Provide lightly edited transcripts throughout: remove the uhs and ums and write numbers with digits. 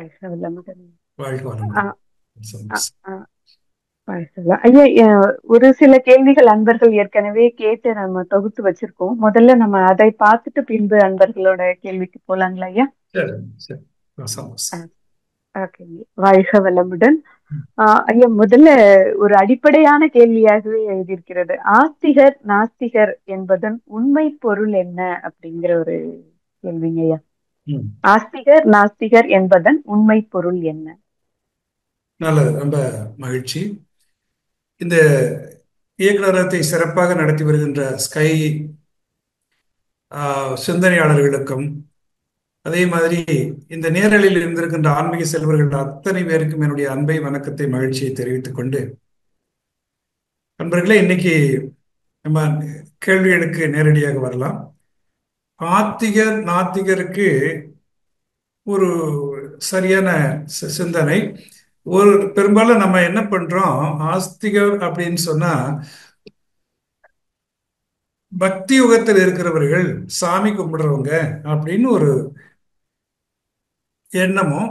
வாழ்க வளமுடன். வாழ்க ஆ, வளமுடன். ஆ, ஆ, வாழ்க வளம். ஐயா, ஒரு சில கேள்விகள் அன்பர்கள் ஏற்கனவே கேட்டு நம்ம தொகுத்து வச்சிருக்கோம். முதல்ல நம்ம அதை பார்த்துட்டு பின்பு அன்பர்களோட கேள்விக்கு போலாங்களா ஐயா? சரி, சரி. சந்தோஷம். ஆ, ஓகேங்க. வாழ்க வளமுடன். ம். ஐயா, முதல்ல ஒரு அடிப்படையான கேள்வியாகவே எழுதியிருக்கிறது. ஆஸ்திகர் நாஸ்திகர் என்பதன் உண்மை பொருள் என்ன அப்படிங்கிற ஒரு கேள்விங்க ஐயா. ம். ஆஸ்திகர் நாஸ்திகர் என்பதன் உண்மை பொருள் என்ன? நல்லது, ரொம்ப மகிழ்ச்சி. இந்த இயக்குனரகத்தை சிறப்பாக நடத்தி வருகின்ற ஸ்கை சிந்தனையாளர்களுக்கும், அதே மாதிரி இந்த நேரலில் இருந்திருக்கின்ற ஆன்மீக செல்வர்கள் அத்தனை பேருக்கும் என்னுடைய அன்பை, வணக்கத்தை, மகிழ்ச்சியை தெரிவித்துக் கொண்டு, நண்பர்களே, இன்னைக்கு நம்ம கேள்விகளுக்கு நேரடியாக வரலாம். ஆத்திகர் நாத்திகருக்கு ஒரு சரியான சிந்தனை. பெரும்பாலும் நம்ம என்ன பண்றோம், ஆஸ்திகர் அப்படின்னு சொன்னா பக்தி யுகத்தில் இருக்கிறவர்கள், சாமி கும்பிடுறவங்க அப்படின்னு ஒரு எண்ணமும்,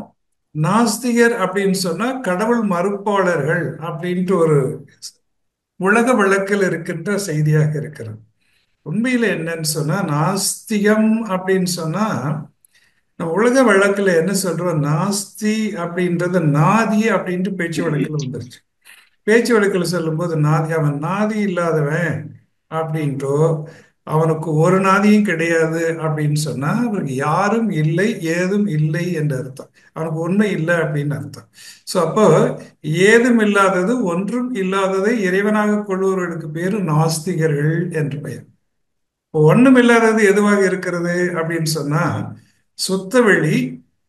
நாஸ்திகர் அப்படின்னு சொன்னா கடவுள் மறுப்பாளர்கள் அப்படின்ட்டு ஒரு உலக வழக்கில் இருக்கின்ற செய்தியாக இருக்கிறது. உண்மையில என்னன்னு சொன்னா, நாஸ்திகம் அப்படின்னு சொன்னா நம்ம உலக வழக்குல என்ன சொல்றோம், நாஸ்தி அப்படின்றது நாதி அப்படின்ட்டு பேச்சு வழக்குல வந்துருச்சு. பேச்சு வழக்கில் சொல்லும்போது நாதி, அவன் நாதி இல்லாதவன் அப்படின்றோ, அவனுக்கு ஒரு நாதியும் கிடையாது அப்படின்னு சொன்னா அவனுக்கு யாரும் இல்லை, ஏதும் இல்லை என்று அர்த்தம். அவனுக்கு ஒண்ணும் இல்லை அப்படின்னு அர்த்தம். ஸோ அப்போ ஏதும் இல்லாதது, ஒன்றும் இல்லாததை இறைவனாக கொள்பவர்களுக்கு பேரு நாஸ்திகர்கள் என்று பெயர். இப்போ ஒண்ணும் இல்லாதது எதுவாக இருக்கிறது அப்படின்னு சொன்னா, சுத்த வெளி,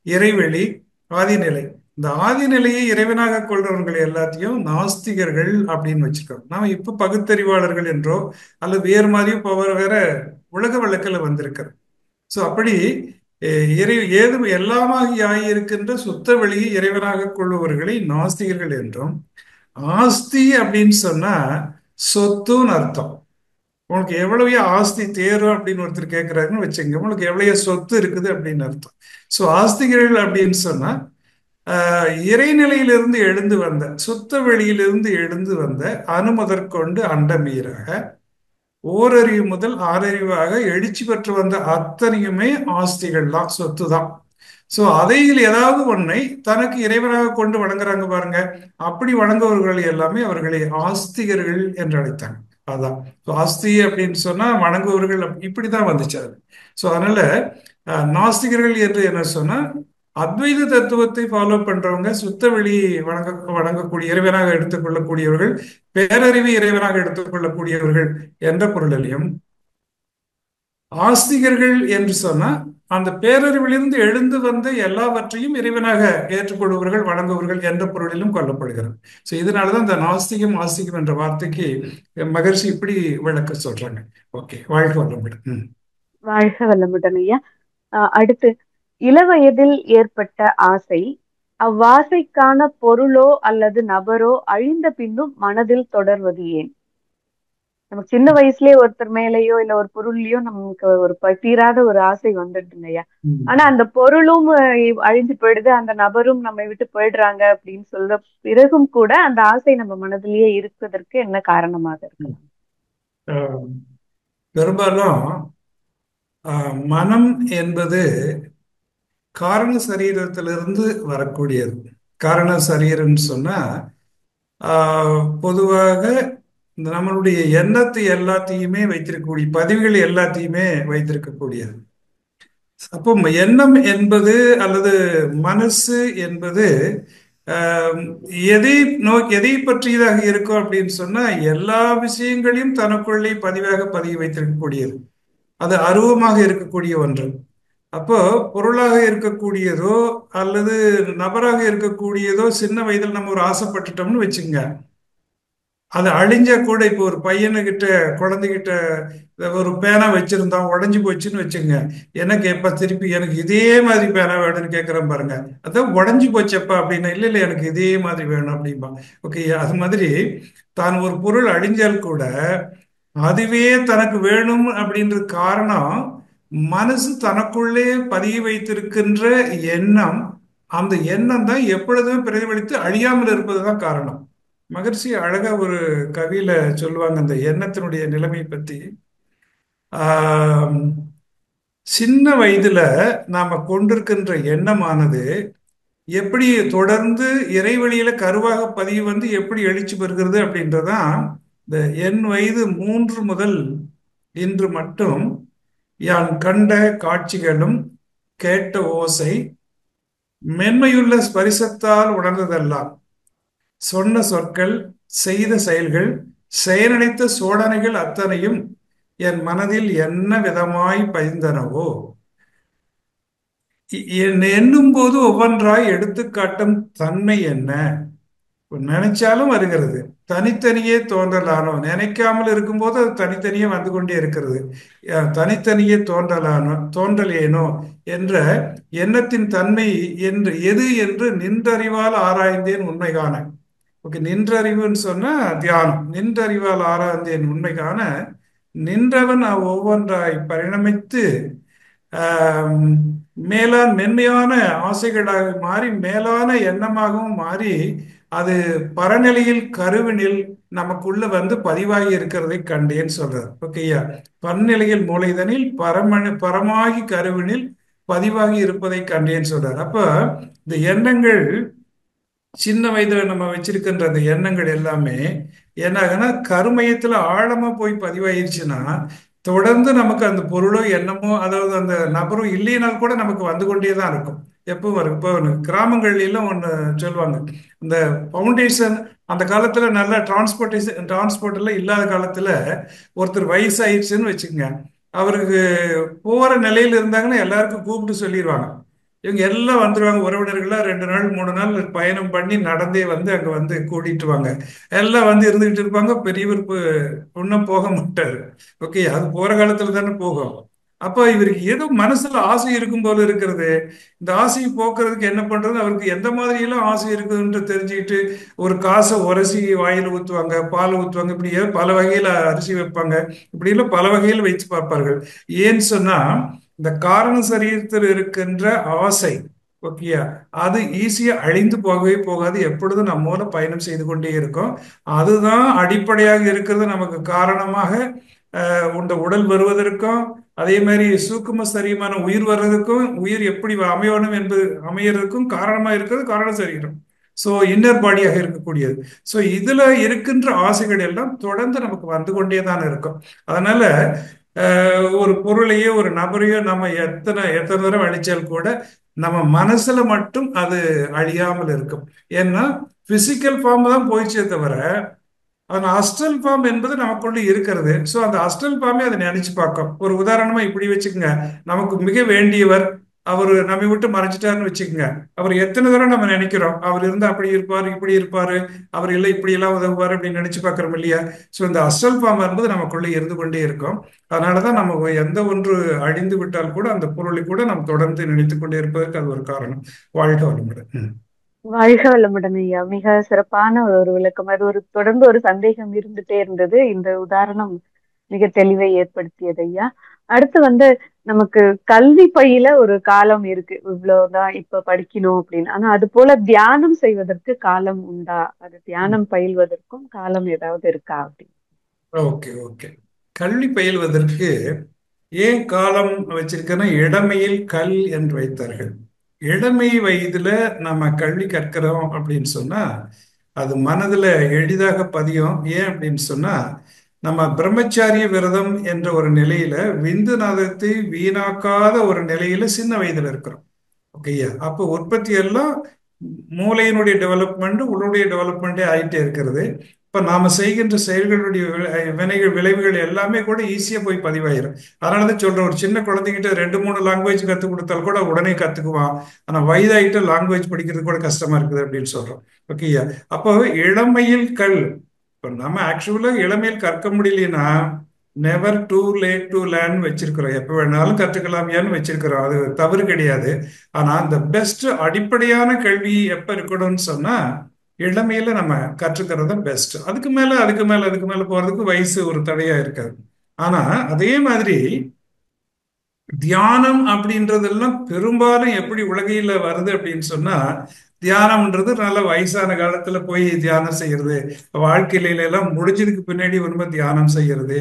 இறைவெளி, ஆதிநிலை. இந்த ஆதிநிலையை இறைவனாக கொள்றவங்களை எல்லாத்தையும் நாஸ்திகர்கள் அப்படின்னு வச்சிருக்கோம். நாம இப்ப பகுத்தறிவாளர்கள் என்றோ அல்லது வேறு மாதிரியோ வேற உலக வழக்கில் வந்திருக்கிறது. ஸோ அப்படி ஏதும் எல்லாமாகி ஆகியிருக்கின்ற சுத்த வெளியை இறைவனாக கொள்பவர்களை நாஸ்திகர்கள் என்றும், ஆஸ்தி அப்படின்னு சொன்னா சொத்துன்னு அர்த்தம். உனக்கு எவ்வளவு ஆஸ்தி தேரும் அப்படின்னு ஒருத்தர் கேட்கிறாருன்னு வச்சுங்க, உங்களுக்கு எவ்வளவு சொத்து இருக்குது அப்படின்னு அர்த்தம். ஸோ ஆஸ்திகர்கள் அப்படின்னு சொன்னா இறைநிலையிலிருந்து எழுந்து வந்த, சுத்த வெளியிலிருந்து எழுந்து வந்த, அணுமுதற்கொண்டு அண்டமீறாக ஓரறிவு முதல் ஆறறிவாக எழுச்சி பெற்று வந்த அத்தனையுமே ஆஸ்திகள் தான், சொத்து தான். ஸோ அதையில் ஏதாவது ஒன்றை தனக்கு இறைவனாக கொண்டு வணங்குறாங்க பாருங்க, அப்படி வணங்குவர்கள் எல்லாமே அவர்களை ஆஸ்திகர்கள் என்று அழைத்தாங்க. அதான் ஆஸ்தி அப்படின்னு சொன்னா வணங்குவர்கள், இப்படிதான் வந்துச்சு அது. ஸோ அதனால நாஸ்திகர்கள் என்று என்ன சொன்னா, அத்வைத தத்துவத்தை ஃபாலோ பண்றவங்க, சுத்த வெளி வணங்கக்கூடிய இறைவனாக எடுத்துக்கொள்ளக்கூடியவர்கள், பேரறிவு இறைவனாக எடுத்துக்கொள்ளக்கூடியவர்கள் என்ற பொருளிலையும், ஆஸ்திகர்கள் என்று சொன்னா அந்த பேரறிவிலிருந்து எழுந்து வந்த எல்லாவற்றையும் இறைவனாக ஏற்றுக்கொள்பவர்கள், வணங்குபவர்கள் என்ற பொருளிலும் கொல்லப்படுகிறது. ஸோ இதனாலதான் இந்த நாஸ்திகம் ஆஸ்திகம் என்ற வார்த்தைக்கு மகர்ஷி இப்படி விளக்க சொல்றாங்க. ஓகே, வாழ்க வளமுடன். வாழ்க வளமுடன் ஐயா. அடுத்து, இளவயதில் ஏற்பட்ட ஆசை, அவ்வாசைக்கான பொருளோ அல்லது நபரோ அழிந்த பின்னும் மனதில் தொடர்வது ஏன்? நமக்கு சின்ன வயசுலயே ஒருத்தர் மேலேயோ இல்ல ஒரு பொருள்லயோ நமக்கு ஒரு தீராத ஒரு ஆசை வந்துடுது ஐயா. ஆனா அந்த பொருளும் அழிஞ்சு போயிடுது, அந்த நபரும் நம்மை விட்டு போயிடுறாங்க அப்படின்னு சொல்ல பிறகும் கூட அந்த ஆசை நம்ம மனதிலேயே இருப்பதற்கு என்ன காரணமாக இருக்கலாம்? பெரும்பாலும் மனம் என்பது காரண சரீரத்திலிருந்து வரக்கூடியது. காரண சரீரம்னு சொன்னா பொதுவாக நம்மளுடைய எண்ணத்தை எல்லாத்தையுமே வைத்திருக்கக்கூடிய, பதிவுகள் எல்லாத்தையுமே வைத்திருக்கக்கூடியது. அப்போ எண்ணம் என்பது அல்லது மனசு என்பது எதை நோக்கி, எதை பற்றியதாக இருக்கும் அப்படின்னு சொன்னா எல்லா விஷயங்களையும் தனக்குள்ளே பதிவாக பதிய வைத்திருக்கக்கூடியது. அது அருவமாக இருக்கக்கூடிய ஒன்று. அப்போ பொருளாக இருக்கக்கூடியதோ அல்லது நபராக இருக்கக்கூடியதோ சின்ன வயதில் நம்ம ஒரு ஆசைப்பட்டுட்டோம்னு வச்சுங்க, அது அழிஞ்சா கூட, இப்போ ஒரு பையனுகிட்ட குழந்தைகிட்ட ஒரு பேனா வச்சிருந்தான், உடஞ்சி போச்சுன்னு வச்சுங்க, என்ன கேட்பா திருப்பி, எனக்கு இதே மாதிரி பேனா வேணும்னு கேட்கறேன் பாருங்க. அதான் உடஞ்சி போச்சப்பா அப்படின்னா, இல்லை இல்லை எனக்கு இதே மாதிரி வேணும் அப்படின்பா. ஓகே, அது மாதிரி தான் ஒரு பொருள் அழிஞ்சால் கூட அதுவே தனக்கு வேணும் அப்படின்றது காரணம் மனசு தனக்குள்ளே பதிய வைத்திருக்கின்ற எண்ணம், அந்த எண்ணம் தான் எப்பொழுதுமே பிரதிபலித்து அழியாமல் இருப்பதுதான் காரணம். மகர்ஷி அழகா ஒரு கவியில சொல்லுவாங்க அந்த எண்ணத்தினுடைய நிலைமை பத்தி. ஆஹ் சின்ன வயதுல நாம கொண்டிருக்கின்ற எண்ணமானது எப்படி தொடர்ந்து இறைவழியில கருவாக பதிவு வந்து எப்படி எழுச்சி பெறுகிறது அப்படின்றதான் இந்த என் வயது 3 முதல் இன்று மட்டும் யான் கண்ட காட்சிகளும் கேட்ட ஓசை மென்மையுள்ள ஸ்பரிசத்தால் உணர்ந்ததெல்லாம் சொன்ன சொற்கள் செய்த செயல்கள் செயலளித்த சோதனைகள் அத்தனையும் என் மனதில் என்ன விதமாய் பதிந்தனவோ எண்ணும் போது ஒவ்வொன்றாய் எடுத்துக்காட்டும் தன்மை என்ன. நினைச்சாலும் வருகிறது, தனித்தனியே தோன்றலானோ, நினைக்காமல் இருக்கும்போது அது தனித்தனியே வந்து கொண்டே இருக்கிறது. தனித்தனியே தோன்றலேனோ என்ற எண்ணத்தின் தன்மை என்று எது என்று நின்றறிவால் ஆராய்ந்தேன் உண்மை காண. ஓகே, நின்றறிவுன்னு சொன்னா தியானம். நின்றறிவால் ஆராய்ந்தேன் உண்மை காண நின்றவன் ஒவ்வொன்றாய் பரிணமித்து ஆஹ் மேலான மென்மையான ஆசைகளாக மாறி மேலான எண்ணமாகவும் மாறி அது பரநிலையில் கருவினில் நமக்குள்ள வந்து பதிவாகி இருக்கிறதை கண்டேன்னு சொல்றார். ஓகேயா, பன்னிலையில் மூளைதனில் பரமாகி கருவினில் பதிவாகி இருப்பதை கண்டேன்னு சொல்றார். அப்ப இந்த எண்ணங்கள் சின்ன வயதுல நம்ம வச்சிருக்கின்ற அந்த எண்ணங்கள் எல்லாமே என்னாகனா கருமையத்துல ஆழமா போய் பதிவாயிருச்சுன்னா தொடர்ந்து நமக்கு அந்த பொருளோ எண்ணமோ அதாவது அந்த நபரும் இல்லைனால் கூட நமக்கு வந்து கொண்டே தான் இருக்கும். எப்போ வரும்? இப்போ கிராமங்கள்ல எல்லாம் ஒன்று சொல்லுவாங்க, இந்த ஃபவுண்டேஷன் அந்த காலத்துல நல்ல டிரான்ஸ்போர்ட் எல்லாம் இல்லாத காலத்துல ஒருத்தர் வயசாயிடுச்சுன்னு வச்சுக்கோங்க, அவருக்கு போற நிலையில இருந்தாங்கன்னா எல்லாருக்கும் கூப்பிட்டு சொல்லிடுவாங்க. இவங்க எல்லாம் வந்துருவாங்க, உறவினர்கள்லாம் 2 நாள் 3 நாள் பயணம் பண்ணி நடந்தே வந்து அங்க வந்து கூட்டிட்டு வாங்க. எல்லாம் வந்து இருந்துகிட்டு இருப்பாங்க. பெரியவர் இன்னும் போக மாட்டாரு. ஓகே, அது போற காலத்துல தானே போகும். அப்ப இவருக்கு ஏதோ மனசுல ஆசை இருக்கும் போல இருக்கிறது. இந்த ஆசையை போக்குறதுக்கு என்ன பண்றது, அவருக்கு எந்த மாதிரி எல்லாம் ஆசை இருக்குதுன்னு தெரிஞ்சுக்கிட்டு ஒரு காசை உரசி வாயில ஊத்துவாங்க, பால் ஊத்துவாங்க, இப்படி பல வகையில அரிசி வைப்பாங்க, இப்படி எல்லாம் பல வகையில் வைத்து பார்ப்பார்கள். ஏன்னு சொன்னா இந்த காரண சரீரத்தில் இருக்கின்ற ஆசை, ஓகேயா, அது ஈஸியா அழிந்து போகவே போகாது. எப்பொழுதும் நம்மோட பயணம் செய்து கொண்டே இருக்கும். அதுதான் அடிப்படையாக இருக்கிறது, நமக்கு காரணமாக இந்த உடல் வருவதற்கும் அதே மாதிரி சூக்கும சரீரமான உயிர் வர்றதுக்கும் உயிர் எப்படி அமையணும் என்பது அமையறதுக்கும் காரணமா இருக்கிறது காரண சரீரம். ஸோ இன்னர் பாடியாக இருக்கக்கூடியது. ஸோ இதுல இருக்கின்ற ஆசைகள் எல்லாம் தொடர்ந்து நமக்கு வந்து கொண்டே தான் இருக்கும். அதனால ஒரு பொருளையோ ஒரு நபரையோ நம்ம எத்தனை எத்தனை தடவை அழிச்சால் கூட நம்ம மனசுல மட்டும் அது அழியாமல் இருக்கும். ஏன்னா பிசிக்கல் ஃபார்ம் தான் போயிடுச்சே தவிர அந்த அஸ்ட்ரல் ஃபார்ம் என்பது நமக்குள்ள இருக்கிறது. ஸோ அந்த அஸ்ட்ரல் ஃபார்மே அதை நினைச்சு பார்க்கும். ஒரு உதாரணமா இப்படி வச்சுக்கோங்க, நமக்கு மிக வேண்டியவர் அவர் நம்மை விட்டு மறைச்சிட்டாருன்னு வச்சுக்கோங்க, அவர் எத்தனை தடவை நம்ம நினைக்கிறோம் அவர் இருந்து அப்படி இருப்பாரு இப்படி இருப்பாரு, அவர் இல்லை இப்படி எல்லாம் உதவுவார் அப்படின்னு நினைச்சு பார்க்கறோம் இல்லையா? ஸோ இந்த அஸ்ட்ரல் ஃபார்ம் என்பது நமக்குள்ள இருந்து கொண்டே இருக்கும். அதனாலதான் நம்ம எந்த ஒன்று அழிந்து விட்டால் கூட அந்த பொருளை கூட நம்ம தொடர்ந்து நினைத்து கொண்டே இருப்பதற்கு அது ஒரு காரணம். வாழ்க வளமுடன். வாழ்க வளமுடன் ஐயா. மிக சிறப்பான ஒரு விளக்கம். அது தொடர்ந்து ஒரு சந்தேகம் இருந்துட்டே இருந்தது. இந்த உதாரணம் மிக தெளிவை ஏற்படுத்தியது ஐயா. அடுத்து நமக்கு கல்வி பையில ஒரு காலம் இருக்கு, இவ்வளவுதான் இப்ப படிக்கணும் அப்படின்னு. ஆனா அது போல தியானம் செய்வதற்கு காலம் உண்டா? அது தியானம் பயில்வதற்கும் காலம் ஏதாவது இருக்கா அப்படின்னு? ஓகே ஓகே, கல்வி பயில்வதற்கு ஏன் காலம் வச்சிருக்கேன்னா இளமையில் கல் என்று வைத்தார்கள். இளமை வயதுல நம்ம கல்வி கற்கிறோம் அப்படின்னு சொன்னா அது மனதுல எளிதாக பதியும். ஏன் அப்படின்னு சொன்னா நம்ம பிரம்மச்சாரிய விரதம் என்ற ஒரு நிலையில விந்து நாதத்தை வீணாக்காத ஒரு நிலையில சின்ன வயதுல இருக்கிறோம். ஓகேயா, அப்போ உற்பத்தி எல்லாம் மூளையினுடைய டெவலப்மெண்ட் உடலுடைய டெவலப்மெண்டே ஆயிட்டே இருக்கிறது. இப்ப நாம செய்கின்ற செயல்களுடைய வினைகள் விளைவுகள் எல்லாமே கூட ஈஸியா போய் பதிவாயிரும். அதனாலதான் சொல்றேன், ஒரு சின்ன குழந்தைகிட்ட 2 3 லாங்குவேஜ் கத்துக் கொடுத்தால் கூட உடனே கத்துக்குவான். ஆனா வயதாயிட்ட லாங்குவேஜ் படிக்கிறது கூட கஷ்டமா இருக்குது அப்படின்னு சொல்றோம். ஓகேயா, அப்போ இளமையில் கல். இப்ப நம்ம ஆக்சுவலா இளமையில் கற்க முடியலன்னா never too late to learn வச்சிருக்கிறோம். எப்ப வேணாலும் கத்துக்கலாமியான்னு வச்சிருக்கிறோம், அது தவறு கிடையாது. ஆனா அந்த பெஸ்ட் அடிப்படையான கல்வி எப்ப இருக்கணும்னு சொன்னா இளமையில நம்ம கற்றுக்கிறது பெஸ்ட். அதுக்கு மேல போறதுக்கு வயசு ஒரு தடையா இருக்காது. ஆனா அதே மாதிரி தியானம் அப்படின்றதெல்லாம் பெரும்பாலும் எப்படி உலகையில வருது அப்படின்னு சொன்னா, தியானம்ன்றது நல்ல வயசான காலத்துல போய் தியானம் செய்யறது, வாழ்க்கையில எல்லாம் முடிஞ்சதுக்கு பின்னாடி ரொம்ப தியானம் செய்யறது,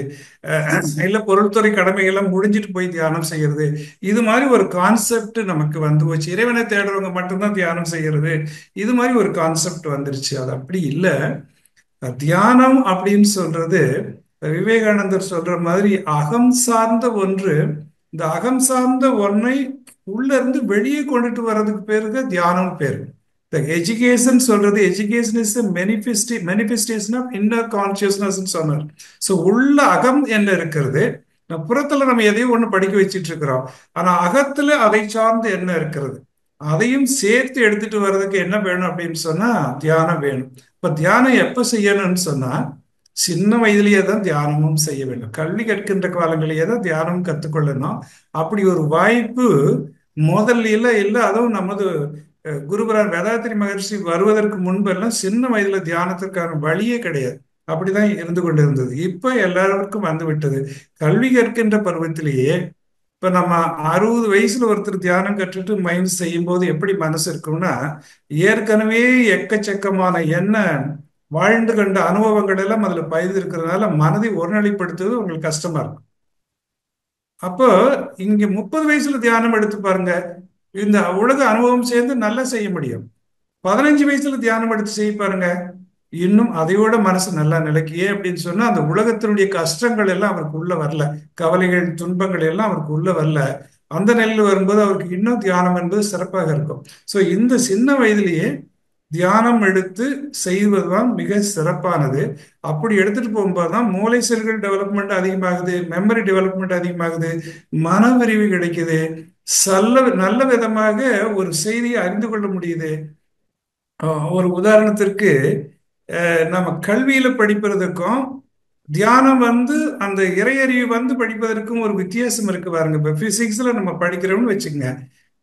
இல்ல பொருள்துறை கடமைகள்லாம் முடிஞ்சிட்டு போய் தியானம் செய்யறது, இது மாதிரி ஒரு கான்செப்ட் நமக்கு வந்து போச்சு. இறைவனை தேடுறவங்க மட்டும்தான் தியானம் செய்யறது, இது மாதிரி ஒரு கான்செப்ட் வந்துருச்சு. அது அப்படி இல்லை. தியானம் அப்படின்னு சொல்றது விவேகானந்தர் சொல்ற மாதிரி அகம் சார்ந்த ஒன்று. இந்த அகம் சார்ந்த ஒன்றை உள்ள இருந்து வெளியே கொண்டுட்டு வர்றதுக்கு பேருக்கு தியானம் பேரு. இந்த எஜுகேஷன் சொல்றது, education is manifestation of inner consciousness சொன்னார். ஸோ உள்ள அகம் என்ன இருக்கிறது, புறத்துல நம்ம எதையும் ஒண்ணு படிக்க வச்சிட்டு இருக்கிறோம், ஆனா அகத்துல அதை சார்ந்து என்ன இருக்கிறது, அதையும் சேர்த்து எடுத்துட்டு வர்றதுக்கு என்ன வேணும் அப்படின்னு சொன்னா தியானம் வேணும். இப்ப தியானம் எப்ப செய்யணும்னு சொன்னா, சின்ன வயதிலேயே தான் தியானமும் செய்ய வேண்டும். கல்வி கற்கின்ற காலங்களிலேயே தான் தியானம் கத்துக்கொள்ளணும். அப்படி ஒரு வாய்ப்பு முதல்ல இல்லை. அதுவும் நமது குருபரார் வேதாத்திரி மகர்ஷி வருவதற்கு முன்பெல்லாம் சின்ன வயதுல தியானத்திற்கான வழியே கிடையாது. அப்படிதான் இருந்து கொண்டு இருந்தது. இப்ப எல்லாருக்கும் வந்து விட்டது. கல்வி கற்கின்ற பருவத்திலேயே இப்ப நம்ம 60 வயசுல ஒருத்தர் தியானம் கற்றுட்டு மைண்ட் செய்யும் போது எப்படி மனசு இருக்கும்னா, ஏற்கனவே எக்கச்சக்கமான என்ன வாழ்ந்து கண்ட அனுபவங்கள் எல்லாம் அதுல பயிர்ந்து இருக்கிறதுனால மனதை ஒருநிலைப்படுத்துவது உங்களுக்கு கஷ்டமா இருக்கும். அப்போ இங்க 30 வயசுல தியானம் எடுத்து பாருங்க, இந்த உலக அனுபவம் சேர்ந்து நல்லா செய்ய முடியும். 15 வயசுல தியானம் எடுத்து செய்ய பாருங்க, இன்னும் அதையோட மனசு நல்லா நிலைக்கு. ஏன் அப்படின்னு சொன்னா, அந்த உலகத்தினுடைய கஷ்டங்கள் எல்லாம் அவருக்கு உள்ள வரல, கவலைகள் துன்பங்கள் எல்லாம் அவருக்கு உள்ள வரல. அந்த நிலையில் வரும்போது அவருக்கு இன்னும் தியானம் என்பது சிறப்பாக இருக்கும். ஸோ இந்த சின்ன வயதிலேயே தியானம் எடுத்து செய்வதுதான் மிக சிறப்பானது. அப்படி எடுத்துட்டு போகும்போது தான் மூளை செல்கள் டெவலப்மெண்ட் அதிகமாகுது, மெமரி டெவலப்மெண்ட் அதிகமாகுது, மன விரிவு கிடைக்குது, நல்ல விதமாக ஒரு செய்தியை அறிந்து கொள்ள முடியுது. ஒரு உதாரணத்திற்கு நம்ம கல்வியில படிப்பதற்கும் தியானம் வந்து அந்த இறையறிவு வந்து படிப்பதற்கும் ஒரு வித்தியாசம் இருக்கு பாருங்க. இப்போ பிசிக்ஸ்ல நம்ம படிக்கிறோம்னு வச்சுக்கோங்க,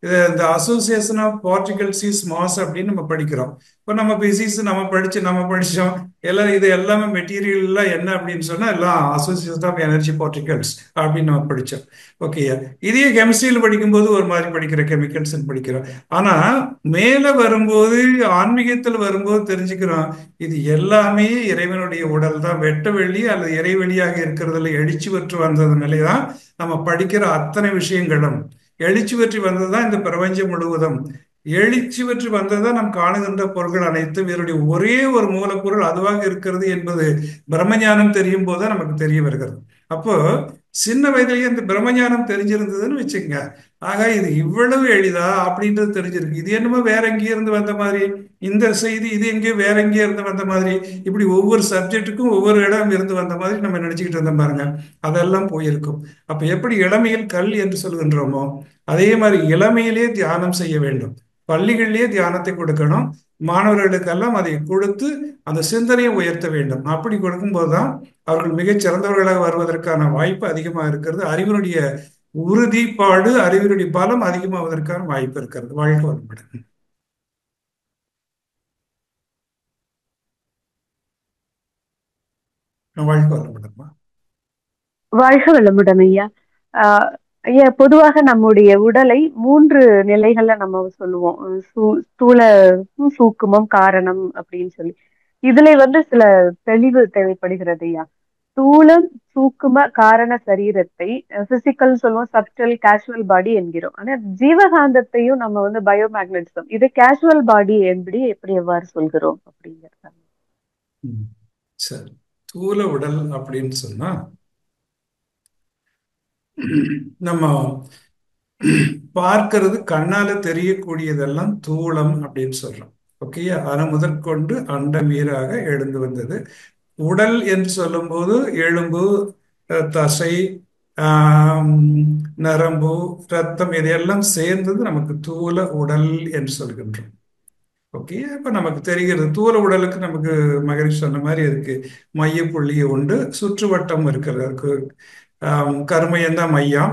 இந்த association of particles is mass அப்படின்னு நம்ம படிக்கிறோம். இப்போ நம்ம பிசிக்ஸ் நம்ம படிச்சோம் எல்லாம். இது எல்லாமே மெட்டீரியல் எல்லாம் என்ன அப்படின்னு சொன்னா எல்லாம் அசோசியேஷன் ஆஃப் எனர்ஜி பார்ட்டிகல்ஸ் அப்படின்னு நம்ம படிச்சோம். ஓகே, இதே கெமிஸ்ட்ரியில் படிக்கும்போது ஒரு மாதிரி படிக்கிற கெமிக்கல்ஸ் படிக்கிறோம். ஆனா மேல வரும்போது, ஆன்மீகத்தில் வரும்போது தெரிஞ்சுக்கிறோம், இது எல்லாமே இறைவனுடைய உடல் தான், வெட்ட வெளி அல்லது இறைவெளியாக இருக்கிறதுல எழுச்சி பெற்று வந்ததுனாலே தான் நம்ம படிக்கிற அத்தனை விஷயங்களும். எழுச்சி பெற்று வந்ததுதான் இந்த பிரபஞ்சம் முழுவதும். எழுச்சி பெற்று வந்ததுதான் நாம் காணுகின்ற பொருட்கள் அனைத்தும் இதனுடைய ஒரே ஒரு மூலப்பொருள் அதுவாக இருக்கிறது என்பது பிரம்மஞானம் தெரியும் போதுதான் நமக்கு தெரிய வருகிறது. அப்போ சின்ன வயதிலேயே இந்த பிரம்மஞானம் தெரிஞ்சிருந்ததுன்னு வச்சுக்கோங்க, ஆக இது இவ்வளவு எளிதா அப்படின்றது தெரிஞ்சிருக்கு. இது என்னமோ வேற எங்கேயே இருந்து வந்த மாதிரி, இந்த செய்தி இது எங்கேயோ வேற எங்கேயே இருந்து வந்த மாதிரி, இப்படி ஒவ்வொரு சப்ஜெக்டுக்கும் ஒவ்வொரு இடம் இருந்து வந்த மாதிரி நம்ம நினைச்சுக்கிட்டு இருந்தோம் பாருங்க, அதெல்லாம் போயிருக்கும். அப்ப எப்படி இளமையில் கல் என்று சொல்கின்றோமோ, அதே மாதிரி இளமையிலே தியானம் செய்ய வேண்டும். பள்ளிகளிலேயே தியானத்தை கொடுக்கணும். மாணவர்களுக்கெல்லாம் அதை கொடுத்து அந்த சிந்தனையை உயர்த்த வேண்டும். அப்படி கொடுக்கும்போதுதான் அவர்கள் மிகச் சிறந்தவர்களாக வருவதற்கான வாய்ப்பு அதிகமாக இருக்கிறது. அறிவினுடைய உறுதிப்பாடு, அறிவினுடைய பலம் அதிகமாவதற்கான வாய்ப்பு இருக்கிறது. வாழ்க்கை வளமுடன். வாழ்க்கை வளமுடன்மா. வாழ்க வளமுடன் ஐயா. ஐயா, பொதுவாக நம்முடைய உடலை 3 நிலைகள்ல நம்ம சொல்லுவோம். ஸ்தூல, சூக்குமம், காரணம் அப்படின்னு சொல்லி. இதுல சில தெளிவு தேவைப்படுகிறது ஐயா. ஸ்தூலம், சூக்கும, காரண சரீரத்தை பிசிக்கல் சொல்லுவோம், சப்டல், கேஷுவல் பாடி என்கிறோம். ஆனா ஜீவகாந்தத்தையும் நம்ம பயோமேக்னட்டிசம், இது கேஷுவல் பாடி எப்படி எவ்வாறு சொல்கிறோம் அப்படிங்கிறது. சரி, ஸ்தூல உடல் அப்படின்னு சொன்னா நம்ம பார்க்கிறது, கண்ணால தெரியக்கூடியதெல்லாம் தூளம் அப்படின்னு சொல்றோம். ஓகே, அணு முதற்கொண்டு அண்டமீராக எழுந்து வந்தது. உடல் என்று சொல்லும்போது எலும்பு, தசை, நரம்பு, ரத்தம், இதையெல்லாம் சேர்ந்தது நமக்கு தூல உடல் என்று சொல்கின்றோம். ஓகே, இப்ப நமக்கு தெரிகிறது தூல உடலுக்கு நமக்கு மகரிஷி சொன்ன மாதிரி இருக்கு. மையப்புள்ளி உண்டு, சுற்றுவட்டம் இருக்கிறது. அதுக்கு கருமையம் தான் மையம்,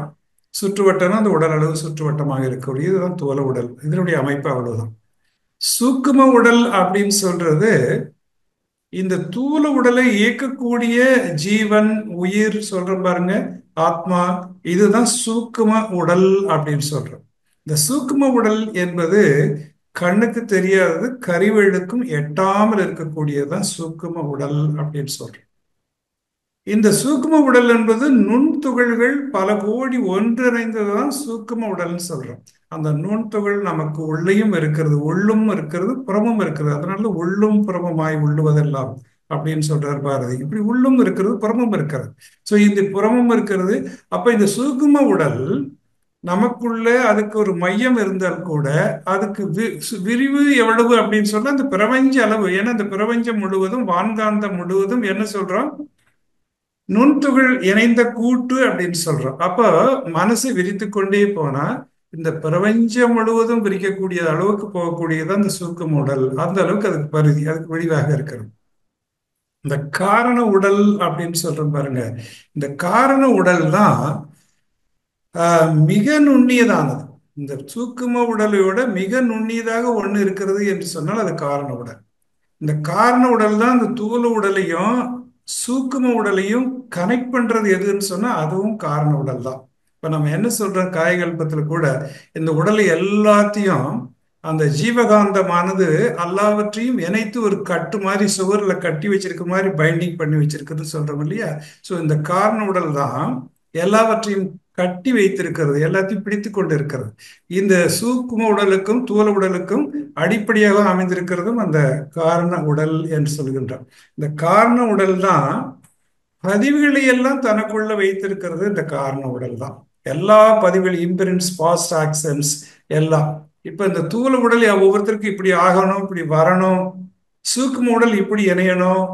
சுற்றுவட்டம்னா அந்த உடல் அளவு சுற்றுவட்டமாக இருக்கக்கூடிய இதுதான் தூல உடல். இதனுடைய அமைப்பு அவ்வளவுதான். சூக்கும உடல் அப்படின்னு சொல்றது இந்த தூல உடலை இயக்கக்கூடிய ஜீவன், உயிர் சொல்றோம் பாருங்க, ஆத்மா, இதுதான் சூக்கும உடல் அப்படின்னு சொல்றோம். இந்த சூக்கும உடல் என்பது கண்ணுக்கு தெரியாதது, கருவெழுக்கும் எட்டாமல் இருக்கக்கூடியதுதான் சூக்கும உடல் அப்படின்னு சொல்றோம். இந்த சூக்கும உடல் என்பது நுண்துகள்கள் பல கோடி ஒன்றிணைந்ததுதான் சூக்கும உடல்னு சொல்றோம். அந்த நுண்துகள் நமக்கு உள்ளேயும் இருக்கிறது, உள்ளும் இருக்கிறது, புறமும் இருக்கிறது. அதனால உள்ளும் புறமுமாய் உள்ளுவதெல்லாம் அப்படின்னு சொல்றார் பாரதி. இப்படி உள்ளும் இருக்கிறது, புறமும் இருக்கிறது. சோ இந்த புறமும் இருக்கிறது. அப்ப இந்த சூக்கும உடல் நமக்குள்ள அதுக்கு ஒரு மையம் இருந்தால் கூட அதுக்கு விரிவு எவ்வளவு அப்படின்னு சொன்னா அந்த பிரபஞ்ச அளவு. ஏன்னா இந்த பிரபஞ்சம் முழுவதும், வான்காந்தம் முழுவதும் என்ன சொல்றோம், நுண்துகள் இணைந்த கூட்டு அப்படின்னு சொல்றோம். அப்போ மனசை விரித்து கொண்டே போனா இந்த பிரபஞ்சம் முழுவதும் விரிக்கக்கூடிய அளவுக்கு போகக்கூடியதான் இந்த சூக்கும உடல். அந்த அளவுக்கு அதுக்கு பரிதி, அதுக்கு விரிவாக இருக்கிறது. இந்த காரண உடல் அப்படின்னு சொல்றோம் பாருங்க. இந்த காரண உடல் தான் மிக நுண்ணியதானது. இந்த சூக்கும உடலையோட மிக நுண்ணியதாக ஒண்ணு இருக்கிறது என்று சொன்னால் அது காரண உடல். இந்த காரண உடல் தான் இந்த தூல உடலையும் சூக்கும உடலையும் கனெக்ட் பண்றது எதுன்னு சொன்னா அதுவும் காரண உடல் தான். இப்ப நம்ம என்ன சொல்றோம், காயகல்பத்துல கூட இந்த உடலை எல்லாத்தையும் அந்த ஜீவகாந்தமானது எல்லாவற்றையும் இணைத்து ஒரு கட்டு மாதிரி சுவர்ல கட்டி வச்சிருக்க மாதிரி பைண்டிங் பண்ணி வச்சிருக்குதுன்னு சொல்றோம் இல்லையா. ஸோ இந்த காரண உடல் தான் எல்லாவற்றையும் கட்டி வைத்திருக்கிறது, எல்லாத்தையும் பிடித்து கொண்டு இருக்கிறது. இந்த சூக்கும உடலுக்கும் தூல உடலுக்கும் அடிப்படையாக அமைந்திருக்கிறதும் அந்த காரண உடல் என்று சொல்கின்றோம். இந்த காரண உடல் தான் பதிவுகளை எல்லாம் தனக்குள்ள வைத்திருக்கிறது. இந்த காரண உடல் தான் எல்லா பதிவுகள், இம்பிரின்ஸ், பாஸ்ட் ஆக்ஷன்ஸ் எல்லாம். இப்ப இந்த தூல உடல் ஒவ்வொருத்தருக்கும் இப்படி ஆகணும், இப்படி வரணும், சூக்கும உடல் இப்படி இணையணும்,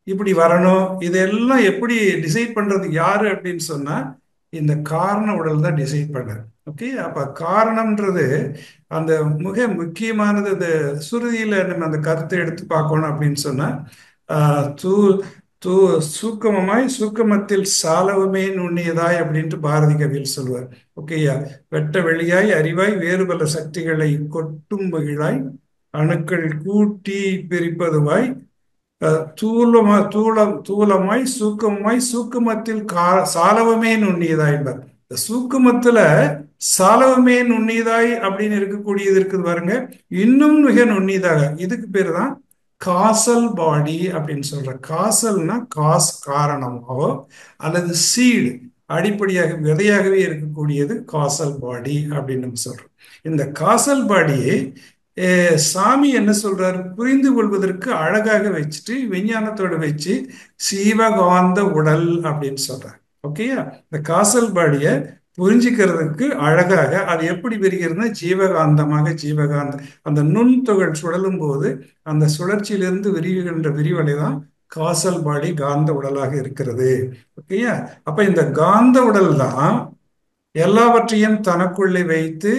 இப்படி வரணும், இதெல்லாம் எப்படி டிசைட் பண்றது யாரு அப்படின்னு சொன்னா இந்த காரண உடல் தான் டிசைட் பண்ணது. ஓகே, அப்ப காரணம்ன்றது அந்த மிக முக்கியமானது. இந்த சுருதியில நம்ம அந்த கருத்தை எடுத்து பார்க்கணும் அப்படின்னு சொன்னா தூ தூ சூக்கமமாய் சூக்கமத்தில் சாலவுமே நுண்ணியதாய் அப்படின்ட்டு பாரதி கவியில் சொல்லுவார். ஓகேயா, வெட்ட வெளியாய் அறிவாய் வேறு பல சக்திகளை கொட்டும் வகிழாய் அணுக்கள் கூட்டி பிரிப்பதுவாய் தூலமாய் சூக்கமாய் சூக்குமத்தில் சாலவமே நுண்ணியதாய் என்பார். இந்த சூக்குமத்துல சாலவமே நுண்ணியதாய் அப்படின்னு இருக்கக்கூடியது இருக்குது பாருங்க, இன்னும் மிக நுண்ணியதாக. இதுக்கு பேரு தான் காசல் பாடி அப்படின்னு சொல்ற. காசல்னா காரணமாவோ அல்லது சீடு, அடிப்படையாக விதையாகவே இருக்கக்கூடியது காசல் பாடி அப்படின்னு நம்ம சொல்றோம். இந்த காசல் பாடியை சாமி என்ன சொல்றாரு, புரிந்து கொள்வதற்கு அழகாக வச்சுட்டு விஞ்ஞானத்தோட வச்சு சீவகாந்த உடல் அப்படின்னு சொல்றாரு. ஓகேயா, இந்த காசல் பாடிய புரிஞ்சுக்கிறதுக்கு அழகாக அது எப்படி விரிகிறதுனா ஜீவகாந்தமாக, ஜீவகாந்த அந்த நுண்துகள் சுழலும் போது அந்த சுழற்சியிலிருந்து விரிவுகின்ற விரிவலை தான் காசல் பாடி காந்த உடலாக இருக்கிறது. ஓகேயா, அப்ப இந்த காந்த உடல் தான் எல்லாவற்றையும் தனக்குள்ளே வைத்து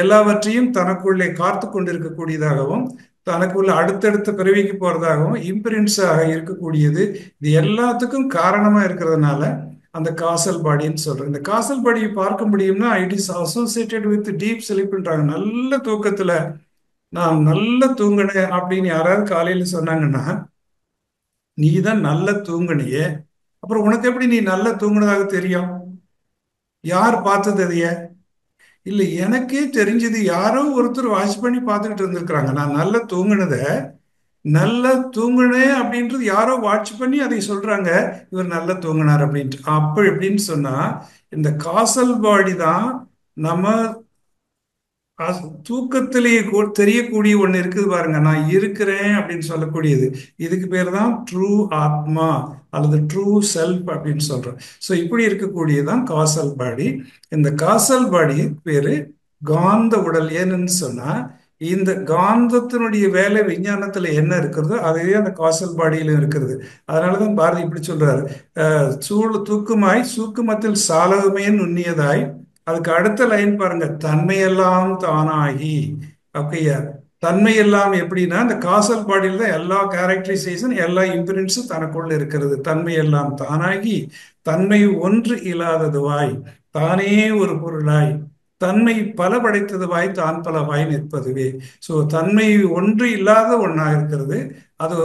எல்லாவற்றையும் தனக்குள்ளே காத்து கொண்டிருக்கக்கூடியதாகவும் தனக்குள்ள அடுத்தடுத்த பிறவிக்கு போறதாகவும் இம்பிரின்ஸாக இருக்கக்கூடியது. இது எல்லாத்துக்கும் காரணமா இருக்கிறதுனால அந்த காசல் பாடின்னு சொல்றேன். இந்த காசல் பாடியை பார்க்க முடியும்னா it is associated with deep ஸ்லீப்ன்றாங்க. நல்ல தூக்கத்துல நான் நல்ல தூங்கினேன் அப்படின்னு யாராவது காலையில சொன்னாங்கன்னா, நீ தான் நல்ல தூங்குனியே, அப்புறம் உனக்கு எப்படி நீ நல்லா தூங்குனதாக தெரியும்? யார் பார்த்தது அதைய? இல்லை, எனக்கே தெரிஞ்சது, யாரோ ஒருத்தர் வாட்ச் பண்ணி பார்த்துக்கிட்டு இருந்திருக்கிறாங்க. நான் நல்லா தூங்குனத, நல்லா தூங்குனேன் அப்படின்றது யாரோ வாட்ச் பண்ணி அதை சொல்றாங்க, இவர் நல்லா தூங்கினார் அப்படின்ட்டு. அப்ப எப்படின்னு சொன்னா இந்த காசல் பாடி தான் நம்ம தூக்கத்திலேயே தெரியக்கூடிய ஒண்ணு இருக்குது பாருங்க, நான் இருக்கிறேன் அப்படின்னு சொல்லக்கூடியது. இதுக்கு பேர் தான் ட்ரூ ஆத்மா அல்லது ட்ரூ செல்ஃப் அப்படின்னு சொல்றோம். ஸோ இப்படி இருக்கக்கூடியதான் காசல் பாடி. இந்த காசல் பாடி பேரு காந்த உடல். ஏன்னு சொன்னா இந்த காந்தத்தினுடைய வேலை விஞ்ஞானத்துல என்ன இருக்கிறதோ அதுவே அந்த காசல் பாடியிலும் இருக்கிறது. அதனாலதான் பாரதி இப்படி சொல்றாரு, தூக்குமாய் சூக்குமத்தில் சாலவுமே நுண்ணியதாய். அதுக்கு அடுத்த லைன் பாருங்க, தன்மையெல்லாம் தானாகி. ஓகேயா, தன்மை எல்லாம் எப்படின்னா இந்த காசல் பாடியில் தான் எல்லா கேரக்டரைசேஷன், எல்லா இம்பிரின்ஸும் தனக்குள்ள இருக்கிறது. தன்மை எல்லாம் தானாகி தன்மை ஒன்று இல்லாததுவாய் தானே ஒரு பொருளாய் தன்மை பல படைத்ததுவாய் தான் பலவாய் நிற்பதுவே. ஸோ தன்மை ஒன்று இல்லாத ஒன்றா இருக்கிறது, அது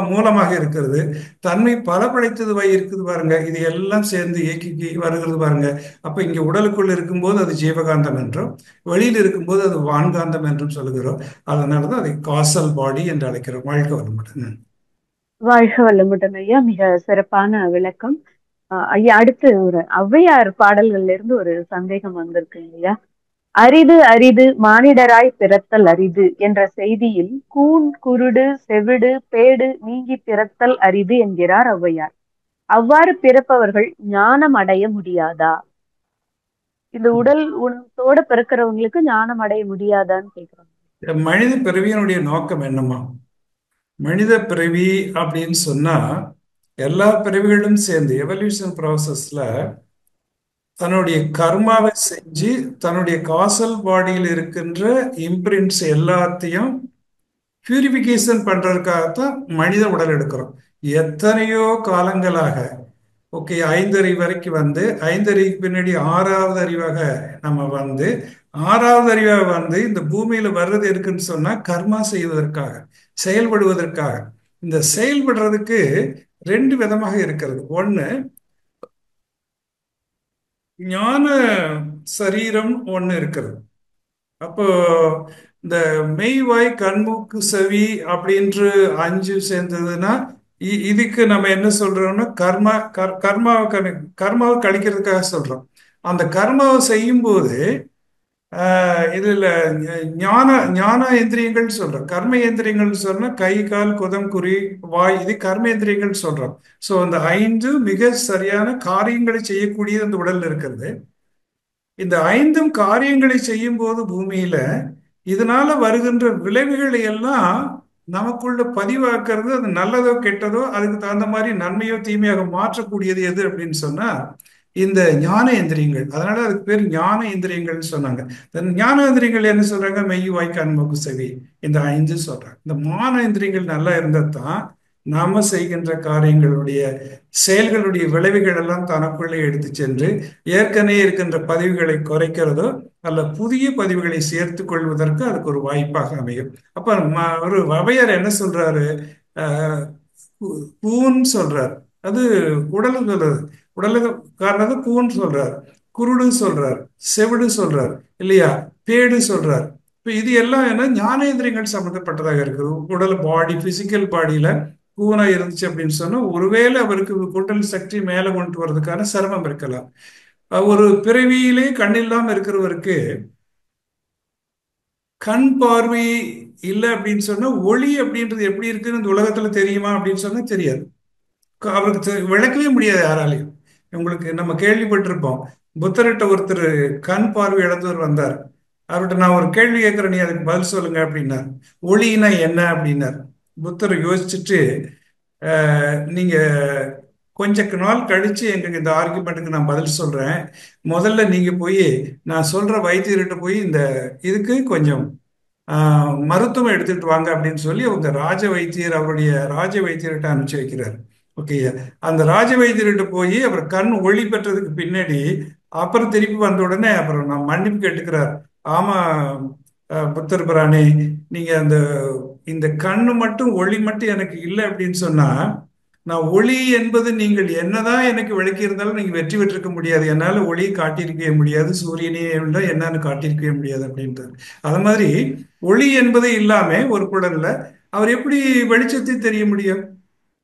மூலமாக இருக்கிறது. தன்மை பல படைத்ததுவாய் இருக்குது பாருங்க. இது எல்லாம் சேர்ந்து இயக்கி வருகிறது பாருங்க. அப்ப இங்க உடலுக்குள் இருக்கும்போது அது ஜீவகாந்தம் என்றும், வெளியில் இருக்கும்போது அது வான்காந்தம் என்றும் சொல்லுகிறோம். அதனாலதான் அதை காசல் பாடி என்று அழைக்கிறோம். வாழ்க்கை வளமுடன். வாழ்க வளமுடன் ஐயா. மிக சிறப்பான விளக்கம். ஐயா, அடுத்து ஒரு ஔவையார் பாடல்கள்ல இருந்து ஒரு சந்தேகம் வந்திருக்கு ஐயா. அரிது அரிது மானிடராய் பிறத்தல் அரிது என்ற செய்தியில் கூன் குருடு செவிடு பேடு நீங்கி பிறத்தல் அரிது என்கிறார் ஔவையார். அவ்வாறு பிறப்பவர்கள் ஞானம் அடைய முடியாதா? இந்த உடல் உணர்த்தோட பிறக்கிறவங்களுக்கு ஞானம் அடைய முடியாதான்னு கேக்குறாங்க. மனித பிறவியினுடைய நோக்கம் என்னமா? மனித பிறவி அப்படின்னு சொன்னா எல்லா பிறவிகளும் சேர்ந்து எவல்யூஷன் ப்ராசஸ்ல தன்னுடைய கர்மாவை செஞ்சு தன்னுடைய காசல் பாடியில் இருக்கின்ற இம்ப்ரிண்ட்ஸ் எல்லாத்தையும் பியூரிஃபிகேஷன் பண்றதுக்காகத்தான் மனித உடல் எடுக்கிறோம். எத்தனையோ காலங்களாக ஓகே, ஐந்தறிவு வரைக்கும் வந்து ஐந்தறிவுக்கு பின்னாடி ஆறாவது அறிவாக நம்ம வந்து ஆறாவது அறிவாக வந்து இந்த பூமியில வர்றது இருக்குன்னு சொன்னா கர்மா செய்வதற்காக, செயல்படுவதற்காக. இந்த செயல்படுறதுக்கு ரெண்டு விதமாக இருக்கிறது. ஒண்ணு ஞான சரீரம் ஒண்ணு இருக்கிறது. அப்போ இந்த மெய் வாய் கண்மூக்கு செவி அப்படின்று அஞ்சு சேர்ந்ததுன்னா இதுக்கு நம்ம என்ன சொல்றோம்னா கர்மாவை கழிக்கிறதுக்காக சொல்றோம். அந்த கர்மாவை செய்யும் போது இதுல ஞான ஞான இந்திரியங்கள் சொல்றோம். கர்ம இந்திரியங்கள் சொன்னா கை கால் குதம் குறி வாய், இது கர்மேந்திரியங்கள் சொல்றோம். சோ அந்த ஐந்து மிக சரியான காரியங்களை செய்யக்கூடியது அந்த உடல்ல இருக்கிறது. இந்த ஐந்தும் காரியங்களை செய்யும் போது பூமியில இதனால வருகின்ற விளைவுகளை எல்லாம் நமக்குள்ள பதிவாக்குறது. அது நல்லதோ கெட்டதோ அதுக்கு தகுந்த மாதிரி நன்மையோ தீமையாக மாற்றக்கூடியது எது அப்படின்னு சொன்னா இந்த ஞான இந்திரியங்கள். அதனால அதுக்கு பேர் ஞான இந்திரியங்கள்னு சொன்னாங்க. இந்த ஞான இந்திரியங்கள் என்ன சொல்றாங்க? மெய் வாய் கண் மூக்கு செவி, இந்த ஐந்து சொல்றாங்க. இந்த மான இந்திரியங்கள் நல்லா இருந்தா தான் நாம செய்கின்ற காரியங்களுடைய செயல்களுடைய விளைவுகள் எல்லாம் தனக்குள்ளே எடுத்து சென்று ஏற்கனவே இருக்கின்ற பதிவுகளை குறைக்கிறதோ அல்ல புதிய பதிவுகளை சேர்த்து கொள்வதற்கு அதுக்கு ஒரு வாய்ப்பாக அமையும். அப்ப ஒரு ஔவையார் என்ன சொல்றாரு? அஹ் கூன் சொல்றாரு. அது உடலு சொல்றது. உடலுக்கு காரணது கூன் சொல்றாரு, குருடு சொல்றாரு, செவிடு சொல்றாரு இல்லையா, பேடு சொல்றாரு. இப்ப இது எல்லாம் என்ன ஞானேந்திரியங்கள் சம்பந்தப்பட்டதாக இருக்குது. உடல் பாடி பிசிக்கல் பாடியில கூனா இருந்துச்சு அப்படின்னு சொன்னா ஒருவேளை அவருக்கு குண்டல் சக்தி மேல கொண்டு வர்றதுக்கான சிரமம் இருக்கலாம். ஒரு பிறவியிலே கண் இல்லாம இருக்கிறவருக்கு கண் பார்வை இல்லை அப்படின்னு சொன்னா ஒளி அப்படின்றது எப்படி இருக்குன்னு இந்த உலகத்துல தெரியுமா அப்படின்னு சொன்னா தெரியாது. அவருக்கு விளக்கவே முடியாது யாராலையும். உங்களுக்கு நம்ம கேள்விப்பட்டிருப்போம், புத்தர்கிட்ட ஒருத்தர் கண் பார்வை இழந்தவர் வந்தார். அவர்கிட்ட நான் ஒரு கேள்வி கேட்கிறேன், நீ அதுக்கு பதில் சொல்லுங்க அப்படின்னார். ஒளினா என்ன அப்படின்னார். புத்தர் யோசிச்சுட்டு நீங்க கொஞ்ச நாள் கழிச்சு எங்களுக்கு இந்த ஆர்குமெண்ட்டுக்கு நான் பதில் சொல்றேன். முதல்ல நீங்க போய் நான் சொல்ற வைத்தியர்கிட்ட போய் இந்த இதுக்கு கொஞ்சம் மருத்துவம் எடுத்துட்டு வாங்க அப்படின்னு சொல்லி அவங்க ராஜ வைத்தியர் அவருடைய ராஜ வைத்தியர்கிட்ட அனுப்பிச்சு வைக்கிறார். ஓகே, அந்த ராஜ வைத்தியர்கிட்ட போய் அப்புறம் கண் ஒளி பெற்றதுக்கு பின்னாடி அப்புறம் திருப்பி வந்த உடனே அப்புறம் நான் மன்னிப்பு கேட்டுக்கிறார். ஆமா புத்தர் பிரானே, நீங்க அந்த இந்த கண்ணு மட்டும் ஒளி மட்டும் எனக்கு இல்லை அப்படின்னு சொன்னா நான் ஒளி என்பது நீங்கள் என்னதான் எனக்கு விளக்கி இருந்தாலும் நீங்க வெற்றி பெற்றிருக்க முடியாது. என்னால ஒளியை காட்டியிருக்கவே முடியாது, சூரியனே என்னன்னு காட்டியிருக்கவே முடியாது அப்படின்றார். அது மாதிரி ஒளி என்பது இல்லாம ஒரு குழந்தை அவர் எப்படி வெளிச்சத்தை தெரிய முடியும்?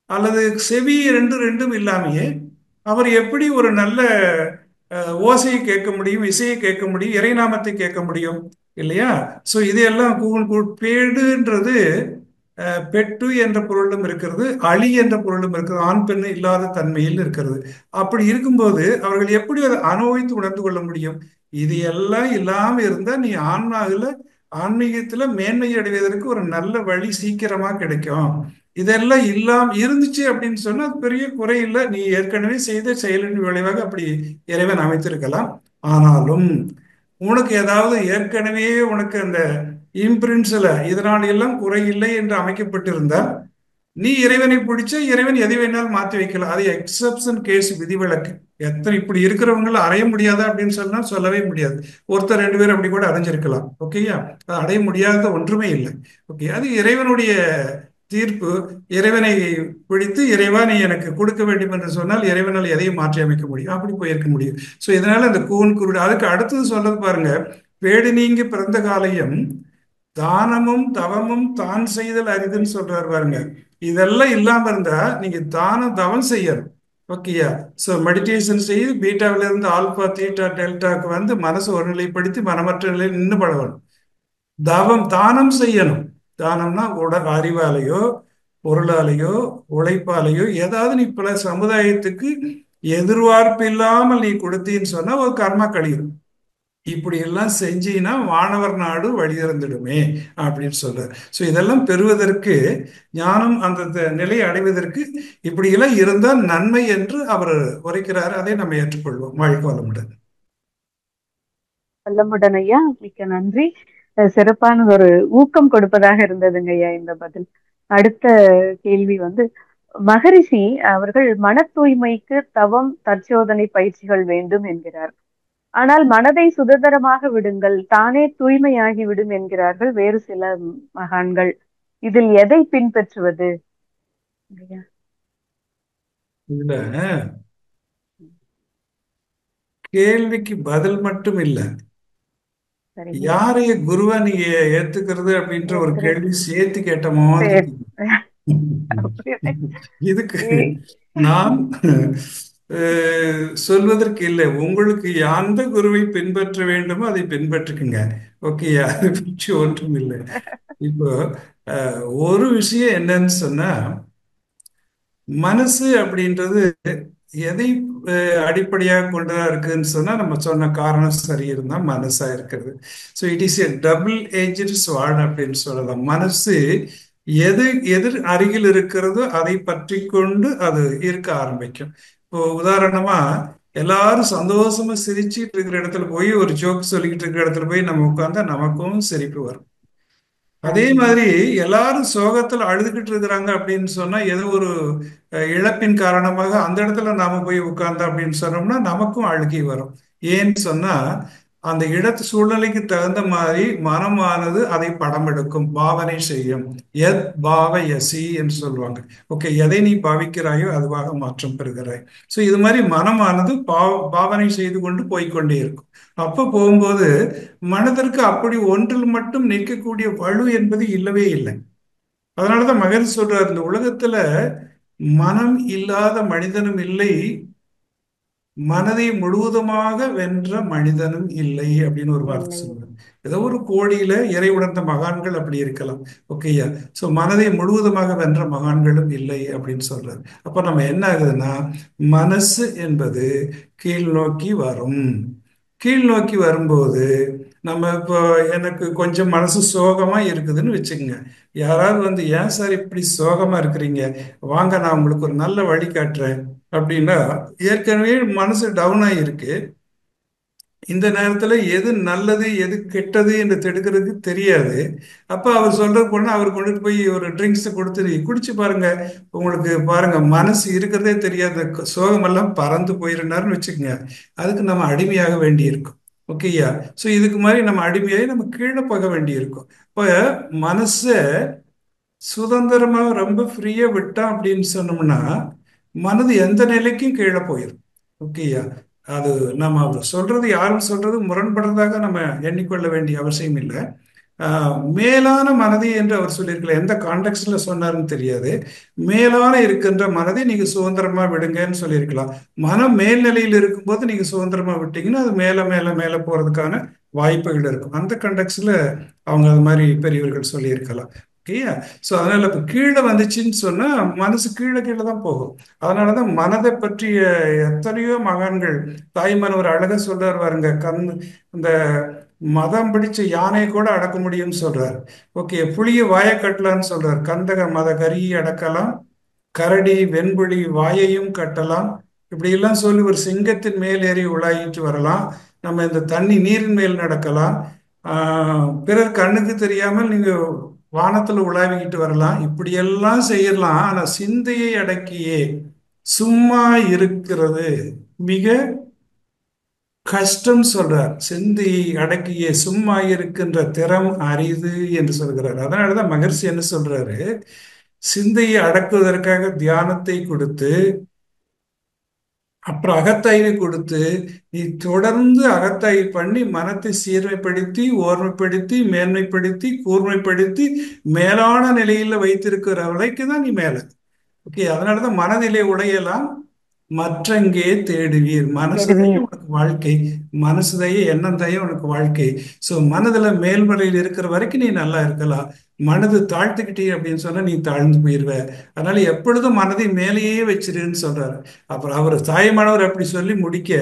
அல்லது செவி ரெண்டும் இல்லாமையே அவர் எப்படி ஒரு நல்ல ஓசையை கேட்க முடியும், இசையை கேட்க முடியும், இறைநாமத்தை கேட்க முடியும் இல்லையா? சோ இதையெல்லாம் பேடுன்றது பெட்டு என்ற பொருளும் இருக்கிறது, அழி என்ற பொருளும் இருக்கிறது, ஆண் பெண் இல்லாத தன்மையில் இருக்கிறது. அப்படி இருக்கும்போது அவர்கள் எப்படி அதை அனுபவித்து உணர்ந்து கொள்ள முடியும்? இது எல்லாம் இல்லாம இருந்தா நீ ஆன்மீகத்துல மேன்மை அடைவதற்கு ஒரு நல்ல வழி சீக்கிரமா கிடைக்கும். இதெல்லாம் இல்லாம இருந்துச்சு அப்படின்னு சொன்னா அது பெரிய குறை இல்லை. நீ ஏற்கனவே செய்த செயலின் விளைவாக அப்படி இறைவன் அமைத்திருக்கலாம். ஆனாலும் உனக்கு ஏதாவது ஏற்கனவே உனக்கு அந்த இம்பிரின்ஸ்ல இதனால் எல்லாம் குறையில்லை என்று அமைக்கப்பட்டிருந்தால் நீ இறைவனை பிடிச்ச இறைவன் எதை வேணாலும் மாற்றி வைக்கலாம். அது எக்ஸப்ஷன் கேஸ், விதிவிலக்கு. எத்தனை இப்படி இருக்கிறவங்கள அடைய முடியாதா அப்படின்னு சொன்னா சொல்லவே முடியாது. ஒருத்தர் ரெண்டு பேர் அப்படி கூட அடைஞ்சிருக்கலாம். ஓகேயா, அது அடைய முடியாத ஒன்றுமே இல்லை. ஓகே, அது இறைவனுடைய தீர்ப்பு இறைவனை பிடித்து, இறைவா நீ எனக்கு கொடுக்க வேண்டும் என்று சொன்னால் இறைவனால் எதையும் மாற்றி அமைக்க முடியும், அப்படி போயிருக்க முடியும். ஸோ இதனால அந்த கூன் குருடு அதுக்கு அடுத்தது சொல்றது பாருங்க, பேடி நீங்கி பிறந்த காலையும் தானமும் தவமும் தான் செய்தல் அரிதுன்னு சொல்றாரு பாருங்க. இதெல்லாம் இல்லாம இருந்தா நீங்க தானம் தவம் செய்யணும். ஓகேயா? ஸோ மெடிடேஷன் செய்து பீட்டாவில இருந்து ஆல்பா தீட்டா டெல்டாக்கு வந்து மனசை ஒருநிலைப்படுத்தி மனமற்ற நிலையில் நின்று பழகணும். தவம் தானம் செய்யணும். தானம்னா அறிவாலேயோ பொருளாலேயோ உழைப்பாலேயோ ஏதாவது நீ பல சமுதாயத்துக்கு எதிர்பார்ப்பு இல்லாமல் நீ கொடுத்தீன்னு சொன்னா ஒரு கர்மா கழியும். இப்படி எல்லாம் செஞ்சீங்கன்னா வானவர் நாடு வழி திறந்துடுமே அப்படின்னு சொல்றாரு. ஸோ இதெல்லாம் பெறுவதற்கு, ஞானம் அந்த நிலையை அடைவதற்கு இப்படி எல்லாம் இருந்தால் நன்மை என்று அவர் உரைக்கிறார். அதை நம்ம ஏற்றுக்கொள்வோம். வாழ்க்கை வளமுடன். வல்லமுடன் ஐயா, மிக்க நன்றி. சிறப்பான ஒரு ஊக்கம் கொடுப்பதாக இருந்ததுங்க ஐயா இந்த பதில். அடுத்த கேள்வி வந்து, மகரிஷி அவர்கள் மன தூய்மைக்கு தவம் தற்சோதனை பயிற்சிகள் வேண்டும் என்கிறார். ஆனால் மனதை சுதந்திரமாக விடுங்கள், தானே தூய்மையாகி விடும் என்கிறார்கள் வேறு சில மகான்கள். இதில் எதை பின்பற்றுவது ஐயா? இதுல கேள்விக்கு பதில் மட்டும் இல்ல, சரிங்க. யாரைய குருவா நீங்க ஏத்துக்கிறது அப்படின்ற ஒரு ஏற்கிறது. கேள்வி சேர்த்து கேட்ட மாதிரி சரி. இருக்கு. அப்படியே. இதுக்கு நான் சொல்வதற்கு இல்லை. உங்களுக்கு எந்த குருவை பின்பற்ற வேண்டுமோ அதை பின்பற்றுக்குங்க. ஓகே, அதை பற்றி ஒன்றும் இல்லை. இப்போ ஒரு விஷயம் என்னன்னு சொன்னா, மனசு அப்படின்றது எதை அடிப்படையாக கொண்டதா இருக்குன்னு சொன்னா, நம்ம சொன்ன காரணம் சரி இருந்தா மனசா இருக்கிறது. So it is a double aged sword அப்படின்னு சொல்லலாம். மனசு எது எதிர் அருகில் இருக்கிறதோ அதை பற்றி கொண்டு அது இருக்க ஆரம்பிக்கும். இப்போ உதாரணமா, எல்லாரும் சந்தோஷமா சிரிச்சிட்டு இருக்கிற இடத்துல போய் ஒரு ஜோக் சொல்லிக்கிட்டு இருக்கிற இடத்துல போய் நம்ம உட்கார்ந்தா நமக்கும் சிரிப்பு வரும். அதே மாதிரி எல்லாரும் சோகத்துல அழுதுகிட்டு இருக்கிறாங்க அப்படின்னு சொன்னா, ஏதோ ஒரு இழப்பின் காரணமாக அந்த இடத்துல நாம போய் உட்கார்ந்தோம் அப்படின்னு சொன்னோம்னா நமக்கும் அழுகை வரும். ஏன்னு சொன்னா, அந்த இடத்து சூழ்நிலைக்கு தகுந்த மாதிரி மனமானது அதை படம் எடுக்கும், பாவனை செய்யும். எத் பாவ யசி என்று சொல்லுவாங்க. ஓகே, எதை நீ பாவிக்கிறாயோ அதுவாக மாற்றம் பெறுகிறாய். ஸோ இது மாதிரி மனமானது பாவனை செய்து கொண்டு போய்க்கொண்டே இருக்கும். அப்ப போகும்போது மனதிற்கு அப்படி ஒன்றில் மட்டும் நிற்கக்கூடிய வலு என்பது இல்லவே இல்லை. அதனாலதான் மகரிஷி சொல்றார், இந்த உலகத்துல மனம் இல்லாத மனிதனும் இல்லை, மனதை முழுவதுமாக வென்ற மனிதனும் இல்லை அப்படின்னு ஒரு வார்த்தை இல்லை. சொல்றாரு. ஏதோ ஒரு கோடியில இறை உணர்ந்த மகான்கள் அப்படி இருக்கலாம். ஓகேயா? சோ மனதை முழுவதுமாக வென்ற மகான்களும் இல்லை அப்படின்னு சொல்றாரு. அப்ப நம்ம என்ன ஆகுதுன்னா, மனசு என்பது கீழ் நோக்கி வரும். கீழ் நோக்கி வரும்போது நம்ம இப்போ எனக்கு கொஞ்சம் மனசு சோகமா இருக்குதுன்னு வச்சுக்கோங்க. யாராவது வந்து, ஏன் சார் இப்படி சோகமா இருக்கிறீங்க, வாங்க நான் உங்களுக்கு ஒரு நல்ல வழி காட்டுறேன் அப்படின்னா, ஏற்கனவே மனசு டவுன் ஆகியிருக்கு. இந்த நேரத்துல எது நல்லது எது கெட்டது என்று தெடுக்கிறதுக்கு தெரியாது. அப்ப அவர் சொல்றது போனா அவர் கொண்டுட்டு போய் ஒரு ட்ரிங்க்ஸ் கொடுத்து குடிச்சு பாருங்க, உங்களுக்கு பாருங்க மனசு இருக்கிறதே தெரியாத சோகமெல்லாம் பறந்து போயிருந்தாருன்னு வச்சுக்கோங்க. அதுக்கு நம்ம அடிமையாக வேண்டி இருக்கும். ஓகேயா? ஸோ இதுக்கு மாதிரி நம்ம அடிமையாகி நம்ம கீழே போக வேண்டி இருக்கும். இப்போ மனசை சுதந்திரமா ரொம்ப ஃப்ரீயா விட்டான் அப்படின்னு சொன்னோம்னா மனது எந்த நிலைக்கும் கீழே போயிடும். ஓகேயா? அது நம்ம அவர் சொல்றது, யாரும் சொல்றது முரண்படுறதாக நம்ம எண்ணிக்கொள்ள வேண்டிய அவசியம் இல்லை. மேலான மனதை என்று அவர் சொல்லியிருக்கல, எந்த கான்டெக்ட்ல சொன்னாருன்னு தெரியாது. மேலான இருக்கின்ற மனதை நீங்க சுதந்திரமா விடுங்கன்னு சொல்லியிருக்கலாம். மனம் மேல்நிலையில் இருக்கும்போது நீங்க சுதந்திரமா விட்டீங்கன்னா அது மேல மேல மேல போறதுக்கான வாய்ப்புகள் இருக்கும். அந்த கண்டெக்ட்ல அவங்க அது மாதிரி பெரியவர்கள் சொல்லியிருக்கலாம். ஓகேயா? ஸோ அதனால இப்போ கீழே வந்துச்சுன்னு சொன்னா மனசு கீழே கீழே தான் போகும். அதனாலதான் மனதை பற்றிய எத்தனையோ மகான்கள், தாய்மானவர் அழகா சொல்றாரு பாருங்க, இந்த மதம் பிடிச்ச யானையை கூட அடக்க முடியும்னு சொல்றாரு. ஓகே, புளிய வாயை கட்டலான்னு சொல்றாரு. கந்தக மத கரியை அடக்கலாம், கரடி வெண்புலி வாயையும் கட்டலாம். இப்படி எல்லாம் சொல்லி ஒரு சிங்கத்தின் மேல் ஏறி உலாயிட்டு வரலாம். நம்ம இந்த தண்ணி நீரின் மேல் நடக்கலாம். பிறர் கண்ணுக்கு தெரியாமல் நீங்க வானத்துல உலாவிக்கிட்டு வரலாம். இப்படியெல்லாம் செய்யலாம். ஆனா சிந்தையை அடக்கியே சும்மா இருக்கிறது மிக கஷ்டம் சொல்றார். சிந்தையை அடக்கிய சும்மா இருக்கின்ற திறம் அரிது என்று சொல்கிறார். அதனாலதான் மகர்ஷி என்ன சொல்றாரு, சிந்தையை அடக்குவதற்காக தியானத்தை கொடுத்து, அப்புறம் அகத்தாய்வை கொடுத்து, நீ தொடர்ந்து அகத்தாய்வு பண்ணி மனத்தை சீர்மைப்படுத்தி, ஓர்மைப்படுத்தி, மேன்மைப்படுத்தி, கூர்மைப்படுத்தி, மேலான நிலையில வைத்திருக்கிற வரைக்கும் தான் நீ மேல. ஓகே, அதனாலதான் மனதிலே உடையலாம் மற்றங்கே தேடுவீர். மனசுதையே தேடுவீர். உனக்கு வாழ்க்கை, மனசுதையே எண்ணந்தையே உனக்கு வாழ்க்கை. ஸோ மனதுல மேல்மறையில் இருக்கிற வரைக்கும் நீ நல்லா இருக்கலாம். மனது தாழ்த்துக்கிட்டே அப்படின்னு சொன்னா நீ தாழ்ந்து போயிடுவ. அதனால எப்பொழுதும் மனதை மேலேயே வச்சிருன்னு சொல்றாரு. அப்புறம் அவர் தாய்மானவர் அப்படி சொல்லி முடிக்க,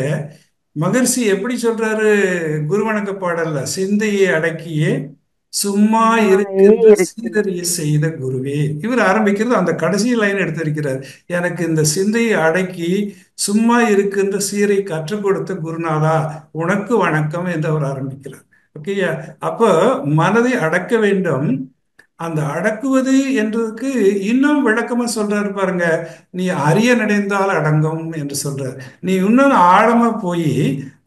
மகர்ஷி எப்படி சொல்றாரு குருவணக்க பாடல்ல, சிந்தையை அடக்கியே சும்மா சும்மாயே இருக்கின்ற இருக்கின்ற சீரறிய செய்த குருவே. இவர் ஆரம்பிக்கிறது அந்த கடைசி லைன் எடுத்திருக்கிறார். எனக்கு இந்த சிந்தையை அடக்கி சும்மா இருக்கின்ற சீரை கற்றுக் கொடுத்த குருநாதா, உனக்கு வணக்கம் என்று அவர் ஆரம்பிக்கிறார். ஓகேயா? அப்போ மனதை அடக்க வேண்டும். அந்த அடக்குவது என்றதுக்கு இன்னும் விளக்கமா சொல்றாரு பாருங்க. நீ அரிய நடைந்தால் அடங்கும் என்று சொல்றார். நீ இன்னும் ஆழமா போய்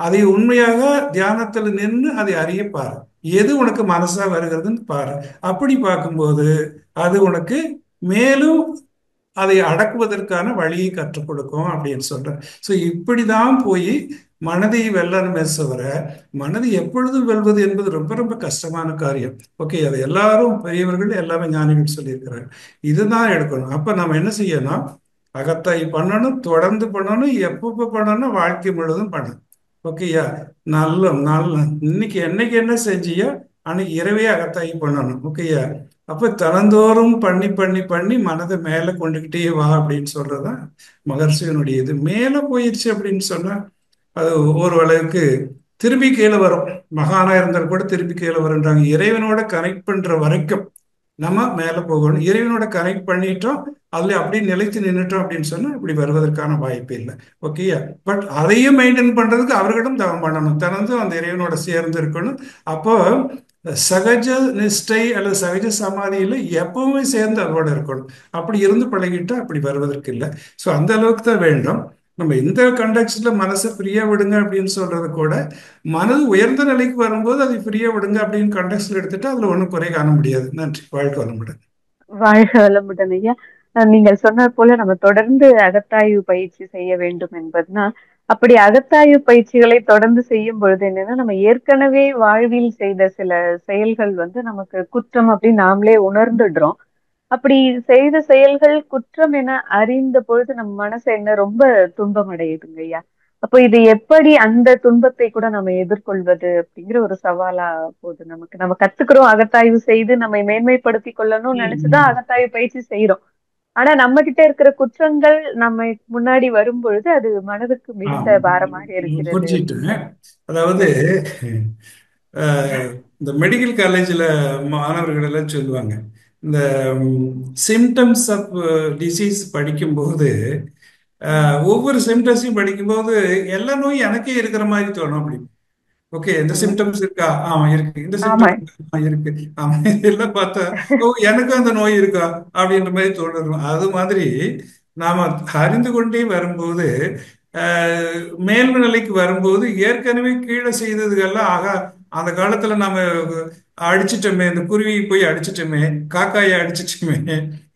அதை உண்மையாக தியானத்துல நின்று அதை அறிய பாரு. எது உனக்கு மனசா வருகிறதுன்னு பாரு. அப்படி பார்க்கும்போது அது உனக்கு மேலும் அதை அடக்குவதற்கான வழியை கற்றுக் கொடுக்கும் அப்படின்னு சொல்றேன். ஸோ இப்படிதான் போய் மனதை வெல்லணுமே தவிர, மனதை எப்பொழுதும் வெல்வது என்பது ரொம்ப ரொம்ப கஷ்டமான காரியம். ஓகே, அதை எல்லாரும் பெரியவர்கள் எல்லாமே ஞானிகள் சொல்லியிருக்கிறாங்க. இதுதான் எடுக்கணும். அப்ப நம்ம என்ன செய்யணும்? அகத்தாய் பண்ணணும், தொடர்ந்து பண்ணணும், எப்பப்ப பண்ணணும், வாழ்க்கை முழுவதும் பண்ணணும். ஓகேயா? நல்ல நல்ல இன்னைக்கு என்னைக்கு என்ன செஞ்சியோ அன்னைக்கு இரவே அகத்தாய் பண்ணணும். ஓகேயா? அப்ப தினந்தோறும் பண்ணி பண்ணி பண்ணி மனதை மேல கொண்டுகிட்டே வா அப்படின்னு சொல்றதுதான் மகர்ஷியனுடைய இது. மேல போயிடுச்சு அப்படின்னு சொன்னா அது ஓரளவுக்கு திரும்பி கீழே வரும். மகானா இருந்தால் கூட திரும்பி கீழே வருன்றாங்க. இறைவனோட கனெக்ட் பண்ற வரைக்கும் நம்ம மேல போகணும். இறைவனோட கனெக்ட் பண்ணிட்டோம், அதுல அப்படியே நிலைத்து நின்றுட்டோம் அப்படின்னு சொன்னா இப்படி வருவதற்கான வாய்ப்பு இல்லை. ஓகேயா? பட் அதையும் மெயின்டைன் பண்றதுக்கு அவர்களிடம் தவம் பண்ணணும், தினந்தும் அந்த இறைவனோட சேர்ந்து இருக்கணும். அப்போ சகஜ நிஷ்டை அல்லது சகஜ சமாதியில எப்பவுமே சேர்ந்து அதோட இருக்கணும். அப்படி இருந்து பழகிட்டா அப்படி வருவதற்கு இல்லை. ஸோ அந்த அளவுக்கு தான் வேண்டும். நம்ம இந்த கண்டெக்ஸ்ட்ல மனசை ஃப்ரீயா விடுங்க அப்படின்னு சொல்றது கூட, மனது உயர்ந்த நிலைக்கு வரும்போது அதை ஃப்ரீயா விடுங்க அப்படின்னு கண்டெக்ஸ்ட்ல எடுத்துட்டு அதுல ஒன்றும் குறை காண முடியாது. நன்றி. வாழ்க்கை வளமுடன். வாழ்க வளமுடன் ஐயா. நீங்கள் சொன்னது போல நம்ம தொடர்ந்து அகத்தாய்வு பயிற்சி செய்ய வேண்டும் என்பதுனா, அப்படி அகத்தாய்வு பயிற்சிகளை தொடர்ந்து செய்யும் பொழுது என்னன்னா, நம்ம ஏற்கனவே வாழ்வில் செய்த சில செயல்கள் வந்து நமக்கு குற்றம் அப்படின்னு நாமளே உணர்ந்துடுறோம். அப்படி செய்த செயல்கள் குற்றம் என அறிந்த பொழுது நம்ம மனசு என்ன ரொம்ப துன்பம் அடையுதுங்க ஐயா. அப்போ இது எப்படி அந்த துன்பத்தை கூட நம்ம எதிர்கொள்வது அப்படிங்கிற ஒரு சவாலா போகுது நமக்கு. நம்ம கத்துக்கிறோம், அகத்தாய்வு செய்து நம்மை மேன்மைப்படுத்திக் கொள்ளணும்னு நினைச்சுதான் ம், அகத்தாய்வு பயிற்சி செய்யறோம். ஆனா நம்ம கிட்ட இருக்கிற குற்றங்கள் நம்ம முன்னாடி வரும் பொழுது அது மனதுக்கு மிகுந்த பாரமாக இருக்கிறது புரிஞ்சுட்டேன். அப்படிங்கிற. அதாவது சரிங்க. அஹ், இந்த மெடிக்கல் காலேஜில் மாணவர்கள் எல்லாம் சொல்லுவாங்க, இந்த சிம்டம்ஸ் ஆஃப் டிசீஸ் படிக்கும்போது ஒவ்வொரு சிம்டம்ஸையும் படிக்கும்போது எல்லா நோயும் எனக்கே இருக்கிற மாதிரி தோணும். அப்படி ஓகே, இந்த ஆமா. சிம்டம்ஸ் இருக்கா? ஆமா இருக்கு. இந்த ஆமா. சிம்டம் இருக்கு. ஆமா, இதெல்லாம் பார்த்தா ஓ எனக்கும் அந்த நோய் இருக்கா அப்படின்ற மாதிரி தோணும். அது மாதிரி நாம அறிந்து கொண்டே வரும்போது மேல்ம நிலைக்கு வரும்போது ஏற்கனவே கீழே செய்ததுக்கெல்லாம் ஆகா, அந்த காலத்துல நாம அடிச்சிட்டோமே, இந்த குருவியை போய் அடிச்சிட்டோமே, காக்காயை அடிச்சிட்டோமே.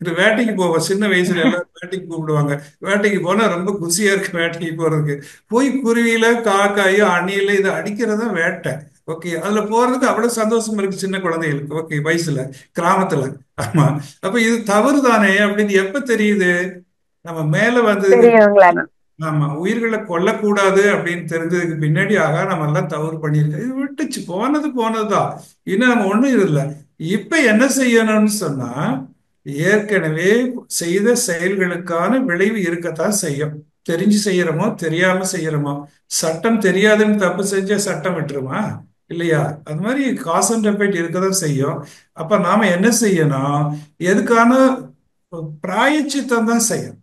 இது வேட்டைக்கு போவோம் சின்ன வயசுல, எல்லாம் வேட்டைக்கு கூப்பிடுவாங்க. வேட்டைக்கு போனா ரொம்ப குசியா இருக்கு வேட்டைக்கு போறதுக்கு. போய் குருவியில காக்காயோ அணில இதை அடிக்கிறதா வேட்டை. ஓகே, அதுல போறதுக்கு அவ்வளவு சந்தோஷம் இருக்கு சின்ன குழந்தைகளுக்கு. ஓகே, வயசுல கிராமத்துல. ஆமா. அப்ப இது தவறு தானே அப்படின்னு எப்ப தெரியுது? நம்ம மேல வந்ததுக்கு. பெரியவங்களா. ஆமா, உயிர்களை கொல்லக்கூடாது அப்படின்னு தெரிஞ்சதுக்கு பின்னாடி ஆகா நம்ம எல்லாம் தவறு பண்ணியிருக்கோம், இது விட்டுச்சு, போனது போனதுதான், இன்னும் நம்ம ஒண்ணும் இல்லை. இப்ப என்ன செய்யணும்னு சொன்னா, ஏற்கனவே செய்த செயல்களுக்கான விளைவு இருக்கத்தான் செய்யும். தெரிஞ்சு செய்யறோமோ தெரியாம செய்யறோமோ. சட்டம் தெரியாதுன்னு தப்பு செஞ்சா சட்டம் விட்டுருமா? இல்லையா? அது மாதிரி காஸ் அண்ட் எஃபெக்ட் இருக்கதான் செய்யும். அப்ப நாம என்ன செய்யணும்? எதுக்கான பிராயச்சித்தம் தான் செய்யணும்.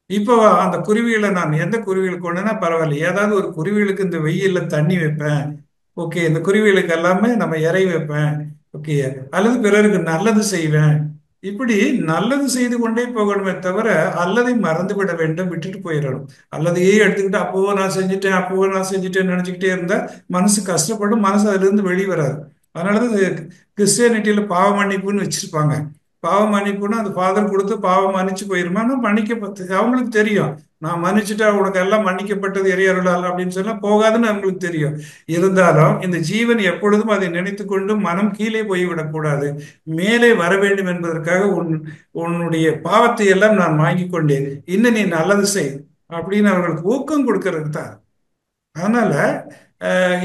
இப்போ அந்த குருவிகளை நான் எந்த குருவிகளுக்கு ஒண்ணுன்னா பரவாயில்ல, ஏதாவது ஒரு குருவிகளுக்கு இந்த வெயில்ல தண்ணி வைப்பேன். ஓகே, இந்த குருவிகளுக்கு எல்லாமே நம்ம இறை வைப்பேன். ஓகே, அல்லது பிறருக்கு நல்லது செய்வேன். இப்படி நல்லது செய்து கொண்டே போகணுமே தவிர அல்லதை மறந்து விட வேண்டும், விட்டுட்டு போயிடணும். அல்லதையே எடுத்துக்கிட்டு அப்போ நான் செஞ்சுட்டேன், அப்போ நான் செஞ்சுட்டேன்னு நினைச்சுக்கிட்டே இருந்தா மனசு கஷ்டப்படும், மனசு அதுல இருந்து வெளியே வராது. அதனாலதான் கிறிஸ்டியானிட்டியில பாவ மன்னிப்புன்னு வச்சிருப்பாங்க. பாவ மன்னிப்புன்னா அந்த ஃபாதர் கொடுத்து பாவம் மன்னிச்சு போயிருமா, மன்னிக்கப்பட்டு அவங்களுக்கு தெரியும். நான் மன்னிச்சுட்டா உனக்கு எல்லாம் மன்னிக்கப்பட்டது இறையருளால் அப்படின்னு சொன்னா போகாதுன்னு அவங்களுக்கு தெரியும். இருந்தாலும் இந்த ஜீவன் எப்பொழுதும் அதை நினைத்து கொண்டு மனம் கீழே போய்விடக்கூடாது, மேலே வர வேண்டும் என்பதற்காக உன்னுடைய பாவத்தை எல்லாம் நான் வாங்கி கொண்டேன், இன்னும் நீ நல்லது செய் அப்படின்னு அவர்களுக்கு ஊக்கம் கொடுக்கறதுக்கு தான். அதனால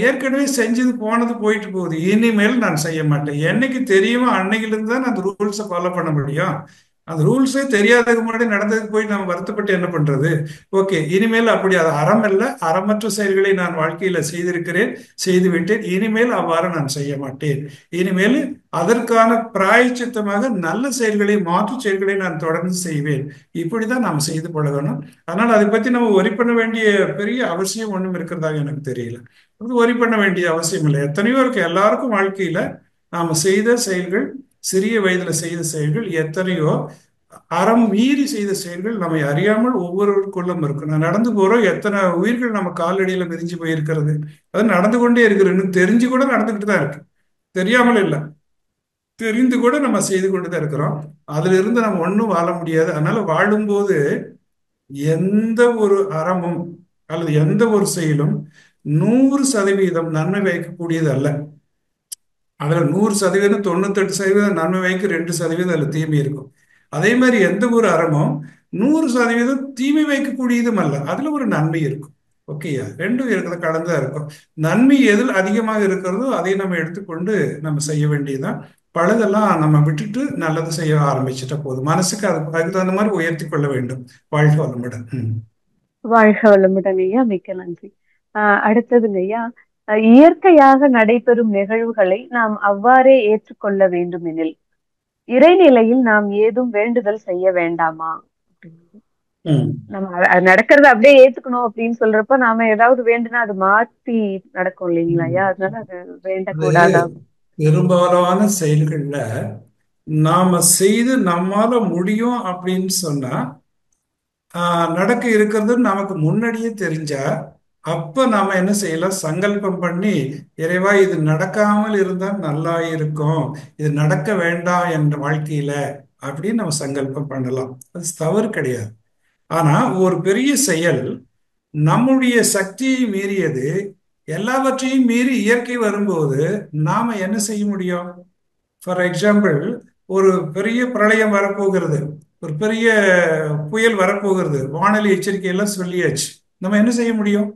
ஏற்கனவே செஞ்சது போனது போயிட்டு போகுது, இனிமேல் நான் செய்ய மாட்டேன். என்னைக்கு தெரியுமோ அன்னையிலிருந்து தான் அந்த ரூல்ஸை ஃபாலோ பண்ண முடியும். அந்த ரூல்ஸே தெரியாததுக்கு முன்னாடி நடந்ததுக்கு போய் நம்ம வருத்தப்பட்டு என்ன பண்றது? ஓகே, இனிமேல் அப்படி அது அறம் அல்ல, அறமற்ற செயல்களை நான் வாழ்க்கையில செய்திருக்கிறேன், செய்து விட்டேன், இனிமேல் அவ்வாறு நான் செய்ய மாட்டேன். இனிமேல் அதற்கான பிராயச்சித்தமாக நல்ல செயல்களை, மாற்று செயல்களை நான் தொடர்ந்து செய்வேன். இப்படிதான் நாம் செய்து பழகணும். அதனால அதை பத்தி நம்ம ஒரி பண்ண வேண்டிய பெரிய அவசியம் ஒன்றும் இருக்கிறதாக எனக்கு தெரியல. அது ஒரி பண்ண வேண்டிய அவசியம் இல்லை. எத்தனையோ இருக்கு எல்லாருக்கும் வாழ்க்கையில. நாம செய்த செயல்கள், சிறிய வயதுல செய்த செயல்கள் எத்தனையோ, அறம் மீறி செய்த செயல்கள் நம்மை அறியாமல் ஒவ்வொருவருக்குள்ளும் இருக்கு. நான் நடந்து போறோம், எத்தனை உயிர்கள் நம்ம காலடியில மிதிஞ்சு போயிருக்கிறது. அது நடந்து கொண்டே இருக்கிறது, இன்னும் தெரிஞ்சு கூட நடந்துகிட்டு தான் இருக்கு, தெரியாமல் இல்லை, தெரிந்து கூட நம்ம செய்து கொண்டுதான் இருக்கிறோம். அதுல இருந்து நம்ம ஒன்றும் வாழ முடியாது. அதனால வாழும்போது எந்த ஒரு அறமும் அல்லது எந்த ஒரு செயலும் 100% நன்மை வைக்கக்கூடியது அல்ல. அதுல 100%, 98% நன்மை வைக்க 2% அதுல தீமை இருக்கும். அதே மாதிரி எந்த ஒரு அறமும் 100% தீமை வைக்கக்கூடியதும் அல்ல, அதுல ஒரு நன்மை இருக்கும். ஓகேயா, ரெண்டும் இருக்கிறத கலந்தா இருக்கும். நன்மை எதில் அதிகமாக இருக்கிறதோ அதை நம்ம எடுத்துக்கொண்டு நம்ம செய்ய வேண்டியதுதான். பழுதெல்லாம் நம்ம விட்டுட்டு நல்லது செய்ய ஆரம்பிச்சுட்டா போதும். மனசுக்கு அதுக்கு தகுந்த மாதிரி உயர்த்தி கொள்ள வேண்டும். வாழ்க வளமுடன். வாழ்க வளமுடன் ஐயா, மிக்க நன்றி. அடுத்ததுங்க ஐயா, இயற்கையாக நடைபெறும் நிகழ்வுகளை நாம் அவ்வாறே ஏற்றுக்கொள்ள வேண்டும் எனில் இறைநிலையில் நாம் ஏதும் வேண்டுதல் செய்ய வேண்டாமா? நம்ம அது நடக்கிறத அப்படியே ஏத்துக்கணும் அப்படின்னு சொல்றப்ப நாம ஏதாவது வேண்டுனா அது மாத்தி நடக்கும் இல்லைங்களா ஐயா? அதனால அது வேண்டக்கூடாதா? பெரும்பாலான செயல்கள்ல நாம செய்து நம்மால முடியும் அப்படின்னு சொன்னா நடக்க இருக்கிறது நமக்கு முன்னாடியே தெரிஞ்சா அப்ப நாம என்ன செய்யலாம், சங்கல்பம் பண்ணி இறைவா இது நடக்காமல் இருந்தால் நல்லா இருக்கும், இது நடக்க வேண்டாம் என்ற வாழ்க்கையில அப்படின்னு நம்ம சங்கல்பம் பண்ணலாம். அது தவறு கிடையாது. ஆனா ஒரு பெரிய செயல் நம்முடைய சக்தியை மீறியது, எல்லாவற்றையும் மீறி இயற்கை வரும்போது நாம என்ன செய்ய முடியும்? ஃபார் எக்ஸாம்பிள், ஒரு பெரிய பிரளயம் வரப்போகிறது, ஒரு பெரிய புயல் வரப்போகிறது, வானிலை எச்சரிக்கை எல்லாம் சொல்லியாச்சு. நம்ம என்ன செய்ய முடியும்?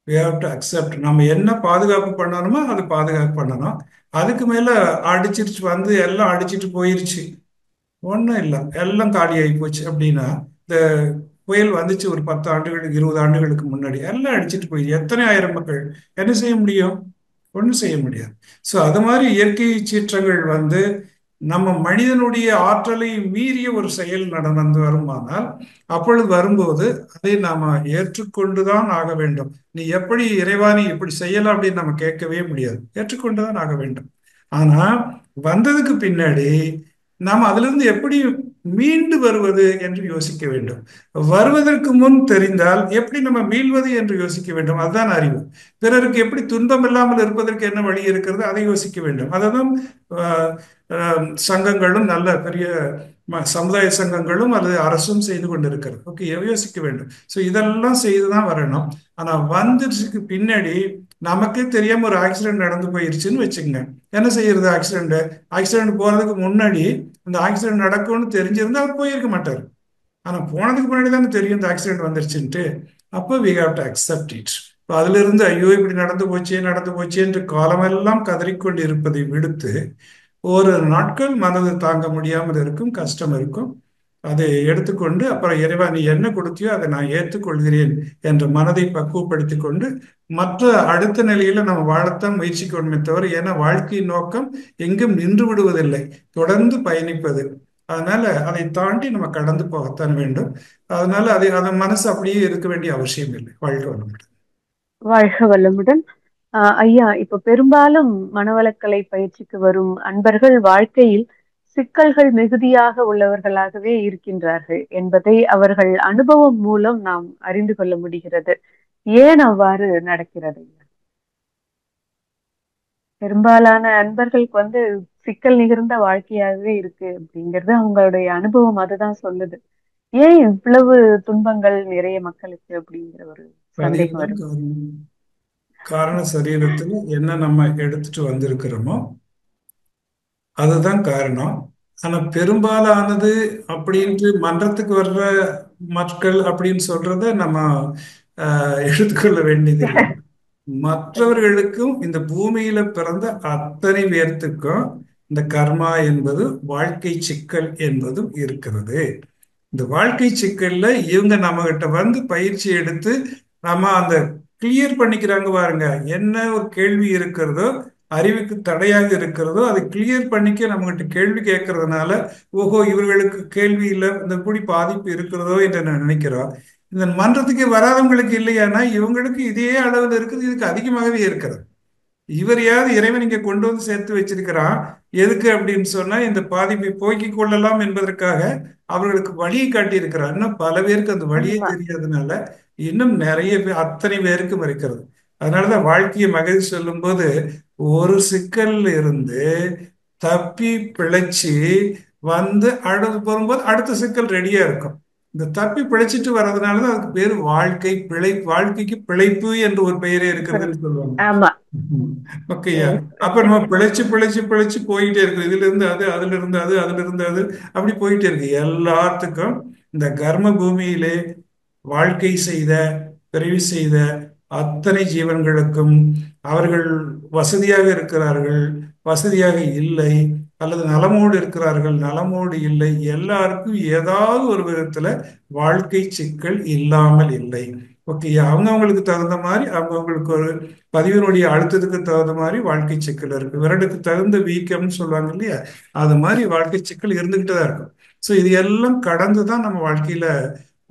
we have to accept. நம்ம என்ன பாதுகாப்பு பண்ணணுமோ அது பாதுகாப்பு பண்ணணும். அதுக்கு மேல அடிச்சிருச்சு வந்து எல்லாம் அடிச்சிட்டு போயிருச்சு, ஒன்றும் இல்லை, எல்லாம் காலியாகி போச்சு அப்படின்னா, இந்த புயல் வந்துச்சு ஒரு 10 ஆண்டுகளுக்கு 20 ஆண்டுகளுக்கு முன்னாடி, எல்லாம் அடிச்சிட்டு போயிடுச்சு, எத்தனை ஆயிரம் மக்கள், என்ன செய்ய முடியும்? ஒன்றும் செய்ய முடியாது. ஸோ அது மாதிரி இயற்கை சீற்றங்கள் வந்து நம்ம மனிதனுடைய ஆற்றலை மீறிய ஒரு செயல் நடந்து வருமானால், அப்பொழுது வரும்போது அதை நாம ஏற்றுக்கொண்டுதான் ஆக வேண்டும். நீ எப்படி இறைவா நீ இப்படி செய்யலாம் அப்படின்னு நம்ம கேட்கவே முடியாது, ஏற்றுக்கொண்டுதான் ஆக வேண்டும். ஆனா வந்ததுக்கு பின்னாடி நாம் அதிலிருந்து எப்படி மீண்டு வருவது என்று யோசிக்க வேண்டும். வருவதற்கு முன் தெரிந்தால் எப்படி நம்ம மீள்வது என்று யோசிக்க வேண்டும். அதுதான் அறிவு. பிறருக்கு எப்படி துன்பம் இல்லாமல் இருப்பதற்கு என்ன வழி இருக்கிறது அதை யோசிக்க வேண்டும். அதுதான் சங்கங்களும், நல்ல பெரிய சமுதாய சங்கங்களும் அல்லது அரசும் செய்து கொண்டிருக்கிறது. ஓகே, யோசிக்க வேண்டும். ஸோ இதெல்லாம் செய்துதான் வரணும். ஆனா வந்துடுச்சுக்கு பின்னாடி நமக்கே தெரியாம ஒரு ஆக்சிடென்ட் நடந்து போயிருச்சுன்னு வச்சுக்கோங்க, என்ன செய்யறது? ஆக்சிடென்ட் போறதுக்கு முன்னாடி இந்த ஆக்சிடென்ட் நடக்கும்னு தெரிஞ்சிருந்தா அவர் போயிருக்க மாட்டார். ஆனா போனதுக்கு முன்னாடி தானே தெரியும் இந்த ஆக்சிடென்ட் வந்துருச்சுன்ட்டு. அப்போ we have to accept it. இப்போ அதுல இருந்து ஐயோ இப்படி நடந்து போச்சே என்று காலமெல்லாம் கதறிக்கொண்டு இருப்பதை விடுத்து, ஒரு நாட்கள் மனது தாங்க முடியாமல் இருக்கும், கஷ்டம் இருக்கும், அதை எடுத்துக்கொண்டு அப்புறம் இறைவா நீ என்ன கொடுத்தியோ அதை நான் ஏற்றுக்கொள்கிறேன் என்ற மனதை பக்குவப்படுத்தி கொண்டு மற்ற அடுத்த நிலையில நம்ம வாழத்தான் முயற்சிக்கணுமே தவிர, ஏன்னா வாழ்க்கையின் நோக்கம் எங்கும் நின்று விடுவதில்லை, தொடர்ந்து பயணிப்பது. அதனால அதை தாண்டி நம்ம கடந்து போகத்தான் வேண்டும். அதனால அதன் மனசு அப்படியே இருக்க வேண்டிய அவசியம் இல்லை. வாழ்க்கை வளமுடன். வாழ்க வளமுடன். ஐயா, இப்ப பெரும்பாலும் மனவளக்கலை பயிற்சிக்கு வரும் அன்பர்கள் வாழ்க்கையில் சிக்கல்கள் மிகுதியாக உள்ளவர்களாகவே இருக்கின்றார்கள் என்பதை அவர்கள் அனுபவம் மூலம் நாம் அறிந்து கொள்ள முடிகிறது. ஏன் அவ்வாறு நடக்கிறது? பெரும்பாலான அன்பர்களுக்கு சிக்கல் நிகழ்ந்த வாழ்க்கையாகவே இருக்கு அப்படிங்கிறது அவங்களுடைய அனுபவம் அதுதான் சொல்லுது. ஏன் இவ்வளவு துன்பங்கள் நிறைய மக்களுக்கு அப்படிங்கிற ஒரு சந்தேகம் பதிவுதான் வருது. காரணம். காரண சரீரத்துல என்ன நம்ம எடுத்துட்டு வந்திருக்கிறோமோ அதுதான் காரணம். ஆனா பெரும்பாலானது அப்படின்ட்டு மன்றத்துக்கு வர்ற மக்கள் அப்படின்னு சொல்றத நம்ம எடுத்துக்கொள்ள வேண்டியதில்லை. மற்றவர்களுக்கும் இந்த பூமியில பிறந்த அத்தனை பேர்த்துக்கும் இந்த கர்மா என்பது வாழ்க்கை சிக்கல் என்பதும் இருக்கிறது. இந்த வாழ்க்கை சிக்கல்ல இவங்க நம்ம கிட்ட வந்து பயிற்சி எடுத்து நம்ம அந்த கிளியர் பண்ணிக்கிறாங்க பாருங்க. என்ன ஒரு கேள்வி இருக்கிறதோ, அறிவுக்கு தடையாக இருக்கிறதோ அதை கிளியர் பண்ணிக்க நம்ம கிட்ட கேள்வி கேட்கறதுனால, ஓஹோ இவர்களுக்கு கேள்வி இல்லை, இந்த கூடி பாதிப்பு இருக்கிறதோ என்று நான் நினைக்கிறோம். இந்த மன்றத்துக்கு வராதவங்களுக்கு இல்லையானா இவங்களுக்கு இதே அளவில் இருக்குது, இதுக்கு அதிகமாகவே இருக்கிறது. இவரையாவது இறைவன் இங்க கொண்டு வந்து சேர்த்து வச்சிருக்கிறான். எதுக்கு அப்படின்னு சொன்னா இந்த பாதிப்பை போக்கிக் கொள்ளலாம் என்பதற்காக அவர்களுக்கு வழியை காட்டி இருக்கிறார். இன்னும் பல பேருக்கு அந்த வழியே ஆமா. தெரியாதனால இன்னும் நிறைய பேர் அத்தனை பேருக்கும் இருக்கிறது. அதனாலதான் வாழ்க்கையை மகிழ்ச்சி சொல்லும்போது ஒரு சிக்கல்ல இருந்து தப்பி பிழைச்சி வந்து அடுத்து போகும்போது அடுத்த சிக்கல் ரெடியா இருக்கும். இந்த தப்பி பிழைச்சிட்டு வர்றதுனாலதான் அதுக்கு பேரு வாழ்க்கை பிழை. வாழ்க்கைக்கு பிழைப்பு என்று ஒரு பெயரே இருக்கிறதுன்னு சொல்லுவாங்க. ஆமா. ஓகேயா. எஸ். அப்ப நம்ம பிழைச்சு பிழைச்சு பிழைச்சு போயிட்டே இருக்கு. இதுல இருந்து அது, அதுல இருந்து அது, அதுல இருந்து அது, அப்படி போயிட்டே இருக்கு. எல்லாத்துக்கும் இந்த கர்ம பூமியிலே வாழ்க்கை செய்த, பிறவி செய்த அத்தனை ஜீவன்களுக்கும் அவர்கள் வசதியாக இருக்கிறார்கள், வசதியாக இல்லை, அல்லது நலமோடு இருக்கிறார்கள், நலமோடு இல்லை, எல்லாருக்கும் ஏதாவது ஒரு விதத்துல வாழ்க்கை சிக்கல் இல்லாமல் இல்லை. ஓகே, அவங்கவுங்களுக்கு தகுந்த மாதிரி அவங்கவுங்களுக்கு ஒரு பதிவினுடைய அழுத்தத்துக்கு தகுந்த மாதிரி வாழ்க்கை சிக்கல் இருக்கு. விரலுக்கு தகுந்த வீக்கம்னு சொல்லுவாங்க இல்லையா, அது மாதிரி வாழ்க்கை சிக்கல் இருந்துகிட்டு தான் இருக்கும். ஸோ இது எல்லாம் கடந்து தான் நம்ம வாழ்க்கையில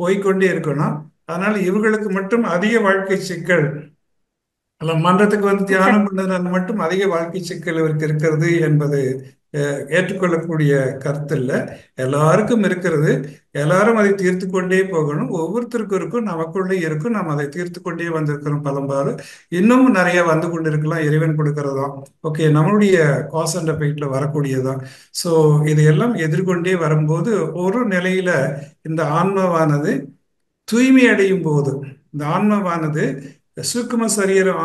போய்க்கொண்டே இருக்கணும். அதனால இவர்களுக்கு மட்டும் அதிக வாழ்க்கை சிக்கல் அல்ல, மன்றத்துக்கு வந்து தியானம் பண்ணதுனால மட்டும் அதிக வாழ்க்கை சிக்கல் இவருக்கு இருக்கிறது என்பது ஏற்றுக்கொள்ளக்கூடிய கருத்து இல்லை. எல்லாருக்கும் இருக்கிறது. எல்லாரும் அதை தீர்த்து கொண்டே போகணும். ஒவ்வொருத்தருக்கும் இருக்கும், நமக்குள்ளே இருக்கும். நாம் அதை தீர்த்து கொண்டே வந்திருக்கிறோம் பலம்பாடு. இன்னும் நிறைய வந்து கொண்டிருக்கலாம், இறைவன் கொடுக்கறதாம். ஓகே, நம்மளுடைய காஸ் அண்ட் எஃபெக்ட்ல வரக்கூடியதான். ஸோ இதையெல்லாம் எதிர்கொண்டே வரும்போது ஒரு நிலையில இந்த ஆன்மாவானது தூய்மை அடையும் போது, இந்த ஆன்மாவானது சூக்கும சரீரம்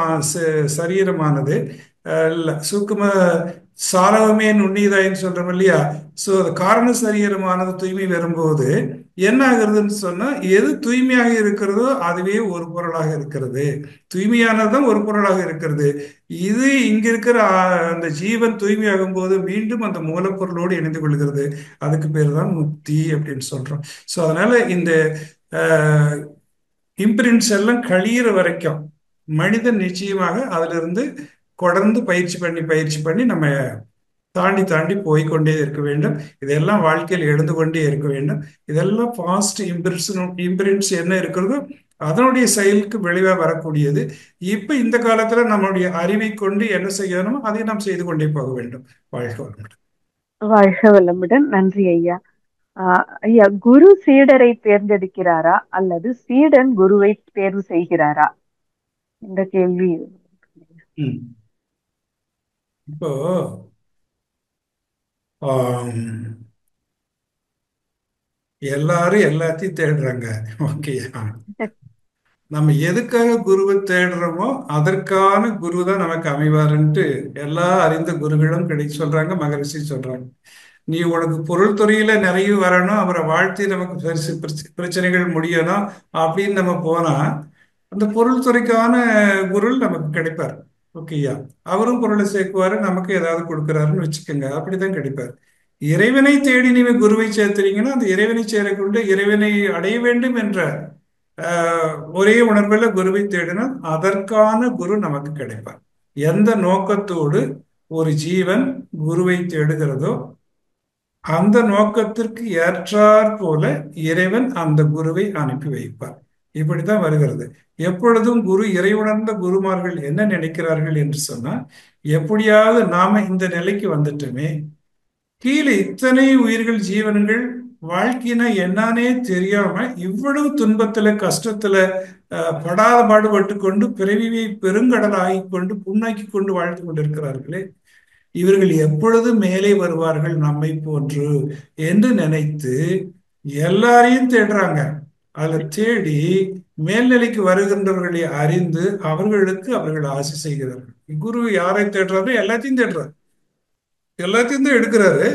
சரீரமானது இல்ல சூக்கும சாரவமே நுண்ணியதாயின்னு சொல்றோம் இல்லையா. சோ அது காரண சரீரமானது தூய்மை வரும்போது என்ன ஆகுறதுன்னு சொன்னா, எது தூய்மையாக இருக்கிறதோ அதுவே ஒரு பொருளாக இருக்கிறது. தூய்மையானதுதான் ஒரு பொருளாக இருக்கிறது. இது இங்க இருக்கிற அந்த ஜீவன் தூய்மையாகும் போது மீண்டும் அந்த மூலப்பொருளோடு இணைந்து கொள்கிறது. அதுக்கு பேர் தான் முக்தி அப்படின்னு சொல்றோம். ஸோ அதனால இந்த இம்பிரிண்ட்ஸ் எல்லாம் கழியிற வரைக்கும் மனிதன் நிச்சயமாக அதுல இருந்து தொடர்ந்து பயிற்சி பண்ணி நம்ம தாண்டி தாண்டி போய்க்கொண்டே இருக்க வேண்டும். இதெல்லாம் வாழ்க்கையில் எழுந்து கொண்டே இருக்க வேண்டும். இதெல்லாம் பாஸ்ட் இம்பிரிண்ட்ஸ் என்ன இருக்கிறதோ அதனுடைய செயலுக்கு விளைவா வரக்கூடியது. இப்ப இந்த காலத்துல நம்மளுடைய அறிவை கொண்டு என்ன செய்யணுமோ அதை நாம் செய்து கொண்டே போக வேண்டும். வாழ்க வளமுடன். வாழ்க வளமுடன். நன்றி ஐயா. ஐயா, குரு சீடரை தேர்ந்தெடுக்கிறாரா அல்லது சீடன் குருவை தேர்வு செய்கிறாரா? இந்த கேள்வி. இப்போ ஆம், எல்லாரும் எல்லாத்தையும் தேடுறாங்க. ஓகே, நம்ம எதுக்காக குருவை தேடுறோமோ அதற்கான குரு தான் நமக்கு அமைவாருன்ட்டு எல்லா அறிந்த குருகளும் சொல்றாங்க, மகரிஷி சொல்றாங்க. நீ உனக்கு பொருள் துறையில நிறைய வரணும், அவரை வாழ்த்தி நமக்கு பிரச்சனைகள் முடியணும் அப்படின்னு நம்ம போனா அந்த பொருள் துறைக்கான குரு நமக்கு கிடைப்பார். ஓகேயா, அவரும் பொருளை சேர்க்குவாரு, நமக்கு ஏதாவது கொடுக்குறாருன்னு வச்சுக்கோங்க, அப்படிதான் கிடைப்பார். இறைவனை தேடி நீங்க குருவை சேர்த்துறீங்கன்னா அந்த இறைவனை சேரக்கொண்டு இறைவனை அடைய வேண்டும் என்ற ஒரே உணர்வுல குருவை தேடினால் அதற்கான குரு நமக்கு கிடைப்பார். எந்த நோக்கத்தோடு ஒரு ஜீவன் குருவை தேடுகிறதோ அந்த நோக்கத்திற்கு ஏற்றாற் போல இறைவன் அந்த குருவை அனுப்பி வைப்பார். இப்படித்தான் வருகிறது. எப்பொழுதும் குரு, இறையுணர்ந்த குருமார்கள் என்ன நினைக்கிறார்கள் என்று சொன்னா, எப்படியாவது நாம இந்த நிலைக்கு வந்துட்டோமே, கீழே இத்தனை உயிர்கள் ஜீவன்கள் வாழ்க்கைனா என்னானே தெரியாம இவ்வளவு துன்பத்துல கஷ்டத்துல படாத பாடுபட்டு கொண்டு பிறவியை பெருங்கடல் ஆகி கொண்டு புண்ணாக்கி கொண்டு வாழ்ந்து கொண்டிருக்கிறார்களே, இவர்கள் எப்பொழுது மேலே வருவார்கள் நம்மை போன்று என்று நினைத்து எல்லாரையும் தேடுறாங்க. அதுல தேடி மேல்நிலைக்கு வருகின்றவர்களை அறிந்து அவர்களுக்கு அவர்கள் ஆசி செய்கிறார்கள். குரு யாரை தேடுறாரு? எல்லாத்தையும் தேடுறாரு, எல்லாத்தையும் தான் எடுக்கிறாரு.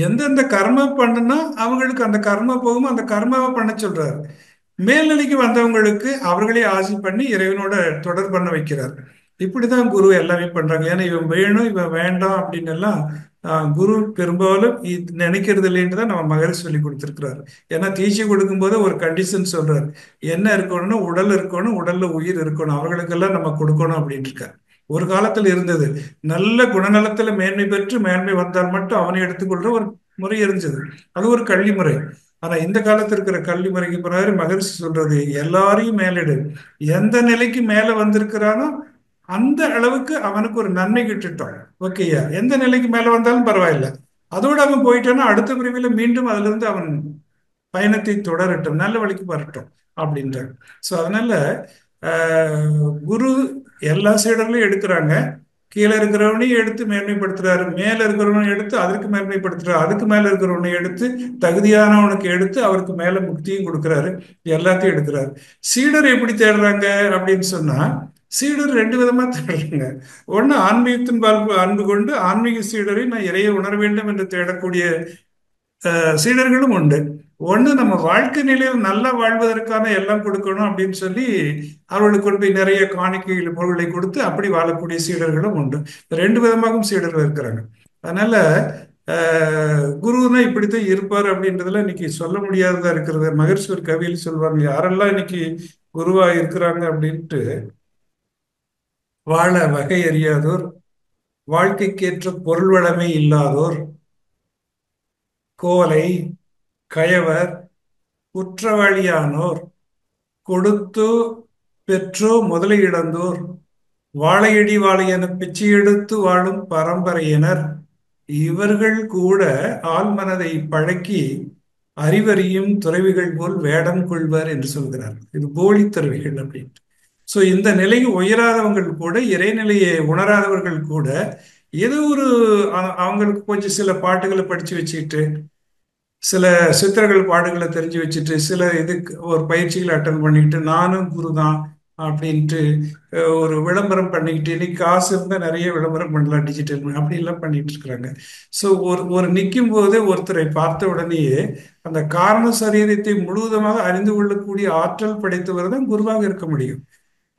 எந்தெந்த கர்ம பண்ணுனா அவங்களுக்கு அந்த கர்ம போகும், அந்த கர்மாவை பண்ண சொல்றாரு. மேல்நிலைக்கு வந்தவங்களுக்கு அவர்களே ஆசி பண்ணி இறைவனோட தொடர் பண்ண வைக்கிறார். இப்படிதான் குரு எல்லாமே பண்றாங்க. ஏன்னா இவன் வேணும் இவன் வேண்டாம் அப்படின்னு எல்லாம் குரு பெரும்பாலும் நினைக்கிறது இல்லைன்னு தான் நம்ம மகரிஷி சொல்லி கொடுத்துருக்கிறாரு. ஏன்னா தீட்சை கொடுக்கும்போது ஒரு கண்டிஷன் சொல்றாரு, என்ன இருக்கணும்னா உடல் இருக்கணும், உடல்ல உயிர் இருக்கணும், அவர்களுக்கெல்லாம் நம்ம கொடுக்கணும் அப்படின்னு இருக்காரு. ஒரு காலத்துல இருந்தது, நல்ல குணநலத்துல மேன்மை பெற்று மேன்மை வந்தால் மட்டும் அவனை எடுத்துக்கொள்ற ஒரு முறை இருந்தது. அது ஒரு கல்வி முறை. ஆனா இந்த காலத்துல இருக்கிற கல்வி முறைக்கு பிறகு மகரிஷி சொல்றது, எல்லாரையும் மேலிடு. எந்த நிலைக்கு மேல வந்திருக்கிறானோ அந்த அளவுக்கு அவனுக்கு ஒரு நன்மை கிட்டுட்டோம். ஓகேயா? எந்த நிலைக்கு மேல வந்தாலும் பரவாயில்ல, அதோட அவன் போயிட்டான்னா அடுத்த பிரிவில் மீண்டும் அதுல இருந்து அவன் பயணத்தை தொடரட்டும், நல்ல வழிக்கு வரட்டும் அப்படின்றாங்க. ஸோ அதனால குரு எல்லா சைடர்லையும் எடுக்கிறாங்க. கீழே இருக்கிறவனையும் எடுத்து மேன்மைப்படுத்துறாரு, மேல இருக்கிறவனையும் எடுத்து அதற்கு மேன்மைப்படுத்துறாரு, அதுக்கு மேல இருக்கிறவனை எடுத்து தகுதியானவனுக்கு எடுத்து அவருக்கு மேல முக்தியும் கொடுக்குறாரு, எல்லாத்தையும் எடுக்கிறாரு. சீடர் எப்படி தேடுறாங்க அப்படின்னு சொன்னா, சீடர் ரெண்டு விதமா தேடுறாங்க. ஒண்ணு ஆன்மீகத்தின் அன்பு கொண்டு ஆன்மீக சீடரை நான் இறைய உணர வேண்டும் என்று தேடக்கூடிய சீடர்களும் உண்டு. ஒண்ணு நம்ம வாழ்க்கை நிலையில் நல்லா வாழ்வதற்கான எல்லாம் கொடுக்கணும் அப்படின்னு சொல்லி அவர்களுக்கு கொண்டு போய் நிறைய காணிக்கைகள் பொருள்களை கொடுத்து அப்படி வாழக்கூடிய சீடர்களும் உண்டு. ரெண்டு விதமாகவும் சீடர்கள் இருக்கிறாங்க. அதனால குருன்னா இப்படித்தான் இருப்பார் அப்படின்றதுல இன்னைக்கு சொல்ல முடியாததா இருக்கிறது. மகர்ஷி ஒரு கவியில் சொல்வாங்க, யாரெல்லாம் இன்னைக்கு குருவா இருக்கிறாங்க அப்படின்ட்டு, வாழ வகை அறியாதோர், வாழ்க்கைக்கேற்ற பொருள் வளமே இல்லாதோர், கோலை, கயவர், குற்றவாளியானோர், கொடுத்தோ பெற்றோ முதலை இழந்தோர், வாழையடி வாழையென பிச்சை எடுத்து வாழும் பரம்பரையினர், இவர்கள் கூட ஆழ்மனதை பழக்கி அறிவறியும் துறவிகள் போல் வேடம் கொள்வர் என்று சொல்கிறார். இது போலி துறவிகள் அப்படின்னு. ஸோ இந்த நிலைக்கு உயராதவங்கள் கூட, இறைநிலையை உணராதவர்கள் கூட, ஏதோ ஒரு அவங்களுக்கு கொஞ்சம் சில பாட்டுகளை படிச்சு வச்சுக்கிட்டு, சில சித்திரங்கள் பாடுகளை தெரிஞ்சு வச்சுட்டு, சில இதுக்கு ஒரு பயிற்சிகளை அட்டன் பண்ணிக்கிட்டு, நானும் குரு தான் அப்படின்ட்டு ஒரு விளம்பரம் பண்ணிக்கிட்டு, இன்னைக்கு காசு இருந்தால் நிறைய விளம்பரம் பண்ணலாம் டிஜிட்டல், அப்படி எல்லாம் பண்ணிட்டு இருக்கிறாங்க. ஸோ ஒரு ஒரு நிற்கும் போது ஒருத்தரை பார்த்த உடனேயே அந்த காரண சரீரத்தை முழுவதுமாக அறிந்து கொள்ளக்கூடிய ஆற்றல் படைத்தவர் தான் குருவாக இருக்க முடியும்.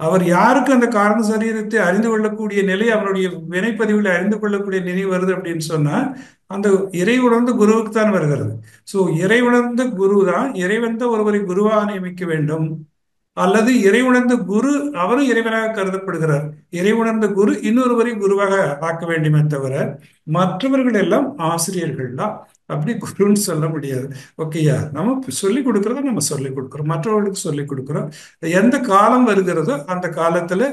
அவர் யாருக்கு அந்த காரண சரீரத்தை அறிந்து கொள்ளக்கூடிய நிலை, அவருடைய வினைப்பதிவில் அறிந்து கொள்ளக்கூடிய நிலை வருது அப்படின்னு சொன்னா, அந்த இறை உணர்ந்த குருவுக்கு தான் வருகிறது. சோ இறை உணர்ந்த குரு தான் இறைவந்த ஒருவரை குருவாக நியமிக்க வேண்டும். அல்லது இறை உணர்ந்த குரு அவரும் இறைவனாக கருதப்படுகிறார், இறை உணர்ந்த குரு இன்னொருவரை குருவாக ஆக்க வேண்டுமே தவிர மற்றவர்கள் எல்லாம் ஆசிரியர்கள் தான். அப்படி குருன்னு சொல்ல முடியாது. ஓகேயா? நம்ம சொல்லிக் கொடுக்கறத நம்ம சொல்லிக் கொடுக்குறோம், மற்றவர்களுக்கு சொல்லிக் கொடுக்குறோம். எந்த காலம் வருகிறதோ அந்த காலத்துல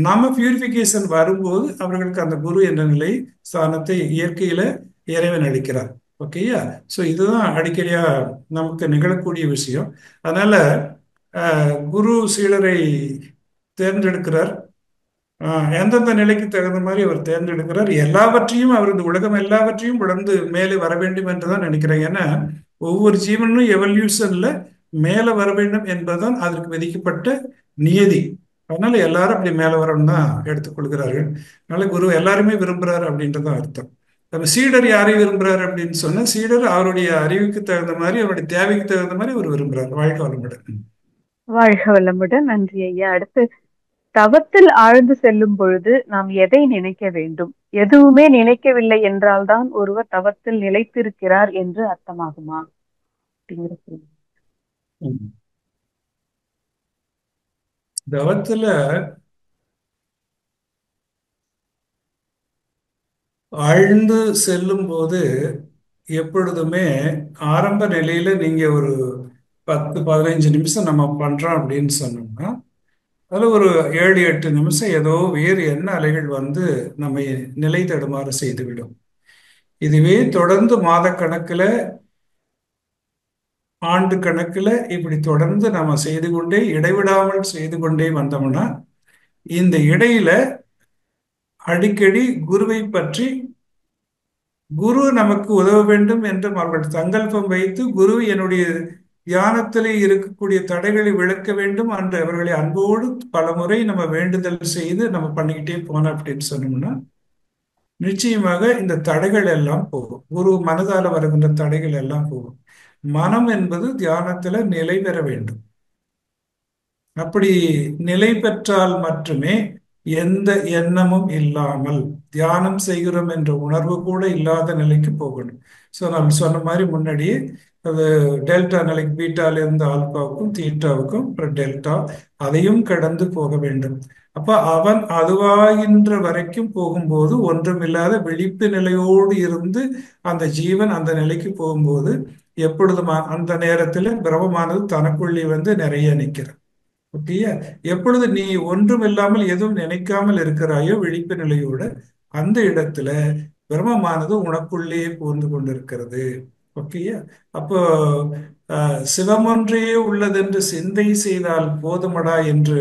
நம்ம பியூரிபிகேஷன் வரும்போது அவர்களுக்கு அந்த குரு என்ற நிலை ஸ்தானத்தை இயற்கையில இறைவன் அளிக்கிறார். ஓகேயா? ஸோ இதுதான் அடிக்கடியா நமக்கு நிகழக்கூடிய விஷயம். அதனால குரு சீடரை தேர்ந்தெடுக்கிறார். எந்தெந்த நிலைக்கு தகுந்த மாதிரி அவர் தேர்ந்தெடுக்கிறார். எல்லாவற்றையும் அவர் இந்த உலகம் எல்லாவற்றையும் உணர்ந்து மேலே வர வேண்டும் என்றுதான் நினைக்கிறேன். ஏன்னா ஒவ்வொரு ஜீவனும் எவல்யூஷன்ல மேல வர வேண்டும் என்பதுதான் அதற்கு விதிக்கப்பட்ட நியதி. அதனால எல்லாரும் அப்படி மேல வரணும்னு தான் எடுத்துக்கொள்கிறார்கள். அதனால குரு எல்லாருமே விரும்புறாரு அப்படின்றதான் அர்த்தம். நம்ம சீடர் யாரை விரும்புறாரு அப்படின்னு சொன்னா, சீடர் அவருடைய அறிவுக்கு தகுந்த மாதிரி, அவருடைய தேவைக்கு தகுந்த மாதிரி அவர் விரும்புறாரு. வாழ்க்கை வளமுடன். வாழ்க வளமுடன். நன்றி ஐயா. அடுத்து, தவத்தில் ஆழ்ந்து செல்லும் பொழுது நாம் எதை நினைக்க வேண்டும்? எதுவுமே நினைக்கவில்லை என்றால்தான் ஒருவர் தவத்தில் நிலைத்திருக்கிறார் என்று அர்த்தமாகுமா அப்படிங்கிற கேள்வி. தவத்துல ஆழ்ந்து செல்லும் போது எப்பொழுதுமே ஆரம்ப நிலையில நீங்க ஒரு 10-15 நிமிஷம் நம்ம பண்றோம் அப்படின்னு சொன்னோம்னா, அதுல ஒரு 7-8 நிமிஷம் ஏதோ வேறு என்ன அலைகள் வந்து நம்மை நிலை தடுமாற செய்துவிடும். இதுவே தொடர்ந்து மாத கணக்குல, ஆண்டு கணக்குல இப்படி தொடர்ந்து நம்ம செய்து கொண்டே, இடைவிடாமல் செய்து கொண்டே வந்தோம்னா, இந்த இடையில அடிக்கடி குருவை பற்றி, குரு நமக்கு உதவ வேண்டும் என்று அவர்கள் சங்கல்பம் வைத்து, குரு என்னுடைய தியானத்திலே இருக்கக்கூடிய தடைகளை விளக்க வேண்டும் என்று அவர்களை அன்போடு பல முறை நம்ம வேண்டுதல் செய்து நம்ம பண்ணிக்கிட்டே போனோம் அப்படின்னு சொன்னோம்னா நிச்சயமாக இந்த தடைகள் எல்லாம் போகும். குரு மனதால வருகின்ற தடைகள் எல்லாம் போகும். மனம் என்பது தியானத்துல நிலை பெற வேண்டும். அப்படி நிலை பெற்றால் மட்டுமே எந்த எண்ணமும் இல்லாமல் தியானம் செய்கிறோம் என்ற உணர்வு கூட இல்லாத நிலைக்கு போகணும். ஸோ நம்ம சொன்ன மாதிரி முன்னாடியே அது டெல்டா நிலைக்கு, பீட்டால இருந்து ஆல்பாவுக்கும் தீட்டாவுக்கும் அப்புறம் டெல்டா, அதையும் கடந்து போக வேண்டும். அப்ப அவன் அதுவாகின்ற வரைக்கும் போகும்போது ஒன்றுமில்லாத விழிப்பு நிலையோடு இருந்து அந்த ஜீவன் அந்த நிலைக்கு போகும்போது எப்பொழுதும் அந்த நேரத்தில் பிரமமானது தனக்குள்ளே வந்து நிறைய நிற்கிறது. ஓகேயா? எப்பொழுது நீ ஒன்றும் இல்லாமல் எதுவும் நினைக்காமல் இருக்கிறாயோ விழிப்பு நிலையோட, அந்த இடத்துல பிரம்மமானது உனக்குள்ளே புகுந்து கொண்டிருக்கிறது. ஓகேயா? அப்போ சிவம் ஒன்றே உள்ளதென்று சிந்தை செய்தால் போதுமடா என்று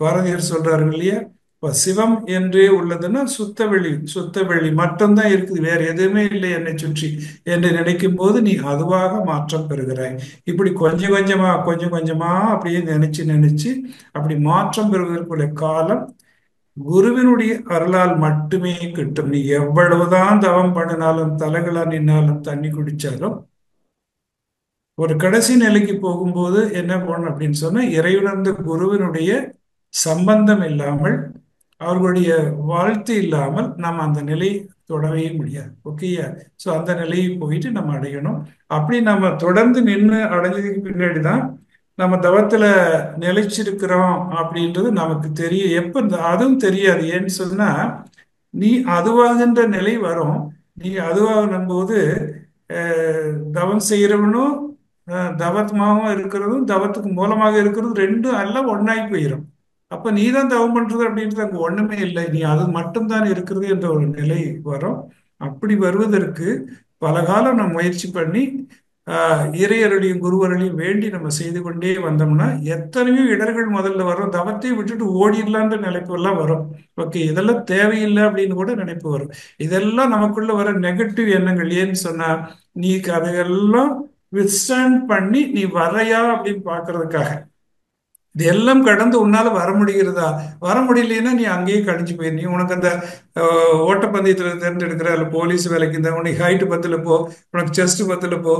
பாரதியார் சொல்றாரு இல்லையா? இப்ப சிவம் என்றே உள்ளதுன்னா சுத்தவெளி, சுத்தவெளி மட்டும்தான் இருக்குது, வேற எதுவுமே இல்லை என்னை சுற்றி என்று நினைக்கும் போது நீ அதுவாக மாற்றம் பெறுகிறாய். இப்படி கொஞ்சம் கொஞ்சமா கொஞ்சம் கொஞ்சமா அப்படியே நினைச்சு நினைச்சு அப்படி மாற்றம் பெறுவதற்குள்ள காலம் குருவினுடைய அருளால் மட்டுமே கிட்டும். நீ எவ்வளவுதான் தவம் பண்ணினாலும், தலைகளா நின்னாலும், தண்ணி குடிச்சாலும், ஒரு கடைசி நிலைக்கு போகும்போது என்ன பண்ணணும் அப்படின்னு சொன்னா, இறையுணர்ந்த குருவினுடைய சம்பந்தம் இல்லாமல், அவர்களுடைய வாழ்த்து இல்லாமல் நம்ம அந்த நிலை தொடரவே முடியாது. ஓகேயா? ஸோ அந்த நிலையை போயிட்டு நம்ம அடையணும். அப்படி நம்ம தொடர்ந்து நின்று அடைஞ்சதுக்கு பின்னாடி தான் நம்ம தவத்துல நிலைச்சிருக்கிறோம் அப்படின்றது நமக்கு தெரியும். எப்ப அதுவும் தெரியாது. ஏன்னு சொன்னா, நீ அதுவாகின்ற நிலை வரும். நீ அதுவாகும் போது தவம் செய்யறவனும் தவத்மாவும் இருக்கிறதும் தவத்துக்கு மூலமாக இருக்கிறதும் ரெண்டும் எல்லாம் ஒன்னாய் போயிடும். அப்ப நீ தான் தவம் பண்றது அப்படின்றது அங்க ஒண்ணுமே இல்லை, நீ அது மட்டும்தான் இருக்கிறது என்ற ஒரு நிலை வரும். அப்படி வருவதற்கு பல காலம் நம்ம முயற்சி பண்ணி இறையருளையும் குருவருளையும் வேண்டி நம்ம செய்து கொண்டே வந்தோம்னா எத்தனையோ இடர்கள் முதல்ல வரும். தவத்தை விட்டுட்டு ஓடிடலான்ற நினைப்பு எல்லாம் வரும். ஓகே, இதெல்லாம் தேவையில்லை அப்படின்னு கூட நினைப்பு வரும். இதெல்லாம் நமக்குள்ள வர நெகட்டிவ் எண்ணங்கள். ஏன்னு சொன்னா, நீ அதையெல்லாம் வித்ஸ்டாண்ட் பண்ணி நீ வரையா அப்படின்னு பாக்குறதுக்காக. இது எல்லாம் கடந்து உன்னால வர முடிகிறதா? வர முடியலன்னா நீ அங்கேயே கழிஞ்சு போயிரு. நீ உனக்கு அந்த ஓட்டப்பந்தயத்துல தேர்ந்தெடுக்கிற அல்ல போலீஸ் வேலைக்கு இந்த உனக்கு ஹைட்டு 10ல் போ, உனக்கு செஸ்ட் 10ல் போ,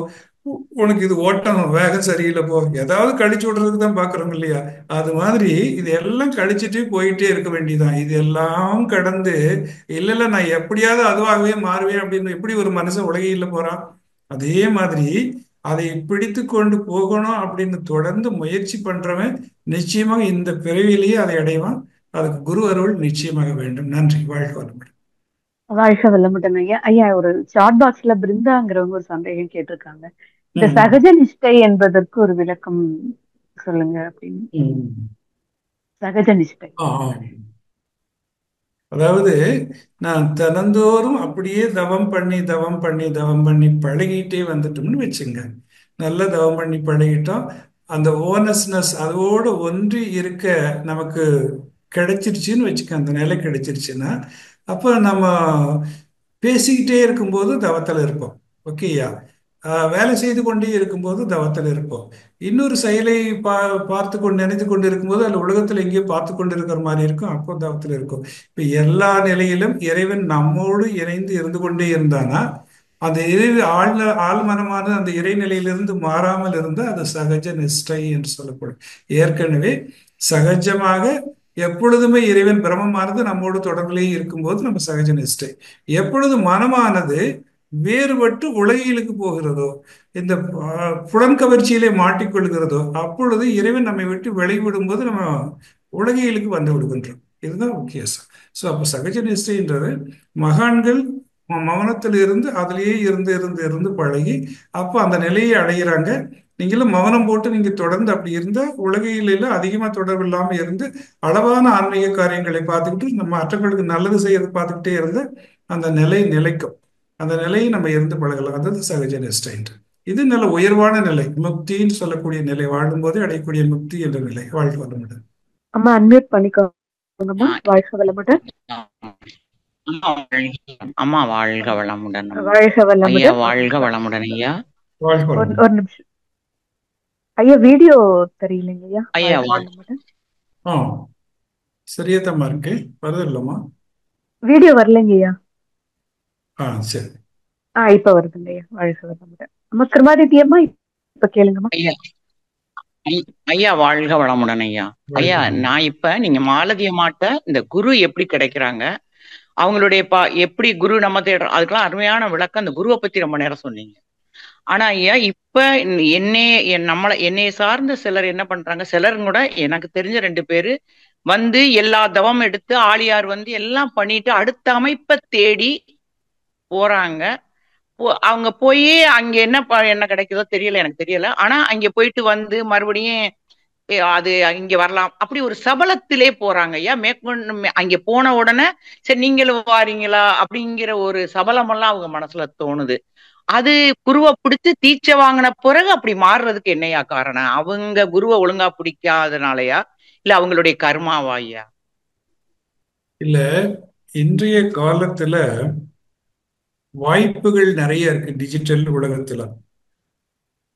உனக்கு இது ஓட்டம் வேகம் சரியில்லை போ, ஏதாவது கழிச்சு விடுறதுக்கு தான் பாக்குறோம் இல்லையா? அது மாதிரி இது எல்லாம் கழிச்சுட்டு போயிட்டே இருக்க வேண்டியதான். இது எல்லாம் கடந்து இல்ல இல்ல நான் எப்படியாவது அதுவாகவே மாறுவேன் அப்படின்னு எப்படி ஒரு மனுஷன் உலகையில போறான்? அதே மாதிரி அதை பிடித்து கொண்டு போகணும் அப்படின்னு தொடர்ந்து முயற்சி பண்றவன் நிச்சயமாக இந்த பிறவிலேயே அதை அடைவான். அதுக்கு குரு அருள் நிச்சயமாக வேண்டும். நன்றி. வாழ்க வளமுடன். வாழ்க வளமுடன் ஐயா. ஐயா, ஒரு சாட் பாக்ஸ்ல பிருந்தாங்கிறவங்க ஒரு சந்தேகம் கேட்டிருக்காங்க. இந்த சகஜ நிஷ்டை என்பதற்கு ஒரு விளக்கம் சொல்லுங்க அப்படின்னு. சகஜ நிஷ்டை அதாவது நான் தினந்தோறும் அப்படியே தவம் பண்ணி தவம் பண்ணி தவம் பண்ணி பழகிட்டே வந்துட்டோம்னு வச்சுங்க. நல்லா தவம் பண்ணி பழகிட்டோம். அந்த ஓனஸ்னஸ் அதோடு ஒன்றி இருக்க நமக்கு கிடைச்சிருச்சுன்னு வச்சுக்க. அந்த நிலை கிடைச்சிருச்சுன்னா அப்போ நம்ம பேசிக்கிட்டே இருக்கும்போது தவத்தில் இருப்போம். ஓகேயா? வேலை செய்து கொண்டே இருக்கும்போது தவத்தில் இருப்போம். இன்னொரு செயலை பார்த்து கொண்டு நினைத்து கொண்டு இருக்கும்போது அல்ல உலகத்தில் எங்கேயோ பார்த்து கொண்டு இருக்கிற மாதிரி இருக்கும், அப்போ தவத்தில் இருக்கும். இப்ப எல்லா நிலையிலும் இறைவன் நம்மோடு இணைந்து இருந்து கொண்டே இருந்தானா அந்த ஆழ்மனமான அந்த இறைநிலையிலிருந்து மாறாமல் இருந்தால் அது சகஜ நிஷ்டை என்று சொல்லப்படும். ஏற்கனவே சகஜமாக எப்பொழுதுமே இறைவன் பிரம்மமானது நம்மோடு தொடர்பிலேயே இருக்கும்போது நம்ம சகஜ நிஷ்டை. எப்பொழுது மனமானது வேறுபட்டு உலகிலுக்கு போகிறதோ, இந்த புலன்கவர்ச்சியிலே மாட்டிக்கொள்கிறதோ, அப்பொழுது இறைவன் நம்மை விட்டு விலகிவிடும் போது நம்ம உலகியலுக்கு வந்து விடுகின்றோம். இதுதான் வித்தியாசம். ஸோ அப்போ சகஜ நிஷ்டைன்றது மகான்கள் மௌனத்தில் இருந்து அதிலேயே இருந்து இருந்து இருந்து பழகி அப்போ அந்த நிலையை அடைகிறாங்க. நீங்களும் மௌனம் போட்டு நீங்க தொடர்ந்து அப்படி இருந்தா உலகையில அதிகமா தொடர்பு இல்லாம இருந்து அளவான ஆன்மீக காரியங்களை பார்த்துக்கிட்டு நம்ம மற்றவங்களுக்கு நல்லது செய்யறது பார்த்துக்கிட்டே இருந்து அந்த நிலை நிலைக்கும். அந்த நிலையை நம்ம இருந்து பழகலாம். அதாவது சகஜ நிஷ்டை. இது நல்ல உயர்வான நிலை, முக்தின்னு சொல்லக்கூடிய நிலை, வாழும்போது அடையக்கூடிய முக்தி என்ற நிலை. வாழ்க வளமுடன். அம்மா அன்மியூட் பண்ணிக்கோங்கம்மா. வாழ்க வளமுடன். அம்மா வாழ்க அம்மா வாழ்க வளமுடன் அம்மா. வாழ்க ஐயா வளமுடன். ஓகே, வாழ்க வளமுடன் ஐயா. வாழ்க ஒரு வளமுடன். ஒரு நிமிஷம் ஐயா, வீடியோ தெரியலைங்க ஐயா. ஐயா வாழ்க வாழ் வளமுடன். ஆ, சரியாத்தம்மா இருக்கு. வருது இல்லம்மா? வீடியோ வரலைங்க ஐயா. ஆ, சரி. இப்ப வருதுங்க ஐயா. வாழ்க வளமுடன். அம்மா கிருமாதித்தி அம்மா, இப்ப கேளுங்கம்மா. ஐயா ஐயா வாழ்க வளமுடன் ஐயா. வாழ்க ஐயா வளமுடன். நான் இப்ப நீங்க மாலதி அம்மாட்ட இந்த குரு எப்படி கிடைக்கிறாங்க, அவங்களுடைய எப்படி குரு நம்ம தேடுறோம், அதுக்கெல்லாம் அருமையான விளக்கம். அந்த குருவை பத்தி ரொம்ப நேரம் சொன்னீங்க. ஆனா ஐயா இப்ப என்னைய சார்ந்த சிலர் என்ன பண்றாங்க, சிலர் கூட எனக்கு தெரிஞ்ச 2 பேரு வந்து எல்லா தவம் எடுத்து ஆழியார் வந்து எல்லாம் பண்ணிட்டு அடுத்த அமைப்பை தேடி போறாங்க. அவங்க போய் அங்க என்ன கிடைக்குதோ தெரியல, எனக்கு தெரியல. ஆனா அங்க போயிட்டு வந்து மறுபடியும் அது இங்க வரலாம் அப்படி ஒரு சபலத்திலே போறாங்க ஐயா. மேற்கொண்டு அங்க போன உடனே சரி நீங்களும் வாரீங்களா அப்படிங்கிற ஒரு சபலமெல்லாம் அவங்க மனசுல தோணுது. அது குருவை பிடிச்சு தீட்சை வாங்கின பிறகு அப்படி மாறுறதுக்கு என்னையா காரணம்? அவங்க குருவை ஒழுங்கா பிடிக்காதனாலயா, இல்ல அவங்களுடைய கர்மாவா ஐயா? இல்ல, இன்றைய காலத்துல வாய்ப்புகள் நிறைய இருக்கு டிஜிட்டல் உலகத்துல.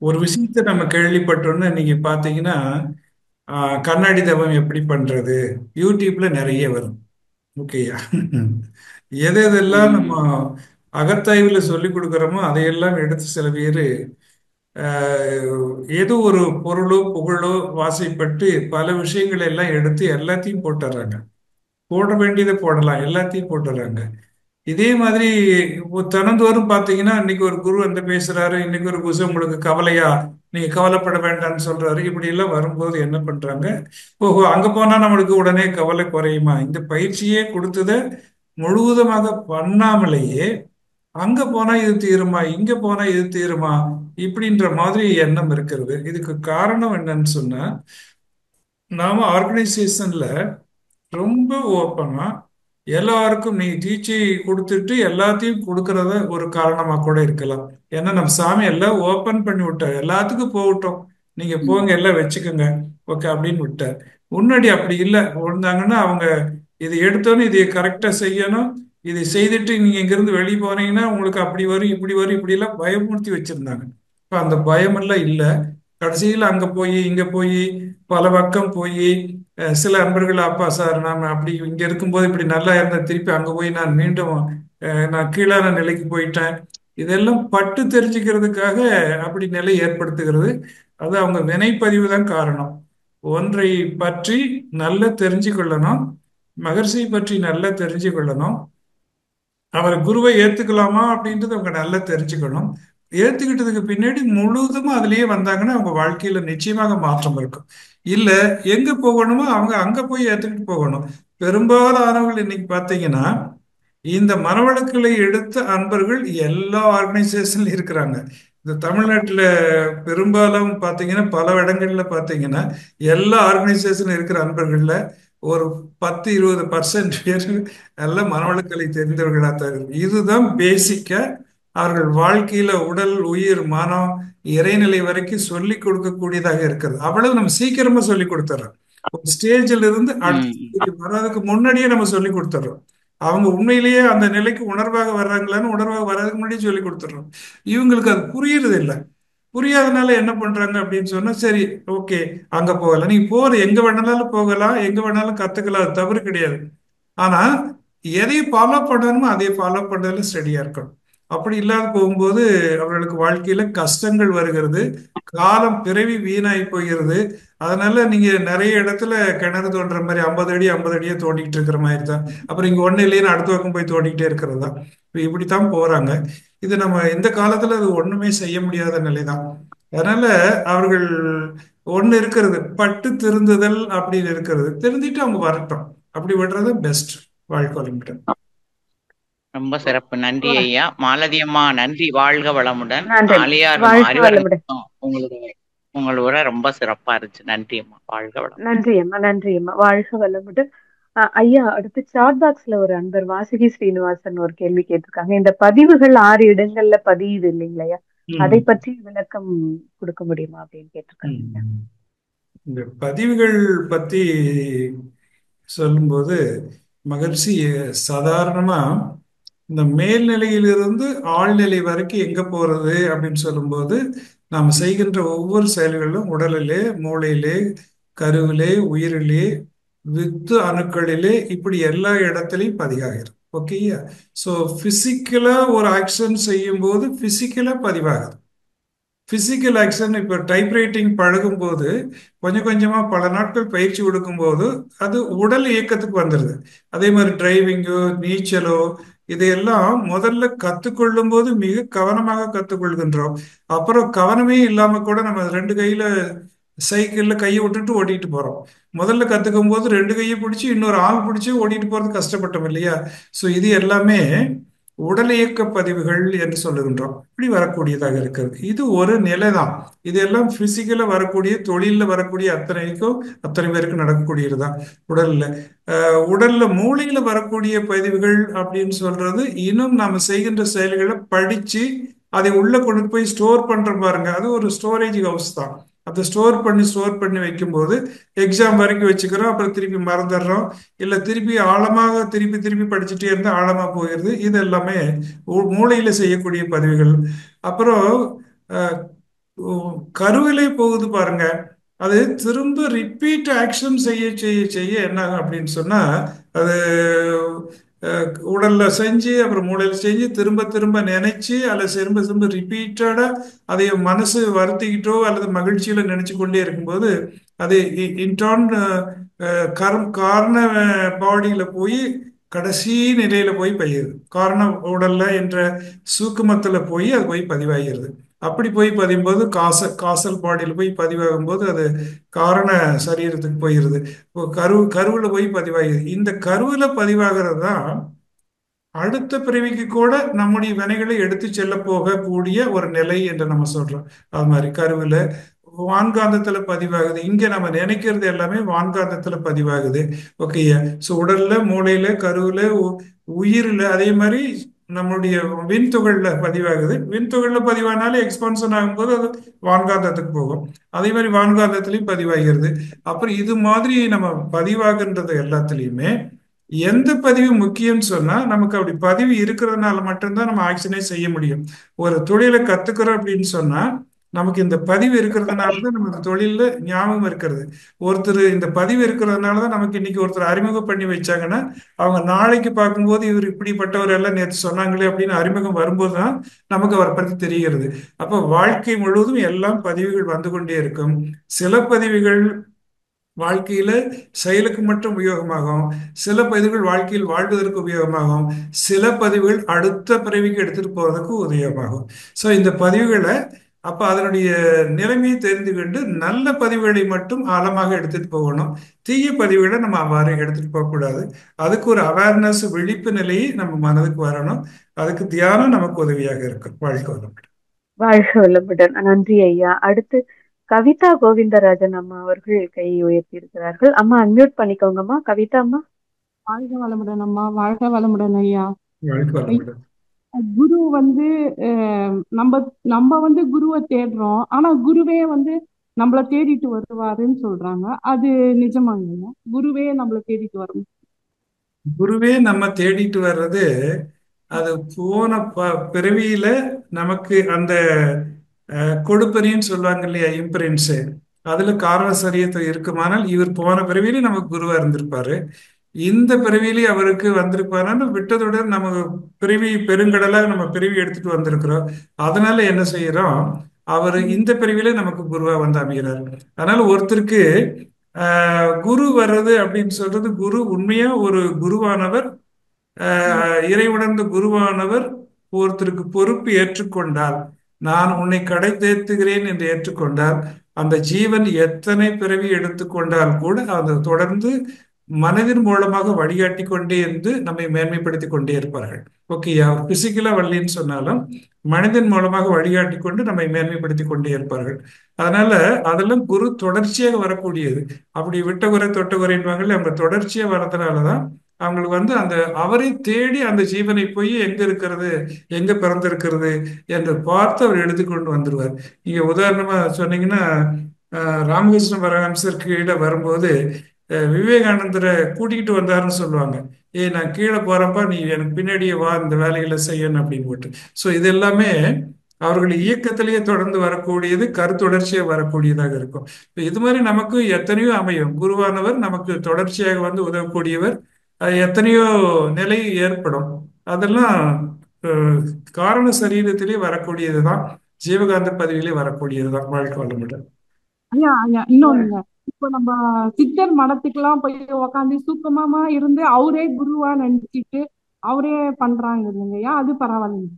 ஒரு விஷயத்தை நம்ம கேள்விப்பட்டோம்னா நீங்க பாத்தீங்கன்னா, கண்ணாடி தவம் எப்படி பண்றது, யூடியூப்ல நிறைய வரும். ஓகேயா? எது எதெல்லாம் நம்ம உம் அகத்தாய்வுல சொல்லி கொடுக்குறோமோ அதையெல்லாம் எடுத்து சில பேர் ஏதோ ஒரு பொருளோ புகழோ வாசைப்பட்டு பல விஷயங்களை எல்லாம் எடுத்து எல்லாத்தையும் போட்டுறாங்க. போட வேண்டியதை போடலாம், எல்லாத்தையும் போட்டுறாங்க. இதே மாதிரி தினந்தோறும் பார்த்தீங்கன்னா இன்னைக்கு ஒரு குரு வந்து பேசுறாரு, இன்னைக்கு ஒரு குரு உங்களுக்கு கவலையா, நீங்க கவலைப்பட வேண்டாம்னு சொல்றாரு. இப்படி எல்லாம் வரும்போது என்ன பண்றாங்க, ஓஹோ அங்க போனா நம்மளுக்கு உடனே கவலை குறையுமா, இந்த பயிற்சியே கொடுத்ததை முழுவதுமாக பண்ணாமலேயே அங்க போனா இது தீருமா, இங்க போனா இது தீருமா, இப்படின்ற மாதிரி எண்ணம் இருக்கிறது. இதுக்கு காரணம் என்னன்னு சொன்னா, நாம ஆர்கனைசேஷன்ல ரொம்ப ஓப்பனா எல்லாருக்கும் நீ டீச்சை கொடுத்துட்டு எல்லாத்தையும் கொடுக்கறத ஒரு காரணமா கூட இருக்கலாம். ஏன்னா நம்ம சாமி எல்லாம் ஓப்பன் பண்ணி விட்டார், எல்லாத்துக்கும் போகட்டும், நீங்க உம் போங்க எல்லாம் வச்சுக்கோங்க, ஓகே அப்படின்னு விட்டார். முன்னாடி அப்படி இல்லை. இருந்தாங்கன்னா அவங்க இது எடுத்தோன்னு இதை கரெக்டா செய்யணும், இதை செய்துட்டு நீங்க இங்கிருந்து வெளியே போனீங்கன்னா உங்களுக்கு அப்படி வரும் இப்படி வரும் இப்படி எல்லாம் பயமுறுத்தி வச்சிருந்தாங்க. இப்ப அந்த பயமெல்லாம் இல்லை. கடைசியில் அங்க போய் இங்க போய் பல பக்கம் போய் சில அன்பர்கள் அப்பா சார் நான் அப்படி இங்க இருக்கும்போது இப்படி நல்லா இருந்த, திருப்பி அங்க போய் நான் மீண்டும் நான் கீழான நிலைக்கு போயிட்டேன், இதெல்லாம் பட்டு தெரிஞ்சுக்கிறதுக்காக அப்படி நிலை ஏற்படுத்துகிறது. அது அவங்க வினைப்பதிவு தான் காரணம். ஒன்றை பற்றி நல்லா தெரிஞ்சு கொள்ளணும், மகர்ஷி பற்றி நல்லா தெரிஞ்சு கொள்ளணும், அவரை குருவை ஏத்துக்கலாமா அப்படின்றது அவங்க நல்லா தெரிஞ்சுக்கணும். ஏத்துக்கிட்டதுக்கு பின்னாடி முழுவதும் அதுலயே வந்தாங்கன்னா அவங்க வாழ்க்கையில நிச்சயமாக மாற்றம் இருக்கும். இல்ல, எங்க போகணுமோ அவங்க அங்க போய் ஏத்துக்கிட்டு போகணும். பெரும்பாலானவர்கள் இன்னைக்கு பாத்தீங்கன்னா இந்த மனவளக்கலை எடுத்த அன்பர்கள் எல்லா ஆர்கனைசேஷன்ல இருக்கிறாங்க. இந்த தமிழ்நாட்டில் பெரும்பாலும் பார்த்தீங்கன்னா பல இடங்கள்ல பார்த்தீங்கன்னா எல்லா ஆர்கனைசேஷன் இருக்கிற அன்பர்கள்ல ஒரு 10-20% பேர் எல்லாம் மனவளக்கலை தெரிந்தவர்களா தான் இருக்கு. இதுதான் பேசிக்கா அவர்கள் வாழ்க்கையில உடல் உயிர் மனம் இறைநிலை வரைக்கும் சொல்லி கொடுக்கக்கூடியதாக இருக்கிறது. அவ்வளவு நம்ம சீக்கிரமா சொல்லி கொடுத்துறோம். ஒரு ஸ்டேஜில் இருந்து அடுத்த உம் ஸ்டேஜ் வர்றதுக்கு முன்னாடியே நம்ம சொல்லி கொடுத்துறோம். அவங்க உண்மையிலேயே அந்த நிலைக்கு உணர்வாக வர்றாங்களான்னு உணர்வாக வர்றதுக்கு முன்னாடியே சொல்லி கொடுத்துறோம். இவங்களுக்கு அது புரியுறது இல்லை. புரியாதனால என்ன பண்றாங்க அப்படின்னு சொன்னா, சரி ஓகே அங்க போகலாம், நீ போற எங்க வேணாலும் போகலாம், எங்க வேணாலும் கத்துக்கலாம், அது தவறு கிடையாது. ஆனா எதை ஃபாலோ பண்ணணுமோ அதை ஃபாலோ பண்றதுல ஸ்டடியா இருக்கணும். அப்படி இல்லாத போகும்போது அவர்களுக்கு வாழ்க்கையில கஷ்டங்கள் வருகிறது, காலம் பிறவி வீணாகி போகிறது. அதனால நீங்க நிறைய இடத்துல கிணறு தோன்ற மாதிரி 50 அடி 50 அடியே தோண்டிக்கிட்டு இருக்கிற மாதிரி தான். அப்புறம் இங்க ஒண்ணு இல்லைன்னு அடுத்த பக்கம் போய் தோண்டிக்கிட்டே இருக்கிறது தான். இப்படித்தான் போறாங்க. இது நம்ம இந்த காலத்துல அது ஒண்ணுமே செய்ய முடியாத நிலைதான். அதனால அவர்கள் ஒண்ணு இருக்கிறது, பட்டு திருந்துதல் அப்படின்னு இருக்கிறது, திருந்திட்டு அவங்க வரட்டும், அப்படி விடுறது பெஸ்ட். வாழ்க்கை வளமுடன். ரொம்ப சிறப்பு, நன்றி ஐயா. மாலதி அம்மா நன்றி, வாழ்க வளமுடன். நன்றி. ஆழியார் வாழ்க வளமுடன். உங்களுடைய உங்களோட ரொம்ப சிறப்பா இருந்துச்சு. நன்றி அம்மா, வாழ்க வளமுடன். நன்றி அம்மா, நன்றி அம்மா. வாழ்க வளமுடன். ஐயா, அடுத்து சாட் பாக்ஸ்ல ஒரு அன்பர் வாசுகி ஸ்ரீனிவாசன் ஒரு கேள்வி கேட்டிருக்காங்க. இந்த பதிவுகள் 6 இடங்கள்ல பதியுது இல்லைங்களா, அதை ம். பற்றி விளக்கம் கொடுக்க முடியுமா அப்படின்னு கேட்டிருக்காங்க ஐயா. ம். இந்த பதிவுகள் பத்தி சொல்லும்போது மகிழ்ச்சி சாதாரணமா இந்த மேல்நிலையிலிருந்து ஆழ்நிலை வரைக்கும் எங்க போறது அப்படின்னு சொல்லும்போது நாம் செய்கின்ற ஒவ்வொரு செயல்களிலும் உடலிலே, மூளையிலே, கருவிலே, உயிரிலே, வித்து அணுக்களிலே, இப்படி எல்லா இடத்துலையும் பதிவாகிறது. ஓகேயா? ஸோ பிசிக்கலா ஒரு ஆக்ஷன் செய்யும் போது பிசிக்கலா பதிவாகுது. பிசிக்கல் ஆக்ஷன் இப்போ டைப்ரைட்டிங் பழகும் போது கொஞ்சம் கொஞ்சமா பல நாட்கள் பயிற்சி கொடுக்கும்போது அது உடல் இயக்கத்துக்கு வந்துடுது. அதே மாதிரி டிரைவிங்கோ, நீச்சலோ, இதையெல்லாம் முதல்ல கத்துக்கொள்ளும் போது மிக கவனமாக கத்துக்கொள்கின்றோம். அப்புறம் கவனமே இல்லாம கூட நம்ம ரெண்டு கையில சைக்கிள்ல கையை விட்டுட்டு ஓட்டிட்டு போறோம். முதல்ல கத்துக்கும் போது ரெண்டு கையை பிடிச்சி இன்னொரு ஆள் பிடிச்சி ஓட்டிட்டு போறது கஷ்டப்பட்டோம் இல்லையா? ஸோ இது எல்லாமே உடல் இயக்க பதிவுகள் என்று சொல்லுகின்றோம். இப்படி வரக்கூடியதாக இருக்கிறது. இது ஒரு நிலைதான். இதெல்லாம் பிசிக்கலா வரக்கூடிய, தொழில்ல வரக்கூடிய அத்தனைக்கும் அத்தனை பேருக்கு நடக்கக்கூடியதுதான் உடல்ல. உடல்ல மூளையில வரக்கூடிய பதிவுகள் அப்படின்னு சொல்றது இன்னும் நாம செய்கின்ற செயல்களை படிச்சு அதை உள்ள கொண்டு போய் ஸ்டோர் பண்ற பாருங்க, அது ஒரு ஸ்டோரேஜ் ஹவுஸ் தான். அதை ஸ்டோர் பண்ணி வைக்கும்போது எக்ஸாம் வரைக்கும் வச்சுக்கிறோம், அப்புறம் திருப்பி மறந்துடுறோம், இல்ல திருப்பி ஆழமாக திருப்பி திருப்பி படிச்சுட்டே இருந்தா ஆழமா போயிடுது. இது எல்லாமே மூளையில செய்யக்கூடிய பதிவுகள். அப்புறம் அஹ், கருவிலே போகுது பாருங்க, அது திரும்ப ரிப்பீட் ஆக்ஷன் செய்ய செய்ய செய்ய என்ன ஆகும் அப்படின்னு சொன்னா அது உடல்ல செஞ்சு அப்புறம் மூளையில செஞ்சு திரும்ப திரும்ப நினைச்சு அல்லது திரும்ப திரும்ப ரிப்பீட்டடா அதை மனசு வருத்திக்கிட்டோ அல்லது மகிழ்ச்சியில நினைச்சு கொண்டே இருக்கும்போது அது இன்டர்ன் காரண பாடியில போய் கடைசி நிலையில போய் பதியுது. காரண உடல்ல என்ற சூக்குமத்துல போய் அது போய் பதிவாகிறது. அப்படி போய் பதியும்போது காசல் பாடியில் போய் பதிவாகும் போது அது காரண சரீரத்துக்கு போயிருது. இப்போ கருவுல போய் பதிவாகிறது. இந்த கருவுல பதிவாகிறது தான் அடுத்த பிறவிக்கு கூட நம்முடைய வினைகளை எடுத்து செல்ல போகக்கூடிய ஒரு நிலை என்று நம்ம சொல்றோம். அது மாதிரி கருவில வான்காந்தத்துல பதிவாகுது. இங்க நம்ம நினைக்கிறது எல்லாமே வான்காந்தத்துல பதிவாகுது. ஓகேயா? ஸோ உடல்ல, மூளையில, கருவில, உயிரில, அதே மாதிரி நம்மளுடைய விண்துகள்ல பதிவாகுது. விண்துகள்ல பதிவானாலே எக்ஸ்பான்ஷன் ஆகும்போது அது வான்காந்தத்துக்கு போகும். அதே மாதிரி வான்காந்தத்திலையும் பதிவாகிறது. அப்புறம் இது மாதிரி நம்ம பதிவாகின்றது எல்லாத்துலேயுமே எந்த பதிவு முக்கியம்னு சொன்னா நமக்கு அப்படி பதிவு இருக்கிறதுனால மட்டும்தான் நம்ம ஆக்ஷனே செய்ய முடியும். ஒரு தொழிலை கத்துக்கிறோம் அப்படின்னு சொன்னா நமக்கு இந்த பதிவு இருக்கிறதுனால தான் நமக்கு தொழில ஞாபகம் இருக்கிறது. ஒருத்தர் இந்த பதிவு இருக்கிறதுனால தான் நமக்கு இன்னைக்கு ஒருத்தர் அறிமுகம் பண்ணி வச்சாங்கன்னா அவங்க நாளைக்கு பார்க்கும்போது இவர் இப்படிப்பட்டவர் எல்லாம் நேற்று சொன்னாங்களே அப்படின்னு அறிமுகம் வரும்போது தான் நமக்கு அவரை பற்றி தெரிகிறது. அப்போ வாழ்க்கை முழுவதும் எல்லாம் பதிவுகள் வந்து கொண்டே இருக்கும். சில பதிவுகள் வாழ்க்கையில செயலுக்கு மட்டும் உபயோகமாகும், சில பதிவுகள் வாழ்க்கையில் வாழ்வதற்கு உபயோகமாகும், சில பதிவுகள் அடுத்த பிறவிக்கு எடுத்துட்டு போறதுக்கு உபயோகமாகும். ஸோ இந்த பதிவுகளை அப்ப அதனுடைய நிலைமையை தெரிந்து கொண்டு நல்ல பதிவுகளை மட்டும் ஆழமாக எடுத்துட்டு போகணும். தீய பதிவுகளை நம்ம அவ்வாறு எடுத்துட்டு போகக்கூடாது. அதுக்கு ஒரு அவேர்னஸ், விழிப்பு நிலையை நம்ம மனதுக்கு வரணும். அதுக்கு தியானம் நமக்கு உதவியாக இருக்கும். வாழ்க்கை வளமுடன். வாழ்க வளமுடன். நன்றி ஐயா. அடுத்து கவிதா கோவிந்தராஜன் அம்மா அவர்கள் கையை உயர்த்தி இருக்கிறார்கள். அம்மா அன்மியூட் பண்ணிக்கோங்கம்மா. கவிதா அம்மா. வாழ்க வளமுடன் அம்மா. வாழ்க வளமுடன் ஐயா. வாழ்க்கை வளமுடன். குரு வந்து நம்ம நம்ம வந்து குருவை தேடுறோம், ஆனா குருவே வந்து நம்மள தேடிட்டு வருவாருன்னு சொல்றாங்க. அது நிஜமாங்க ஐயா? குருவே நம்மள தேடிட்டு வரும்? குருவே நம்ம தேடிட்டு வர்றது அது போன பிறவியில நமக்கு அந்த கொடுப்பனின்னு சொல்லுவாங்க இல்லையா, இம்பிரின்ஸ், அதுல காரண சரியத்தை இருக்குமானால் இவர் போன பிறவியிலே நமக்கு குருவா இருந்திருப்பாரு. இந்த பிறவியிலே அவருக்கு வந்திருப்பாருன்னு விட்டதுடன் நம்ம பிறவி பெருங்கடலா நம்ம பிறவி எடுத்துட்டு வந்திருக்கிறோம். அதனால என்ன செய்யறோம், அவர் இந்த பிறவியிலே நமக்கு குருவா வந்து அமைகிறார். அதனால ஒருத்தருக்கு குரு வர்றது அப்படின்னு சொல்றது, குரு உண்மையா ஒரு குருவானவர், இறைவனந்த குருவானவர் ஒருத்தருக்கு பொறுப்பு ஏற்றுக்கொண்டால், நான் உன்னை கடை தேர்த்துகிறேன் என்று ஏற்றுக்கொண்டால், அந்த ஜீவன் எத்தனை பிறவி எடுத்துக்கொண்டால் கூட அதை தொடர்ந்து மனதின் மூலமாக வழிகாட்டி கொண்டே இருந்து நம்மை மேன்மைப்படுத்தி கொண்டே இருப்பார்கள். ஓகே, அவர் பிசிக்கலா வரலின்னு சொன்னாலும் மனிதன் மூலமாக வழிகாட்டி கொண்டு நம்மை மேன்மைப்படுத்தி கொண்டே இருப்பார்கள். அதனால அதெல்லாம் குரு தொடர்ச்சியாக வரக்கூடியது. அப்படி விட்ட குறை தொட்ட குறைன்பாங்களே, அவங்க தொடர்ச்சியா வர்றதுனாலதான் அவங்களுக்கு வந்து அந்த அவரை தேடி அந்த ஜீவனை போய் எங்க இருக்கிறது, எங்க பிறந்திருக்கிறது என்று பார்த்து அவர் எடுத்துக்கொண்டு வந்துடுவார். நீங்க உதாரணமா சொன்னீங்கன்னா ராமகிருஷ்ண பரமஹம்சர் கீழே வரும்போது விவேகானந்தரை கூட்டிகிட்டு வந்தாருன்னு சொல்லுவாங்க. நான் கீழே போறப்ப நீ எனக்கு பின்னாடியே வா, இந்த வேலைகளை செய்யணும் அப்படின்னு போட்டு. ஸோ இது எல்லாமே அவர்கள் இயக்கத்திலேயே தொடர்ந்து வரக்கூடியது, கருத்தொடர்ச்சியா வரக்கூடியதாக இருக்கும். இப்ப இது மாதிரி நமக்கு எத்தனையோ அமையும். குருவானவர் நமக்கு தொடர்ச்சியாக வந்து உதவக்கூடியவர். எத்தனையோ நிலை ஏற்படும். அதெல்லாம் அஹ், காரண சரீரத்திலே வரக்கூடியதுதான், ஜீவகாந்த பதிவிலே வரக்கூடியதுதான். வாழ்க்கை வளமுடன். ஐயா ஐயா இன்னொன்னுங்க. இப்போ நம்ம சித்தர் மடத்துக்கெல்லாம் போய் உக்காந்து சூக்கமமா இருந்து அவரே குருவா நினைச்சிட்டு அவரே பண்றாங்க இல்லைங்கய்யா, அது பரவாயில்லைங்க.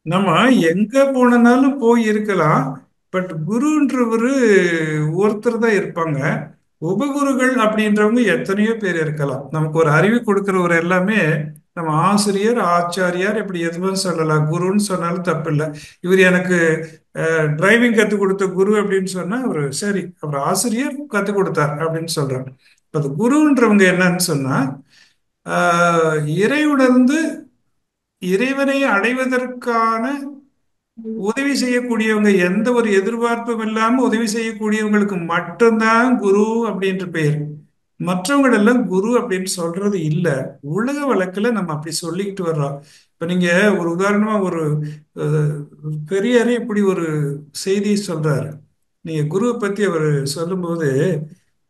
நம்ம எங்க போனாலும் போய் இருக்கலாம். பட் குருன்றவரு ஒருத்தர் தான் இருப்பாங்க. உபகுருகள் அப்படின்றவங்க எத்தனையோ பேர் இருக்கலாம். நமக்கு ஒரு அறிவு கொடுக்கிறவர் எல்லாமே நம்ம ஆசிரியர், ஆச்சாரியார், இப்படி எதுவும் சொல்லலாம். குருன்னு சொன்னாலும் தப்பு இல்லை. இவர் எனக்கு டிரைவிங் கற்றுக் கொடுத்த குரு அப்படின்னு சொன்னா அவரு சரி, அவர் ஆசிரியர் கற்றுக் கொடுத்தார் அப்படின்னு சொல்றாங்க. இப்ப அது குருன்றவங்க என்னன்னு சொன்னா இறை உணர்ந்து இறைவனை அடைவதற்கான உதவி செய்யக்கூடியவங்க, எந்த ஒரு எதிர்பார்ப்பும் இல்லாம உதவி செய்யக்கூடியவங்களுக்கு மட்டும்தான் குரு அப்படின்ற பெயர். மற்றவங்க எல்லாம் குரு அப்படின்னு சொல்றது இல்ல. உலக வழக்குல நம்ம அப்படி சொல்லிக்கிட்டு வர்றோம். இப்ப நீங்க ஒரு உதாரணமா ஒரு அஹ், பெரியாரே இப்படி ஒரு செய்தி சொல்றாரு. நீங்க குருவை பத்தி அவர் சொல்லும்போது,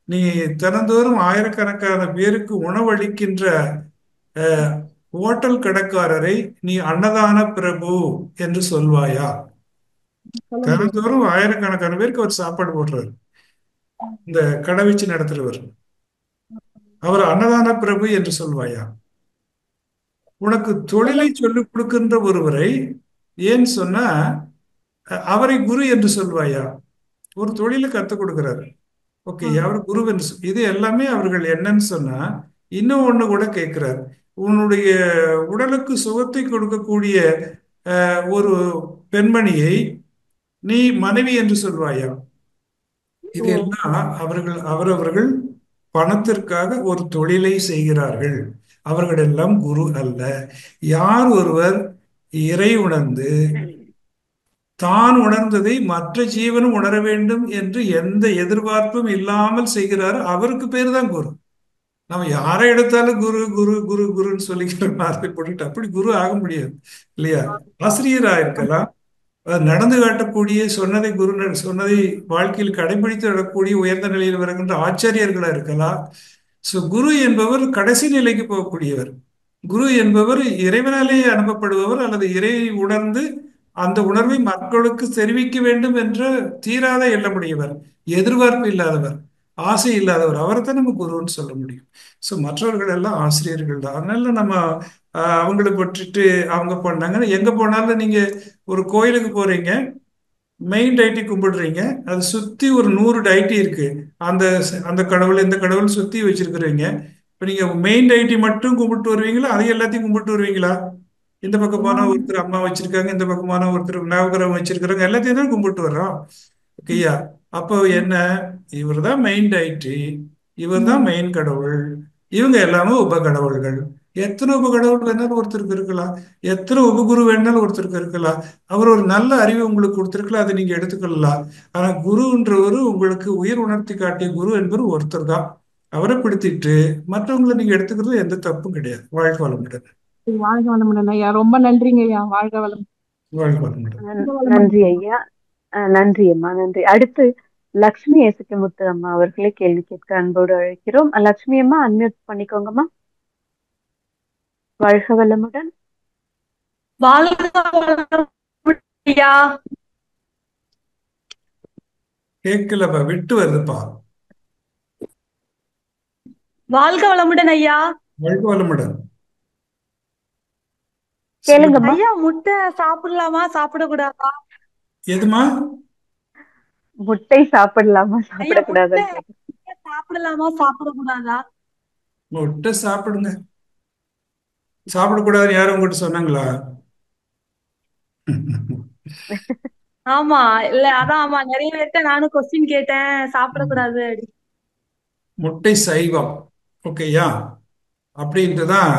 நீ தினந்தோறும் ஆயிரக்கணக்கான பேருக்கு உணவளிக்கின்ற அஹ், ஹோட்டல் கடைக்காரரை நீ அன்னதான பிரபு என்று சொல்வாயா? சொல்ல முடியாது. தினந்தோறும் ஆயிரக்கணக்கான பேருக்கு அவர் சாப்பாடு போடுறாரு, இந்த கடை வச்சு நடத்துறவர். அவர் அன்னதான பிரபு என்று சொல்வாயா? உனக்கு சொல்ல தொழிலை சொல்லிக் கொடுக்கின்ற ஒருவரை ஏன் சொன்னா அவரை குரு என்று சொல்வாயா? ஒரு தொழிலை கத்துக் கொடுக்கிறாரு, ஓகே, அவர் குரு என்று இது எல்லாமே அவர்கள் என்னன்னு சொன்னா, இன்னும் ஒண்ணு கூட கேட்கிறார். உன்னுடைய உடலுக்கு சுகத்தை கொடுக்கக்கூடிய ஒரு பெண்மணியை நீ மனைவி என்று சொல்வாயா? ஓ, இதெல்லாம் அவரவர்கள் பணத்திற்காக ஒரு தொழிலை செய்கிறார்கள். அவர்கள் எல்லாம் குரு அல்ல. யார் ஒருவர் இறை உணர்ந்து தான் உணர்ந்ததை மற்ற ஜீவனும் உணர வேண்டும் என்று எந்த எதிர்பார்ப்பும் இல்லாமல் செய்கிறாரோ அவருக்கு பேர் தான் குரு. நம்ம யாரை எடுத்தாலும் குரு குரு குரு குருன்னு சொல்லிக்கிற வார்த்தை போட்டுட்டு அப்படி குரு ஆக முடியாது இல்லையா? ஆசிரியரா இருக்கலாம், நடந்து காட்டக்கூடிய, சொன்னதை சொன்னதை வாழ்க்கையில் கடைபிடித்து வரக்கூடிய உயர்ந்த நிலையில் வருகின்ற ஆச்சாரியர்களா இருக்கலாம். ஸோ குரு என்பவர் கடைசி நிலைக்கு போகக்கூடியவர். குரு என்பவர் இறைவனாலே அனுப்பப்படுபவர், அல்லது இறை உணர்ந்து அந்த உணர்வை மக்களுக்கு தெரிவிக்க வேண்டும் என்ற தீராத எண்ணமுடையவர், எதிர்பார்ப்பு இல்லாதவர், ஆசை இல்லாதவர். அவரைத்தான் நம்ம குருன்னு சொல்ல முடியும். ஸோ மற்றவர்கள் எல்லாம் ஆசிரியர்கள் தான். அதனால நம்ம அவங்களை பற்றிட்டு அவங்க பண்ணாங்க. எங்க போனாலும் நீங்க ஒரு கோயிலுக்கு போறீங்க, மெயின் டைட்டி கும்பிடுறீங்க, அது சுத்தி ஒரு 100 டைட்டி இருக்கு. அந்த அந்த கடவுள் இந்த கடவுள் சுத்தி வச்சிருக்கிறீங்க. இப்ப நீங்க மெயின் டைட்டி மட்டும் கும்பிட்டு வருவீங்களா, அதை எல்லாத்தையும் கும்பிட்டு வருவீங்களா? இந்த பக்கம் போனா எல்லாம் ஒருத்தர் அம்மா வச்சிருக்காங்க, இந்த பக்கம் போனா ஒருத்தர் நவகிரகம் வச்சிருக்கிறாங்க, எல்லாத்தையும் தான் கும்பிட்டு வர்றோம். ஓகேயா? அப்போ என்ன, இவர் தான் மெயின் டைட்டி, இவர் தான் மெயின் கடவுள், இவங்க எல்லாமே உப கடவுள்கள். எத்தனை உப கடவுள் வேணாலும் ஒருத்தருக்கு இருக்கலாம், எத்தனை உபகுரு வேணாலும் ஒருத்தருக்கு இருக்கலாம். அவர் ஒரு நல்ல அறிவு உங்களுக்கு கொடுத்திருக்கலாம், அதை நீங்க எடுத்துக்கொள்ளலாம். ஆனா குருன்றவரு உங்களுக்கு உயிர் உணர்த்தி காட்டிய குரு என்பவர் ஒருத்தர் தான். அவரை பிடித்திட்டு மற்றவங்களை நீங்க எடுத்துக்கிறது எந்த தப்பும் கிடையாது. வாழ்க்கை வளமுடன். வாழ்க வளமுடன் ஐயா. ரொம்ப நன்றிங்க ஐயா. வாழ்க வளமுடன். வாழ்க்கை வளமுடன். வாழ்க வளமுடன். நன்றி ஐயா. நன்றி அம்மா, நன்றி. அடுத்து லக்ஷ்மி ஏசுக்கமுத்து அம்மா அவர்களே கேள்வி கேட்க அன்போடு அழைக்கிறோம். லக்ஷ்மி அம்மா அன்மியூட் பண்ணிக்கோங்கம்மா. வாழ்க வளமுடன். வாழ்க வளமுடன் ஐயா. கேட்கலப்பா, விட்டு வருதுப்பா. வாழ்க வளமுடன் ஐயா. வாழ்க்கை வளமுடன். கேளுங்கம்மா. ஐயா, முட்டை சாப்பிடலாமா சாப்பிடக்கூடாதா? எதுமா? முட்டை சாப்பிடலாமா ஐயா, சாப்பிடக்கூடாதுன்னு முட்டை கேக்குறேன். சாப்பிடலாமா சாப்பிடக்கூடாதா? முட்டை சாப்பிடுங்க. சாப்பிடக்கூடாதுன்னு யாரும் உங்ககிட்ட சொன்னாங்களா? ஆமா, இல்ல அதான் ஆமா, நிறைய பேர்ட்ட நானும் கொஸ்டின் கேட்டேன், சாப்பிடக்கூடாது அப்படி. முட்டை சைவம், ஓகேயா? அப்படின்ட்டுதான்